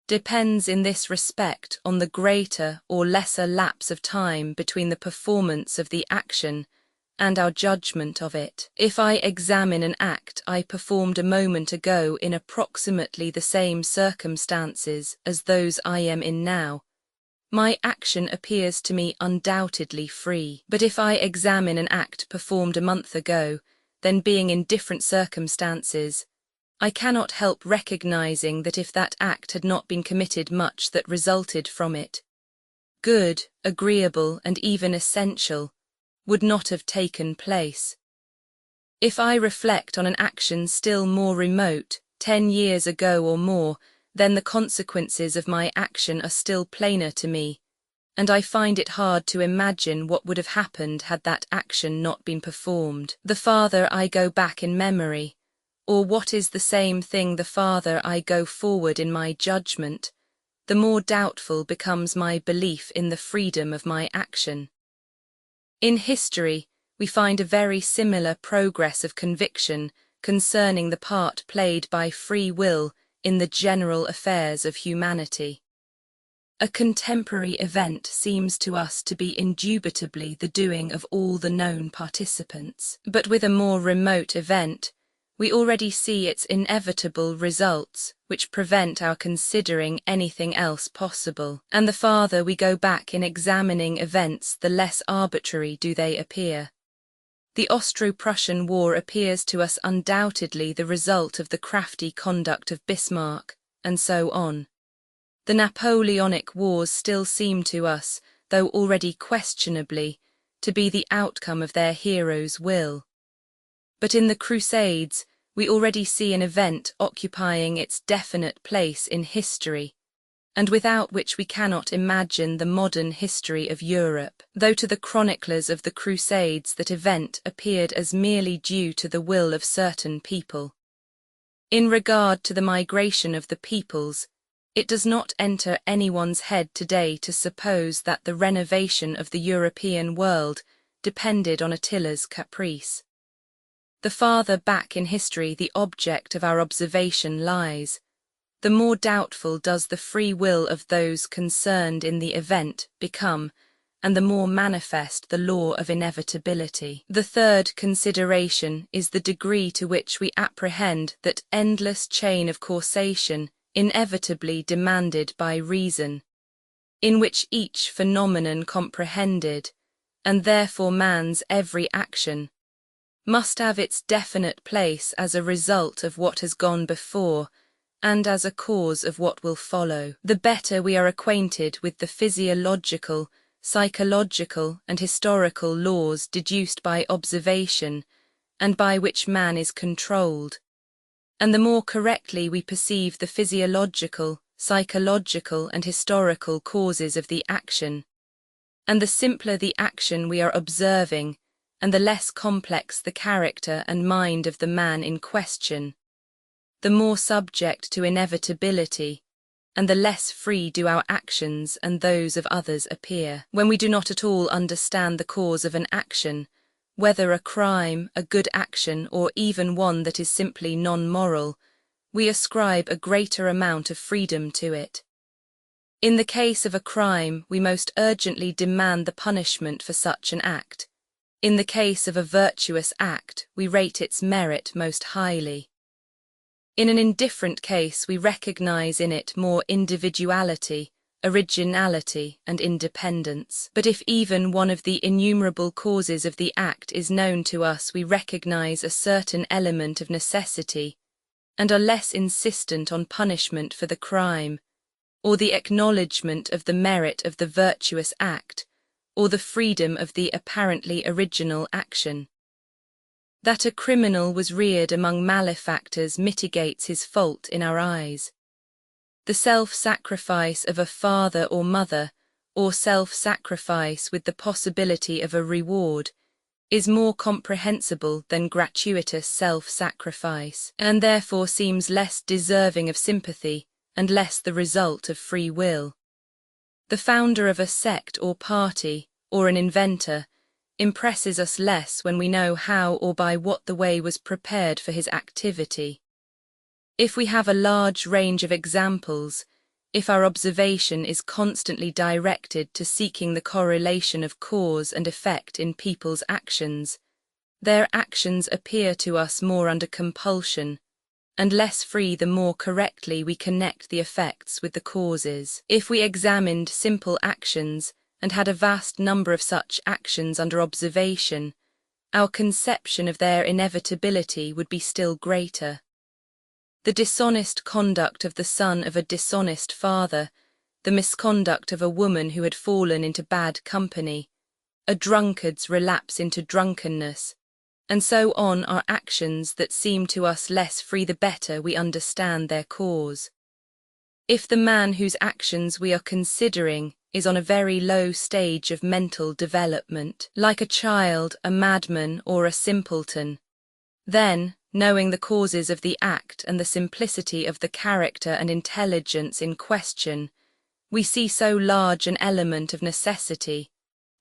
depends in this respect on the greater or lesser lapse of time between the performance of the action and our judgment of it. If I examine an act I performed a moment ago in approximately the same circumstances as those I am in now, my action appears to me undoubtedly free. But if I examine an act performed a month ago, then being in different circumstances, I cannot help recognizing that if that act had not been committed, much that resulted from it, good, agreeable, and even essential, would not have taken place. If I reflect on an action still more remote, 10 years ago or more, then the consequences of my action are still plainer to me, and I find it hard to imagine what would have happened had that action not been performed. The farther I go back in memory, or what is the same thing, the farther I go forward in my judgment, the more doubtful becomes my belief in the freedom of my action. In history, we find a very similar progress of conviction concerning the part played by free will in the general affairs of humanity. A contemporary event seems to us to be indubitably the doing of all the known participants, but with a more remote event, we already see its inevitable results, which prevent our considering anything else possible. And the farther we go back in examining events, the less arbitrary do they appear. The Austro-Prussian War appears to us undoubtedly the result of the crafty conduct of Bismarck, and so on. The Napoleonic Wars still seem to us, though already questionably, to be the outcome of their heroes' will. But in the Crusades, we already see an event occupying its definite place in history, and without which we cannot imagine the modern history of Europe, though to the chroniclers of the Crusades that event appeared as merely due to the will of certain people. In regard to the migration of the peoples, it does not enter anyone's head today to suppose that the renovation of the European world depended on Attila's caprice. The farther back in history the object of our observation lies, the more doubtful does the free will of those concerned in the event become, and the more manifest the law of inevitability. The third consideration is the degree to which we apprehend that endless chain of causation inevitably demanded by reason, in which each phenomenon comprehended, and therefore man's every action, must have its definite place as a result of what has gone before and as a cause of what will follow. The better we are acquainted with the physiological, psychological, and historical laws deduced by observation and by which man is controlled, and the more correctly we perceive the physiological, psychological, and historical causes of the action, and the simpler the action we are observing, and the less complex the character and mind of the man in question, the more subject to inevitability, and the less free do our actions and those of others appear. When we do not at all understand the cause of an action, whether a crime, a good action, or even one that is simply non-moral, we ascribe a greater amount of freedom to it. In the case of a crime, we most urgently demand the punishment for such an act. In the case of a virtuous act, we rate its merit most highly. In an indifferent case, we recognize in it more individuality, originality, and independence. But if even one of the innumerable causes of the act is known to us, we recognize a certain element of necessity, and are less insistent on punishment for the crime, or the acknowledgement of the merit of the virtuous act, or the freedom of the apparently original action. That a criminal was reared among malefactors mitigates his fault in our eyes. The self-sacrifice of a father or mother, or self-sacrifice with the possibility of a reward, is more comprehensible than gratuitous self-sacrifice, and therefore seems less deserving of sympathy and less the result of free will. The founder of a sect or party, or an inventor, impresses us less when we know how or by what the way was prepared for his activity. If we have a large range of examples, if our observation is constantly directed to seeking the correlation of cause and effect in people's actions, their actions appear to us more under compulsion, and less free the more correctly we connect the effects with the causes. If we examined simple actions, and had a vast number of such actions under observation, our conception of their inevitability would be still greater. The dishonest conduct of the son of a dishonest father, the misconduct of a woman who had fallen into bad company, a drunkard's relapse into drunkenness, and so on are actions that seem to us less free the better we understand their cause. If the man whose actions we are considering is on a very low stage of mental development, like a child, a madman, or a simpleton, then, knowing the causes of the act and the simplicity of the character and intelligence in question, we see so large an element of necessity,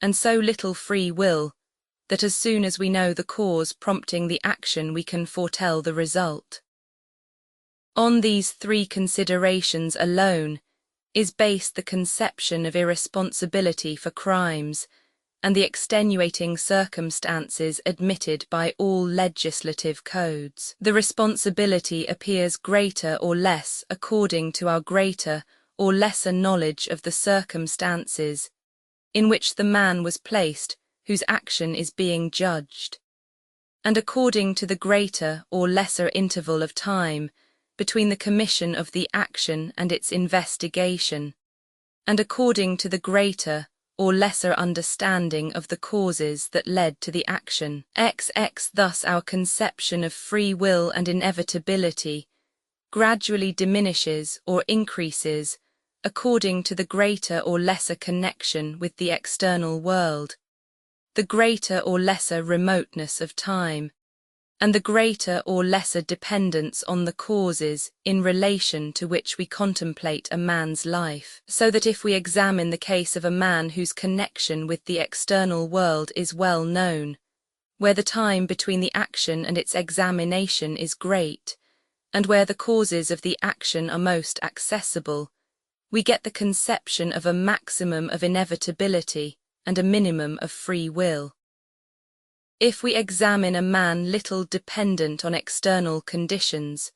and so little free will, that as soon as we know the cause prompting the action we can foretell the result. On these three considerations alone is based the conception of irresponsibility for crimes, and the extenuating circumstances admitted by all legislative codes. The responsibility appears greater or less according to our greater or lesser knowledge of the circumstances in which the man was placed whose action is being judged, and according to the greater or lesser interval of time between the commission of the action and its investigation, and according to the greater or lesser understanding of the causes that led to the action. Thus our conception of free will and inevitability gradually diminishes or increases according to the greater or lesser connection with the external world, the greater or lesser remoteness of time, and the greater or lesser dependence on the causes in relation to which we contemplate a man's life, so that if we examine the case of a man whose connection with the external world is well known, where the time between the action and its examination is great, and where the causes of the action are most accessible, we get the conception of a maximum of inevitability and a minimum of free will. If we examine a man little dependent on external conditions,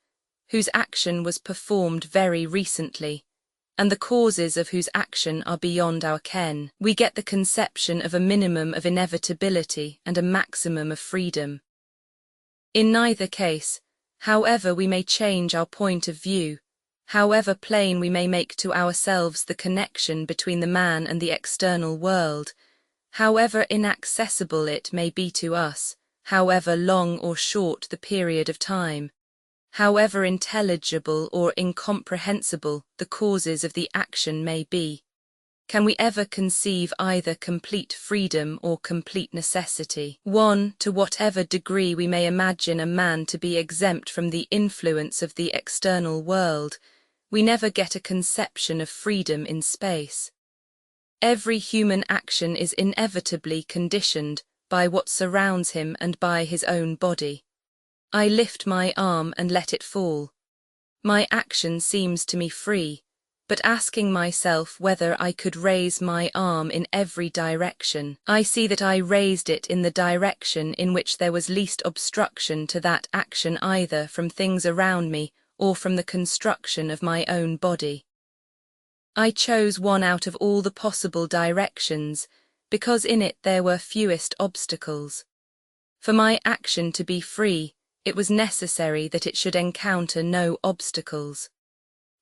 whose action was performed very recently, and the causes of whose action are beyond our ken, we get the conception of a minimum of inevitability and a maximum of freedom. In neither case, however we may change our point of view, however plain we may make to ourselves the connection between the man and the external world, however inaccessible it may be to us, however long or short the period of time, however intelligible or incomprehensible the causes of the action may be, can we ever conceive either complete freedom or complete necessity? 1. To whatever degree we may imagine a man to be exempt from the influence of the external world, we never get a conception of freedom in space. Every human action is inevitably conditioned by what surrounds him and by his own body. I lift my arm and let it fall. My action seems to me free, but asking myself whether I could raise my arm in every direction, I see that I raised it in the direction in which there was least obstruction to that action, either from things around me or from the construction of my own body. I chose one out of all the possible directions because in it there were fewest obstacles. For my action to be free, it was necessary that it should encounter no obstacles.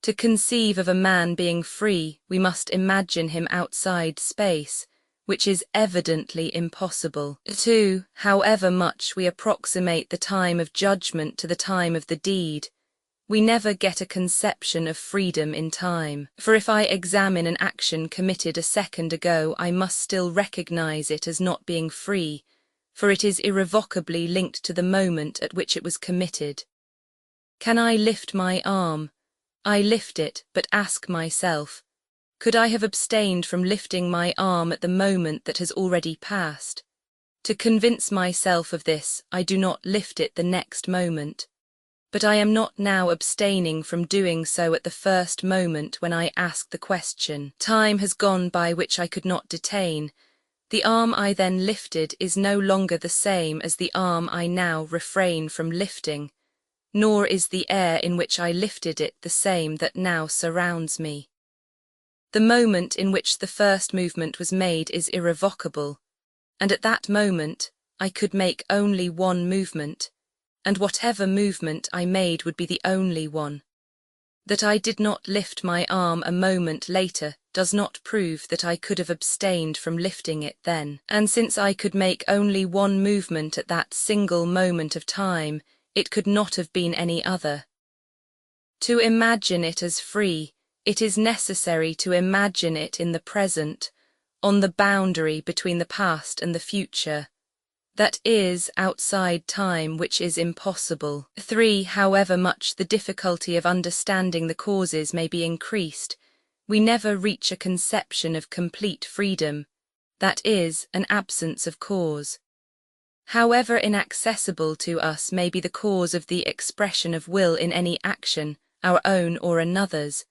To conceive of a man being free, we must imagine him outside space, which is evidently impossible. 2. However much we approximate the time of judgment to the time of the deed, we never get a conception of freedom in time. For if I examine an action committed a second ago, I must still recognize it as not being free, for it is irrevocably linked to the moment at which it was committed. Can I lift my arm? I lift it, but ask myself, could I have abstained from lifting my arm at the moment that has already passed? To convince myself of this, I do not lift it the next moment. But I am not now abstaining from doing so at the first moment when I ask the question. Time has gone by which I could not detain. The arm I then lifted is no longer the same as the arm I now refrain from lifting, nor is the air in which I lifted it the same that now surrounds me. The moment in which the first movement was made is irrevocable, and at that moment I could make only one movement, and whatever movement I made would be the only one. That I did not lift my arm a moment later does not prove that I could have abstained from lifting it then, and since I could make only one movement at that single moment of time, it could not have been any other. To imagine it as free, it is necessary to imagine it in the present, on the boundary between the past and the future. That is, outside time, which is impossible. 3. However much the difficulty of understanding the causes may be increased, we never reach a conception of complete freedom, that is, an absence of cause. However inaccessible to us may be the cause of the expression of will in any action, our own or another's,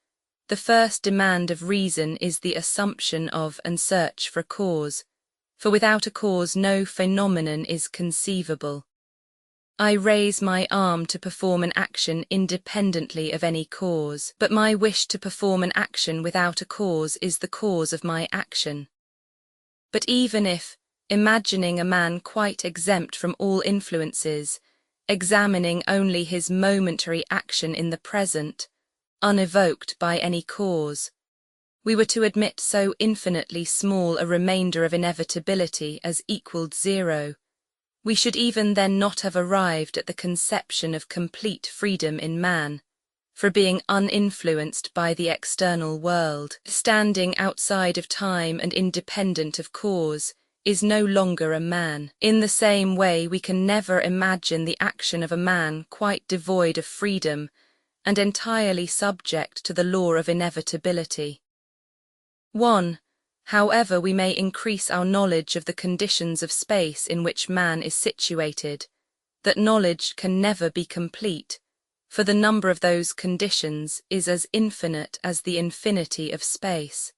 the first demand of reason is the assumption of and search for cause, for without a cause no phenomenon is conceivable. I raise my arm to perform an action independently of any cause, but my wish to perform an action without a cause is the cause of my action. But even if, imagining a man quite exempt from all influences, examining only his momentary action in the present, unevoked by any cause, we were to admit so infinitely small a remainder of inevitability as equaled 0, we should even then not have arrived at the conception of complete freedom in man, for being uninfluenced by the external world, standing outside of time and independent of cause, is no longer a man. In the same way, we can never imagine the action of a man quite devoid of freedom and entirely subject to the law of inevitability. 1. However we may increase our knowledge of the conditions of space in which man is situated, that knowledge can never be complete, for the number of those conditions is as infinite as the infinity of space.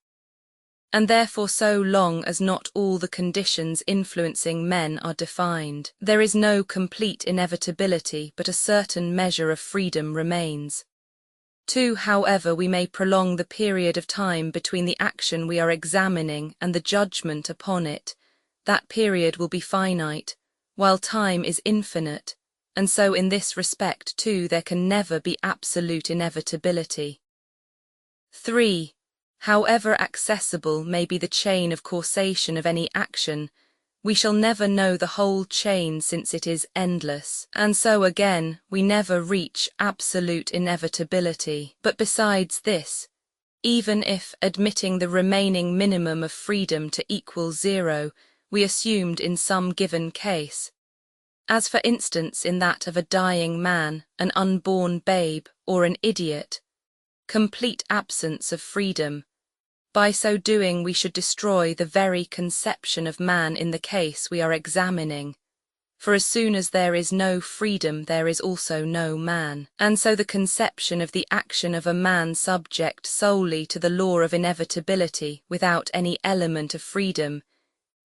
and therefore so long as not all the conditions influencing men are defined, there is no complete inevitability, but a certain measure of freedom remains. 2. However we may prolong the period of time between the action we are examining and the judgment upon it, that period will be finite, while time is infinite, and so in this respect too there can never be absolute inevitability. 3. However accessible may be the chain of causation of any action, we shall never know the whole chain since it is endless, and so again we never reach absolute inevitability. But besides this, even if, admitting the remaining minimum of freedom to equal 0, we assumed in some given case, as for instance in that of a dying man, an unborn babe, or an idiot, complete absence of freedom, by so doing we should destroy the very conception of man in the case we are examining, for as soon as there is no freedom there is also no man, and so the conception of the action of a man subject solely to the law of inevitability without any element of freedom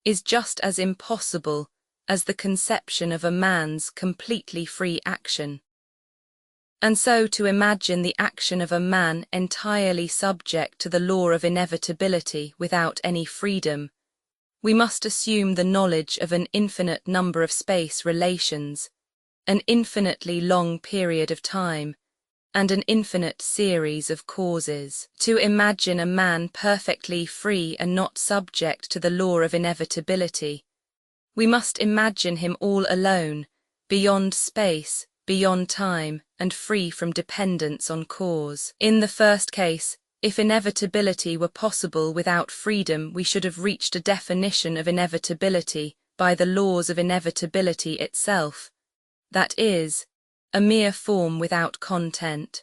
is just as impossible as the conception of a man's completely free action. And so to imagine the action of a man entirely subject to the law of inevitability without any freedom, we must assume the knowledge of an infinite number of space relations, an infinitely long period of time, and an infinite series of causes. To imagine a man perfectly free and not subject to the law of inevitability, we must imagine him all alone, beyond space, beyond time, and free from dependence on cause. In the first case, if inevitability were possible without freedom, we should have reached a definition of inevitability by the laws of inevitability itself, that is, a mere form without content.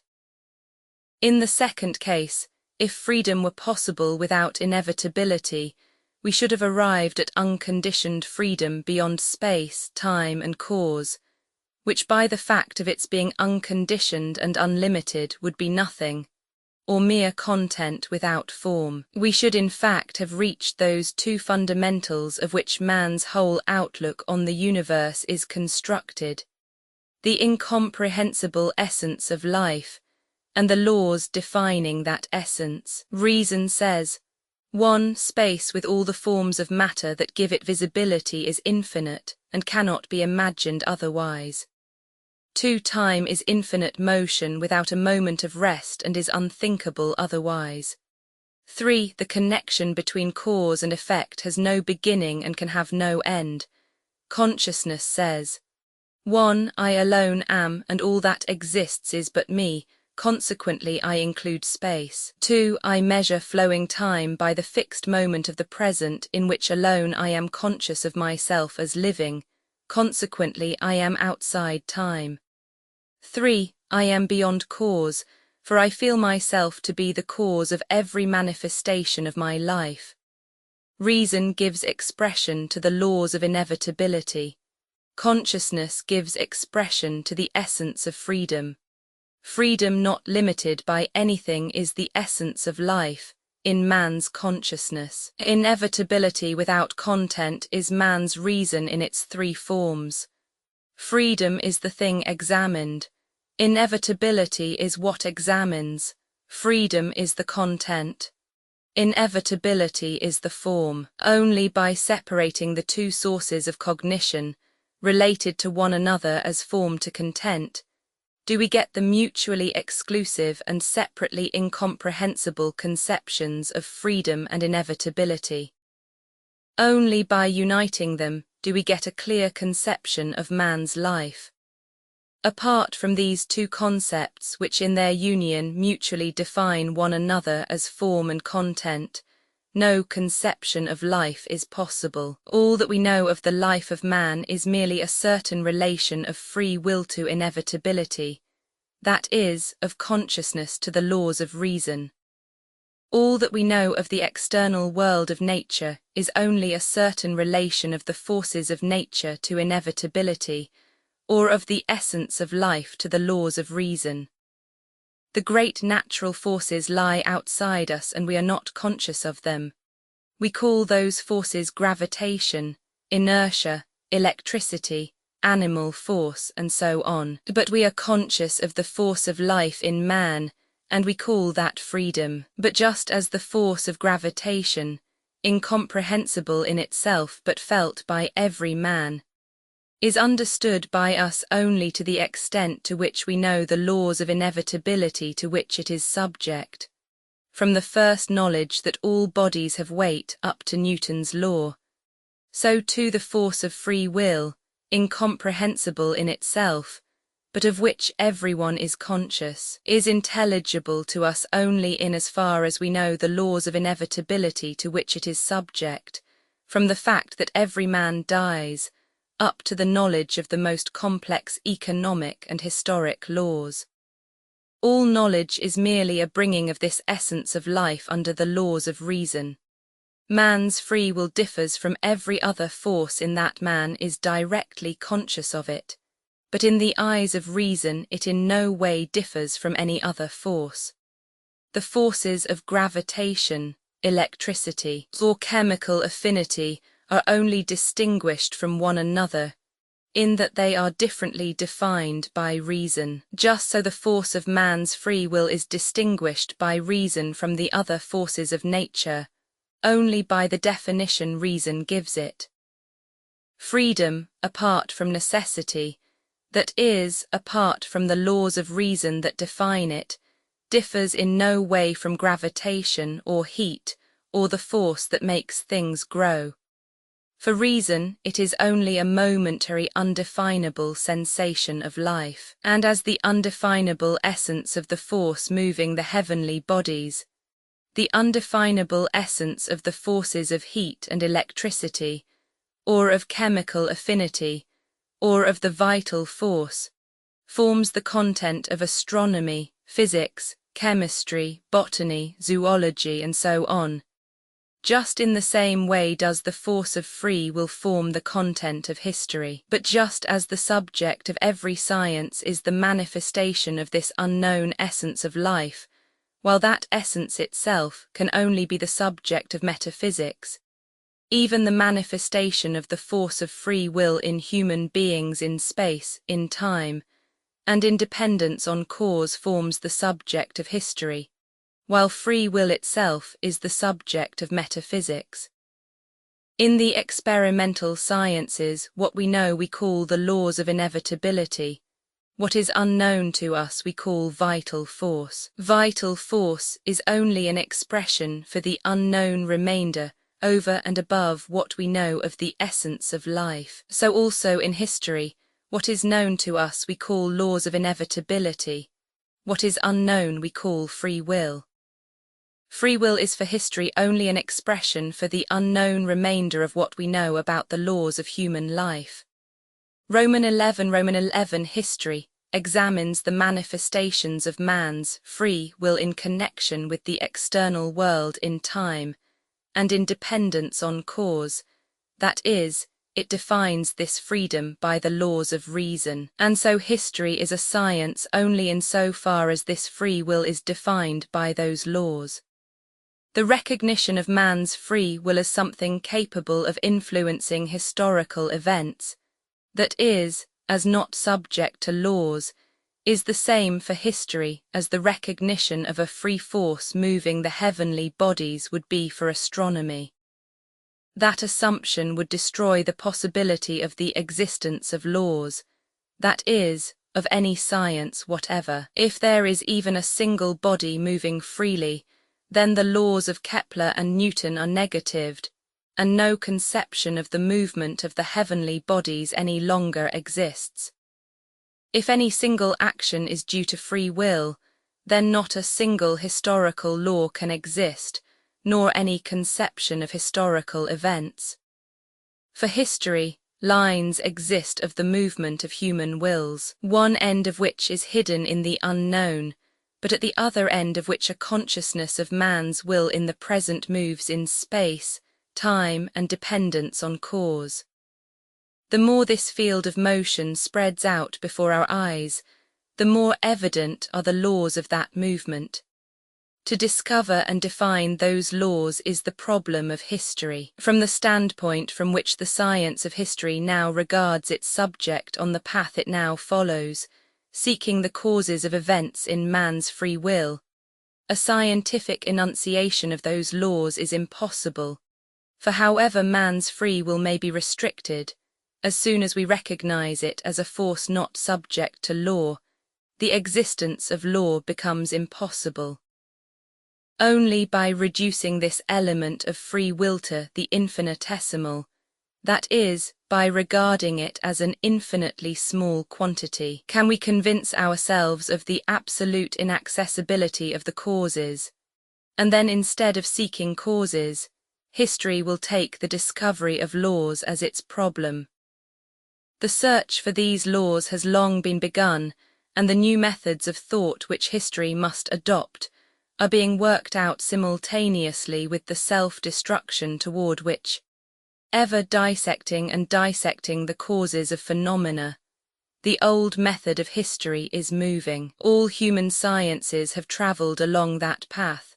In the second case, if freedom were possible without inevitability, we should have arrived at unconditioned freedom beyond space, time, and cause, which by the fact of its being unconditioned and unlimited would be nothing, or mere content without form. We should in fact have reached those two fundamentals of which man's whole outlook on the universe is constructed, the incomprehensible essence of life, and the laws defining that essence. Reason says, 1. Space with all the forms of matter that give it visibility is infinite, and cannot be imagined otherwise. 2. Time is infinite motion without a moment of rest and is unthinkable otherwise. 3. The connection between cause and effect has no beginning and can have no end. Consciousness says, 1. I alone am, and all that exists is but me, consequently I include space. 2. I measure flowing time by the fixed moment of the present in which alone I am conscious of myself as living, consequently I am outside time. 3. I am beyond cause, for I feel myself to be the cause of every manifestation of my life. Reason gives expression to the laws of inevitability. Consciousness gives expression to the essence of freedom. Freedom not limited by anything is the essence of life, in man's consciousness. Inevitability without content is man's reason in its three forms. Freedom is the thing examined. Inevitability is what examines. Freedom is the content. Inevitability is the form. Only by separating the two sources of cognition, related to one another as form to content, do we get the mutually exclusive and separately incomprehensible conceptions of freedom and inevitability. Only by uniting them do we get a clear conception of man's life. Apart from these two concepts, which in their union mutually define one another as form and content, no conception of life is possible. All that we know of the life of man is merely a certain relation of free will to inevitability, that is, of consciousness to the laws of reason. All that we know of the external world of nature is only a certain relation of the forces of nature to inevitability, or of the essence of life to the laws of reason. The great natural forces lie outside us and we are not conscious of them. we call those forces gravitation, inertia, electricity, animal force, and so on. But we are conscious of the force of life in man, and we call that freedom. But just as the force of gravitation, incomprehensible in itself but felt by every man, is understood by us only to the extent to which we know the laws of inevitability to which it is subject, from the first knowledge that all bodies have weight up to Newton's law, so too the force of free will, incomprehensible in itself, but of which everyone is conscious, is intelligible to us only in as far as we know the laws of inevitability to which it is subject, from the fact that every man dies, up to the knowledge of the most complex economic and historic laws. All knowledge is merely a bringing of this essence of life under the laws of reason. Man's free will differs from every other force in that man is directly conscious of it, but in the eyes of reason it in no way differs from any other force. The forces of gravitation, electricity, or chemical affinity are only distinguished from one another, in that they are differently defined by reason. Just so the force of man's free will is distinguished by reason from the other forces of nature, only by the definition reason gives it. Freedom, apart from necessity, that is, apart from the laws of reason that define it, differs in no way from gravitation or heat or the force that makes things grow. For reason, it is only a momentary undefinable sensation of life, and as the undefinable essence of the force moving the heavenly bodies, the undefinable essence of the forces of heat and electricity, or of chemical affinity, or of the vital force, forms the content of astronomy, physics, chemistry, botany, zoology, and so on. Just in the same way does the force of free will form the content of history. But just as the subject of every science is the manifestation of this unknown essence of life, while that essence itself can only be the subject of metaphysics, even the manifestation of the force of free will in human beings in space, in time, and in dependence on cause forms the subject of history, while free will itself is the subject of metaphysics. In the experimental sciences, what we know we call the laws of inevitability. What is unknown to us we call vital force. Vital force is only an expression for the unknown remainder over and above what we know of the essence of life. So also in history, what is known to us we call laws of inevitability. What is unknown we call free will. Free will is for history only an expression for the unknown remainder of what we know about the laws of human life. Roman 11 History examines the manifestations of man's free will in connection with the external world in time and in dependence on cause, that is, it defines this freedom by the laws of reason, and so history is a science only in so far as this free will is defined by those laws. The recognition of man's free will as something capable of influencing historical events, that is, as not subject to laws, is the same for history as the recognition of a free force moving the heavenly bodies would be for astronomy. That assumption would destroy the possibility of the existence of laws, that is, of any science whatever. If there is even a single body moving freely, then the laws of Kepler and Newton are negatived, and no conception of the movement of the heavenly bodies any longer exists. If any single action is due to free will, then not a single historical law can exist, nor any conception of historical events. For history, lines exist of the movement of human wills, one end of which is hidden in the unknown, but at the other end of which a consciousness of man's will in the present moves in space, time, and dependence on cause. The more this field of motion spreads out before our eyes, the more evident are the laws of that movement. To discover and define those laws is the problem of history. From the standpoint from which the science of history now regards its subject on the path it now follows, seeking the causes of events in man's free will, a scientific enunciation of those laws is impossible, for however man's free will may be restricted, as soon as we recognize it as a force not subject to law, the existence of law becomes impossible. Only by reducing this element of free will to the infinitesimal, that is, by regarding it as an infinitely small quantity, can we convince ourselves of the absolute inaccessibility of the causes, and then instead of seeking causes, history will take the discovery of laws as its problem. The search for these laws has long been begun, and the new methods of thought which history must adopt are being worked out simultaneously with the self-destruction toward which, ever dissecting the causes of phenomena, the old method of history is moving. All human sciences have travelled along that path.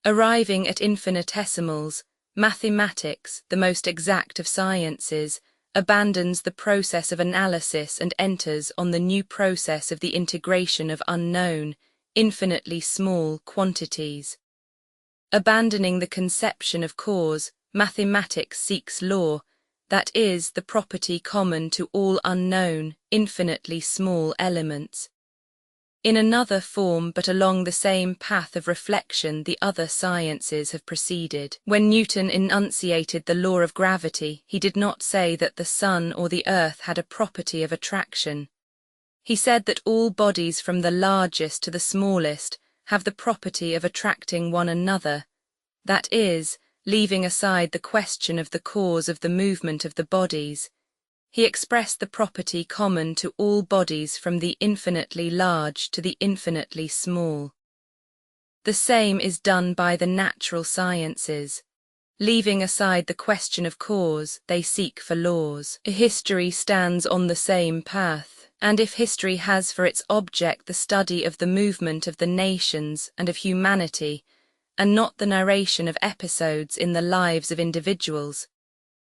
Arriving at infinitesimals, mathematics, the most exact of sciences, abandons the process of analysis and enters on the new process of the integration of unknown, infinitely small quantities. Abandoning the conception of cause, mathematics seeks law, that is, the property common to all unknown, infinitely small elements. In another form but along the same path of reflection the other sciences have proceeded. When Newton enunciated the law of gravity, he did not say that the sun or the earth had a property of attraction. He said that all bodies from the largest to the smallest have the property of attracting one another, that is, leaving aside the question of the cause of the movement of the bodies. He expressed the property common to all bodies from the infinitely large to the infinitely small. The same is done by the natural sciences. Leaving aside the question of cause, they seek for laws. History stands on the same path. And if history has for its object the study of the movement of the nations and of humanity, and not the narration of episodes in the lives of individuals,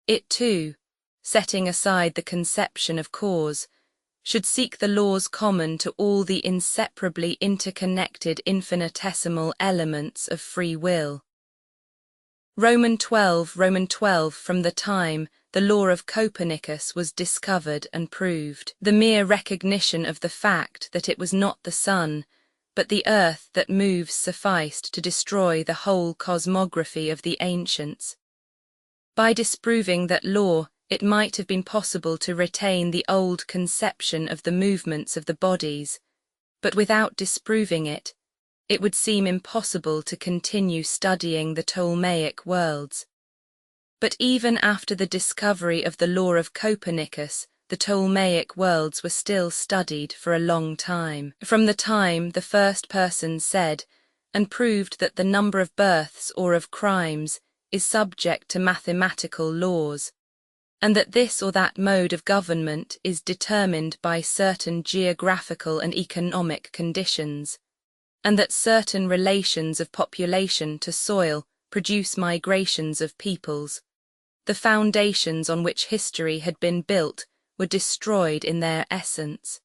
it too, setting aside the conception of cause, should seek the laws common to all the inseparably interconnected infinitesimal elements of free will. Roman 12, from the time the law of Copernicus was discovered and proved. The mere recognition of the fact that it was not the sun, but the earth that moves sufficed to destroy the whole cosmography of the ancients. By disproving that law, it might have been possible to retain the old conception of the movements of the bodies, but without disproving it, it would seem impossible to continue studying the Ptolemaic worlds. But even after the discovery of the law of Copernicus, the Ptolemaic worlds were still studied for a long time. From the time the first person said and proved that the number of births or of crimes is subject to mathematical laws, and that this or that mode of government is determined by certain geographical and economic conditions, and that certain relations of population to soil produce migrations of peoples, the foundations on which history had been built were destroyed in their essence.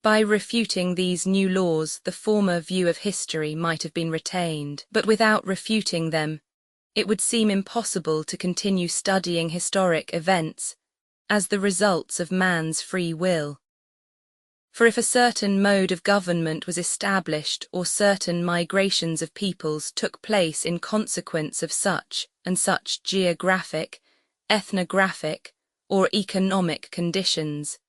By refuting these new laws, the former view of history might have been retained, but without refuting them, it would seem impossible to continue studying historic events as the results of man's free will. For if a certain mode of government was established or certain migrations of peoples took place in consequence of such and such geographic, ethnographic, or economic conditions,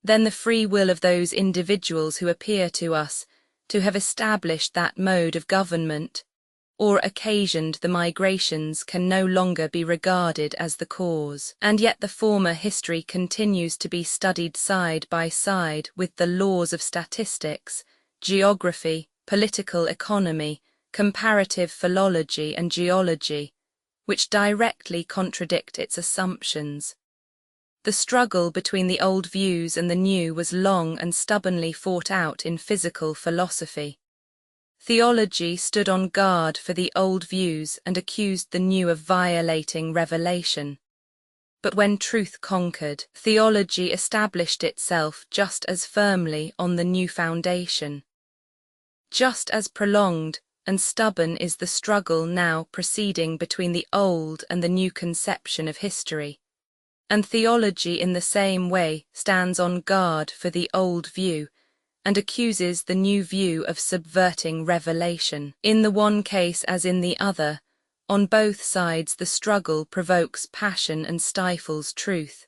then the free will of those individuals who appear to us to have established that mode of government or occasioned the migrations can no longer be regarded as the cause. And yet the former history continues to be studied side by side with the laws of statistics, geography, political economy, comparative philology and geology, which directly contradict its assumptions. The struggle between the old views and the new was long and stubbornly fought out in physical philosophy. Theology stood on guard for the old views and accused the new of violating revelation. But when truth conquered, theology established itself just as firmly on the new foundation. Just as prolonged and stubborn is the struggle now proceeding between the old and the new conception of history. And theology in the same way stands on guard for the old view and accuses the new view of subverting revelation. In the one case as in the other, on both sides the struggle provokes passion and stifles truth.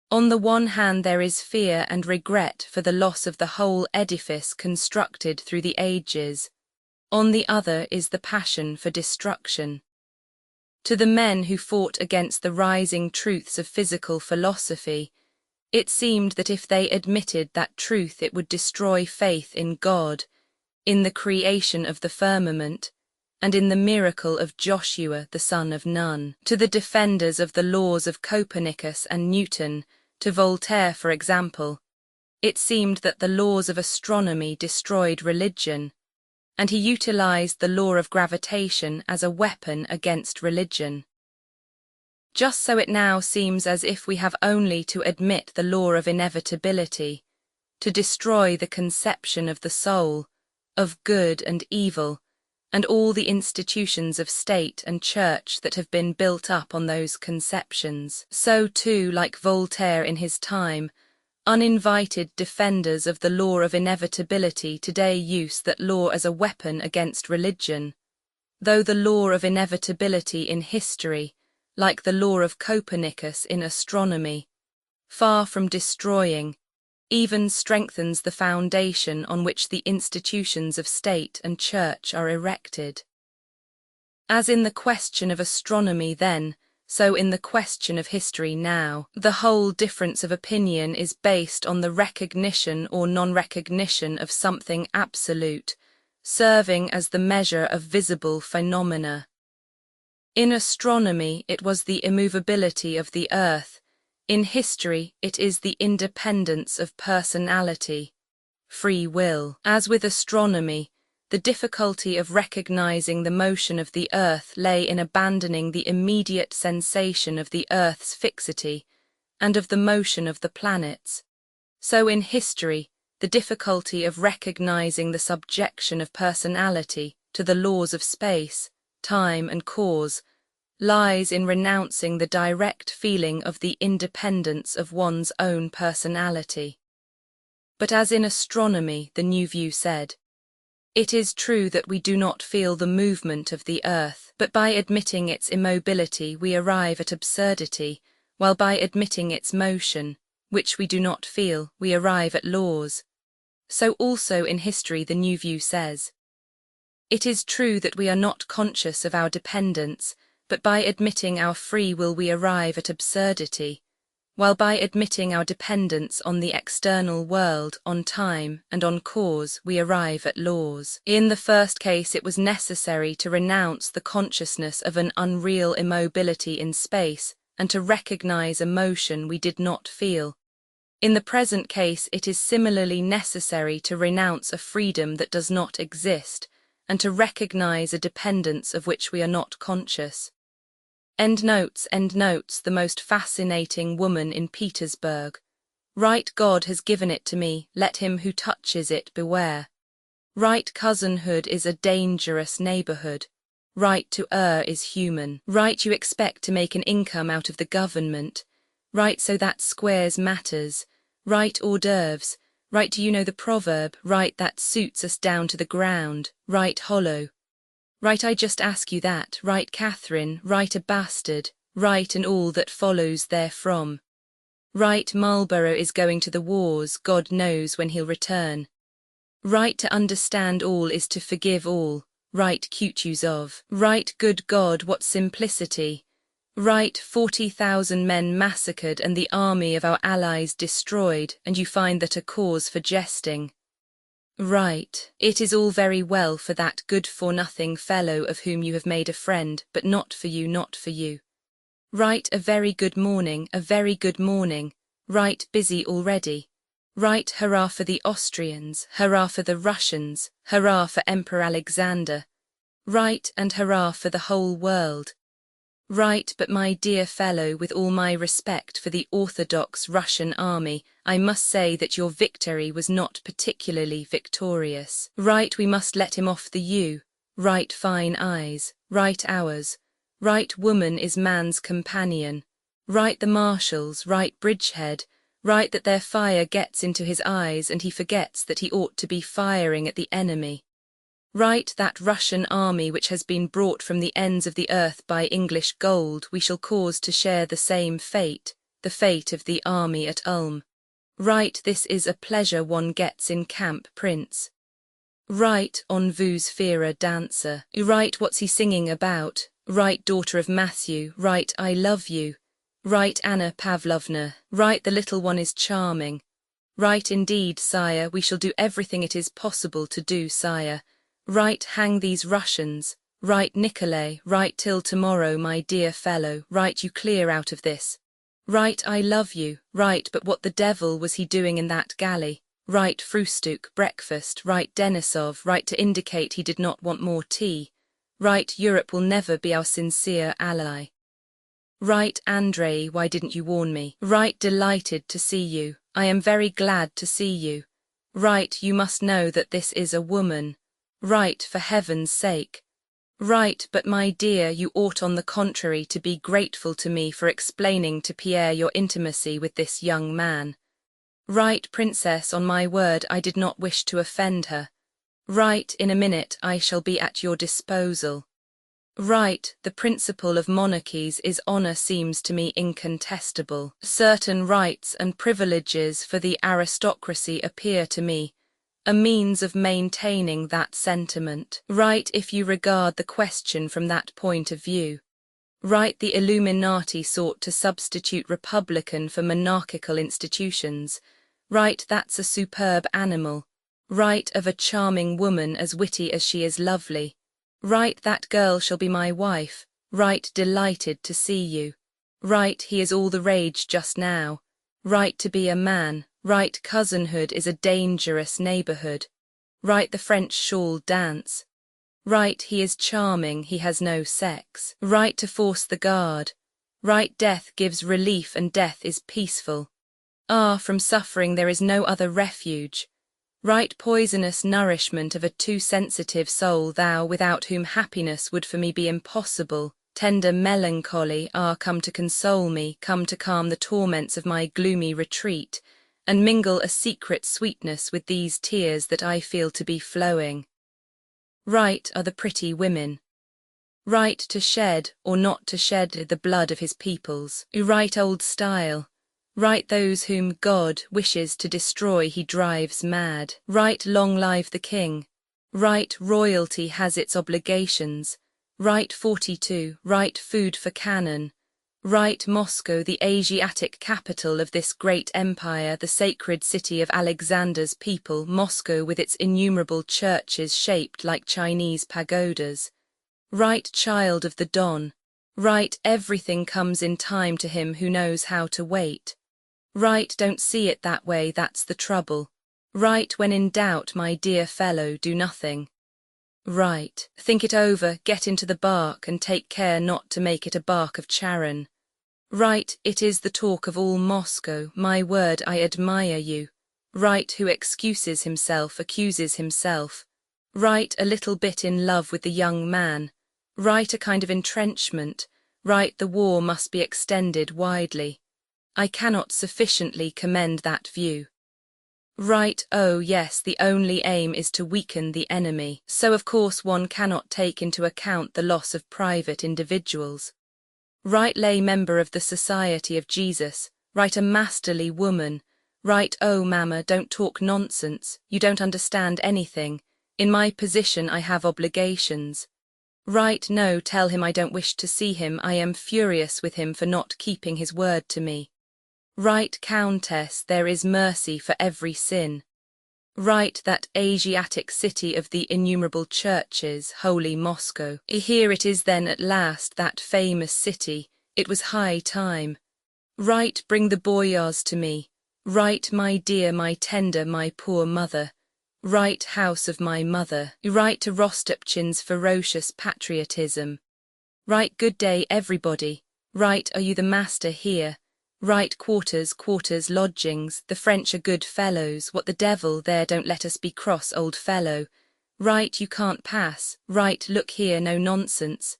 On the one hand there is fear and regret for the loss of the whole edifice constructed through the ages. On the other is the passion for destruction. To the men who fought against the rising truths of physical philosophy, it seemed that if they admitted that truth it would destroy faith in God, in the creation of the firmament, and in the miracle of Joshua the son of Nun. To the defenders of the laws of Copernicus and Newton, to Voltaire for example, it seemed that the laws of astronomy destroyed religion, and he utilized the law of gravitation as a weapon against religion. Just so it now seems as if we have only to admit the law of inevitability, to destroy the conception of the soul, of good and evil, and all the institutions of state and church that have been built up on those conceptions. So too, like Voltaire in his time, uninvited defenders of the law of inevitability today use that law as a weapon against religion, though the law of inevitability in history, like the law of Copernicus in astronomy, far from destroying, even strengthens the foundation on which the institutions of state and church are erected. As in the question of astronomy then, so in the question of history now, the whole difference of opinion is based on the recognition or non-recognition of something absolute, serving as the measure of visible phenomena. In astronomy it was the immovability of the earth, in history it is the independence of personality, free will. As with astronomy, the difficulty of recognizing the motion of the earth lay in abandoning the immediate sensation of the earth's fixity and of the motion of the planets. So in history, the difficulty of recognizing the subjection of personality to the laws of space, time and cause lies in renouncing the direct feeling of the independence of one's own personality. But as in astronomy, the new view said, it is true that we do not feel the movement of the earth, but by admitting its immobility we arrive at absurdity, while by admitting its motion, which we do not feel, we arrive at laws. So also in history the new view says, it is true that we are not conscious of our dependence, but by admitting our free will we arrive at absurdity, while by admitting our dependence on the external world, on time and on cause, we arrive at laws. In the first case it was necessary to renounce the consciousness of an unreal immobility in space and to recognize a motion we did not feel. In the present case it is similarly necessary to renounce a freedom that does not exist, and to recognize a dependence of which we are not conscious. Endnotes, the most fascinating woman in Petersburg. Right, God has given it to me, let him who touches it beware. Right, cousinhood is a dangerous neighborhood. Right to err is human. Right, you expect to make an income out of the government. Right, so that squares matters. Right, hors d'oeuvres. Right, do you know the proverb, right, that suits us down to the ground, right, hollow. Right, I just ask you that, right, Catherine, right, a bastard, right, and all that follows therefrom. Right, Marlborough is going to the wars, God knows when he'll return. Right, to understand all is to forgive all, right, Kutuzov. Right, good God, what simplicity. Right, 40,000 men massacred and the army of our allies destroyed, and you find that a cause for jesting. Right, it is all very well for that good-for-nothing fellow of whom you have made a friend, but not for you, not for you. Right, a very good morning, a very good morning. Right, busy already. Right, hurrah for the Austrians, hurrah for the Russians, hurrah for Emperor Alexander. Right, and hurrah for the whole world. Right, but my dear fellow, with all my respect for the Orthodox Russian army, I must say that your victory was not particularly victorious. Right, we must let him off the U. Right, fine eyes. Right, ours. Right, woman is man's companion. Right, the marshals. Right, Bridgehead. Right, that their fire gets into his eyes and he forgets that he ought to be firing at the enemy. Right, that Russian army which has been brought from the ends of the earth by English gold we shall cause to share the same fate, the fate of the army at Ulm. Right, this is a pleasure one gets in camp, Prince. Right, on vous faire dancer. Right, what's he singing about? Right, daughter of Matthew. Right, I love you. Right, Anna Pavlovna. Right, the little one is charming. Right indeed, sire, we shall do everything it is possible to do, sire. Right, hang these Russians. Right, Nikolay. Right, till tomorrow, my dear fellow. Right, you clear out of this. Right, I love you. Right, but what the devil was he doing in that galley? Right, Frühstück, breakfast. Right, Denisov. Right, to indicate he did not want more tea. Right, Europe will never be our sincere ally. Right, Andrei, why didn't you warn me? Right, delighted to see you. I am very glad to see you. Right, you must know that this is a woman. Right, for heaven's sake. Right, but my dear, you ought on the contrary to be grateful to me for explaining to Pierre your intimacy with this young man. Right, Princess, on my word, I did not wish to offend her. Right, in a minute I shall be at your disposal. Right, the principle of monarchies is honour seems to me incontestable. Certain rights and privileges for the aristocracy appear to me a means of maintaining that sentiment. Right, if you regard the question from that point of view. Right, the Illuminati sought to substitute republican for monarchical institutions. Right, that's a superb animal. Right, of a charming woman as witty as she is lovely. Right, that girl shall be my wife. Right, delighted to see you. Right, he is all the rage just now. Right, to be a man. Right, cousinhood is a dangerous neighbourhood. Right, the French shawl dance. Right, he is charming, he has no sex. Right, to force the guard. Right, death gives relief and death is peaceful. Ah, from suffering there is no other refuge. Right, poisonous nourishment of a too sensitive soul, thou without whom happiness would for me be impossible. Tender melancholy, ah, come to console me, come to calm the torments of my gloomy retreat, and mingle a secret sweetness with these tears that I feel to be flowing. Right are the pretty women. Right to shed or not to shed the blood of his peoples. Right old style. Right those whom God wishes to destroy he drives mad. Right long live the king. Right royalty has its obligations. Right 42. Right food for cannon. Right Moscow, the Asiatic capital of this great empire, the sacred city of Alexander's people, Moscow with its innumerable churches shaped like Chinese pagodas. Right child of the Don. Right everything comes in time to him who knows how to wait. Right, don't see it that way, that's the trouble. Right, when in doubt, my dear fellow, do nothing. Right, think it over, get into the bark and take care not to make it a bark of Charon. Right, it is the talk of all Moscow, my word, I admire you. Right, who excuses himself, accuses himself. Right, a little bit in love with the young man. Right, a kind of entrenchment. Right, the war must be extended widely. I cannot sufficiently commend that view. Right, oh yes, the only aim is to weaken the enemy, so of course one cannot take into account the loss of private individuals. Right lay member of the Society of Jesus, right a masterly woman. Right, oh mamma, don't talk nonsense, you don't understand anything. In my position I have obligations. Right, no, tell him I don't wish to see him, I am furious with him for not keeping his word to me. Right, Countess, there is mercy for every sin. Right, that Asiatic city of the innumerable churches, holy Moscow. Here it is then at last, that famous city. It was high time. Right, bring the boyars to me. Right, my dear, my tender, my poor mother. Right, house of my mother. Right to Rostopchin's ferocious patriotism. Right, good day, everybody. Right, are you the master here? Right, quarters, lodgings, the French are good fellows, what the devil, there, don't let us be cross, old fellow. Right, you can't pass. Right, look here, no nonsense.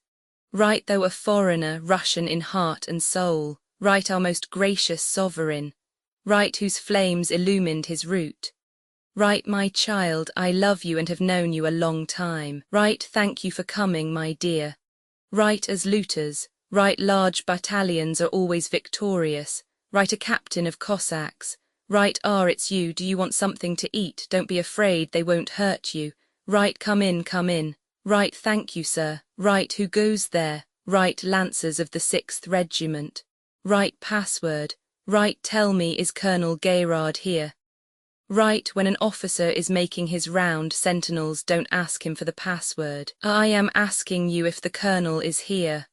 Right, though a foreigner, Russian in heart and soul. Right, our most gracious sovereign. Right, whose flames illumined his route. Right, my child, I love you and have known you a long time. Right, thank you for coming, my dear. Right, as looters. Right, large battalions are always victorious. Right, a captain of Cossacks. Right, it's you, do you want something to eat? Don't be afraid, they won't hurt you. Right, come in, come in. Right, thank you, sir. Right, who goes there? Right, Lancers of the 6th Regiment. Right, password. Right, tell me, is Colonel Gayrard here? Right, when an officer is making his round, sentinels don't ask him for the password. I am asking you if the colonel is here.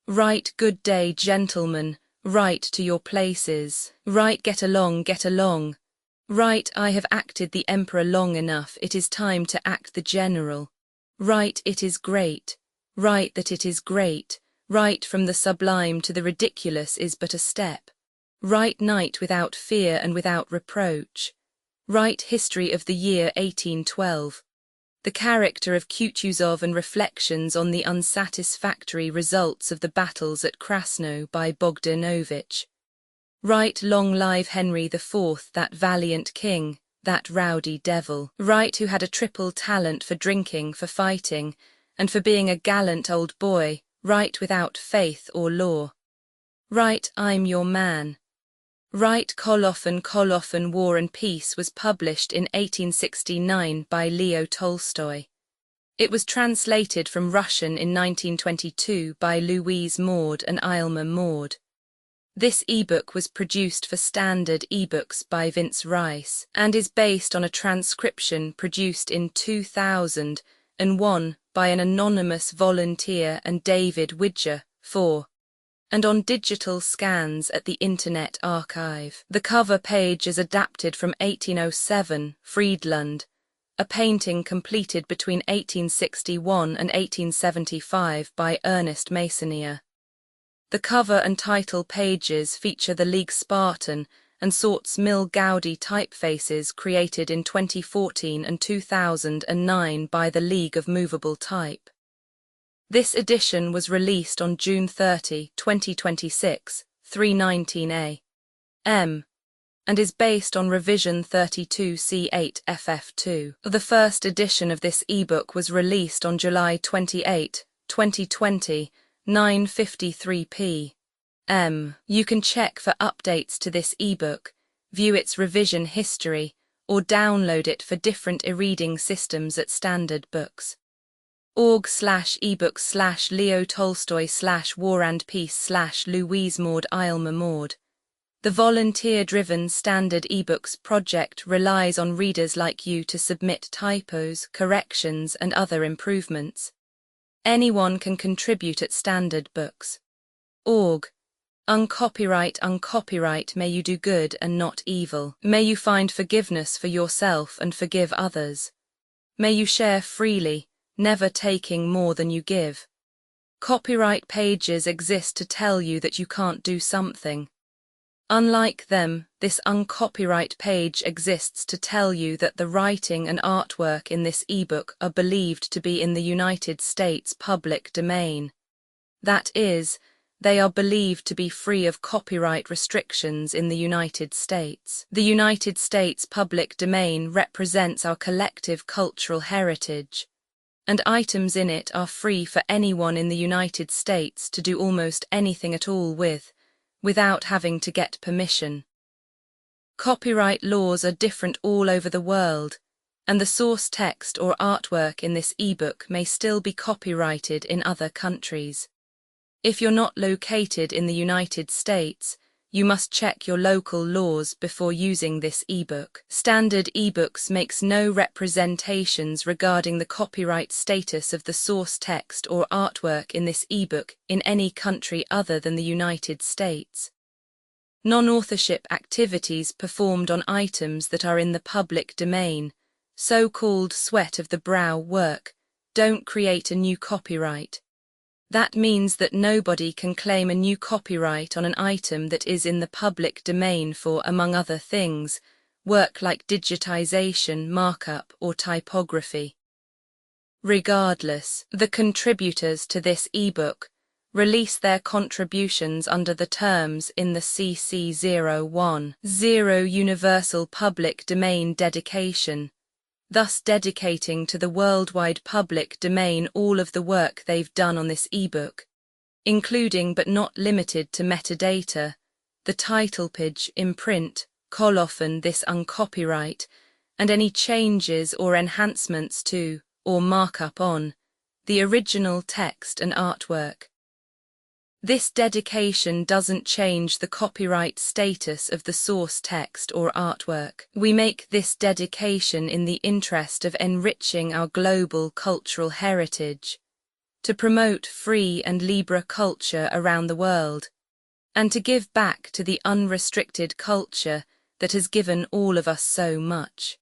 Right, good day, gentlemen. Right, to your places. Right, get along, get along. Right, I have acted the emperor long enough, it is time to act the general. Right, it is great. Right, that it is great. Right, from the sublime to the ridiculous is but a step. Right, night without fear and without reproach. Right, history of the year 1812. The character of Kutuzov and reflections on the unsatisfactory results of the battles at Krasno by Bogdanovich. Right, long live Henry IV, that valiant king, that rowdy devil. Right, who had a triple talent for drinking, for fighting, and for being a gallant old boy. Right, without faith or law. Right, I'm your man. Right, Koloff, War and Peace was published in 1869 by Leo Tolstoy. It was translated from Russian in 1922 by Louise Maud and Aylmer Maud. This ebook was produced for Standard Ebooks by Vince Rice and is based on a transcription produced in 2001 by an anonymous volunteer and David Widger, 4. And on digital scans at the Internet Archive. The cover page is adapted from 1807, Friedland, a painting completed between 1861 and 1875 by Ernest Masonier. The cover and title pages feature the League Spartan and Sorts Mill Gaudi typefaces created in 2014 and 2009 by the League of Movable Type. This edition was released on June 30, 2026, 319 A.M., and is based on revision 32C8 FF2. The first edition of this ebook was released on July 28, 2020, 9:53 p.m. You can check for updates to this ebook, view its revision history, or download it for different e-reading systems at Standard Books. org/ebooks/Leo Tolstoy/War and Peace/Louise Maud Aylmer Maud. The volunteer-driven Standard eBooks project relies on readers like you to submit typos, corrections, and other improvements. Anyone can contribute at Standard Books. Org. Uncopyright, may you do good and not evil. May you find forgiveness for yourself and forgive others. May you share freely, never taking more than you give. Copyright pages exist to tell you that you can't do something. Unlike them, this uncopyright page exists to tell you that the writing and artwork in this ebook are believed to be in the United States public domain. That is, they are believed to be free of copyright restrictions in the United States. The United States public domain represents our collective cultural heritage, and items in it are free for anyone in the United States to do almost anything at all with, without having to get permission. Copyright laws are different all over the world, and the source text or artwork in this ebook may still be copyrighted in other countries. If you're not located in the United States, you must check your local laws before using this ebook. Standard eBooks makes no representations regarding the copyright status of the source text or artwork in this ebook in any country other than the United States. Non-authorship activities performed on items that are in the public domain, so-called sweat of the brow work, don't create a new copyright. That means that nobody can claim a new copyright on an item that is in the public domain for, among other things, work like digitization, markup, or typography. Regardless, the contributors to this ebook release their contributions under the terms in the CC 010 Universal Public Domain Dedication, thus dedicating to the worldwide public domain all of the work they've done on this ebook, including but not limited to metadata, the title page, imprint, colophon, this uncopyright, and any changes or enhancements to, or markup on, the original text and artwork. This dedication doesn't change the copyright status of the source text or artwork. We make this dedication in the interest of enriching our global cultural heritage, to promote free and libre culture around the world, and to give back to the unrestricted culture that has given all of us so much.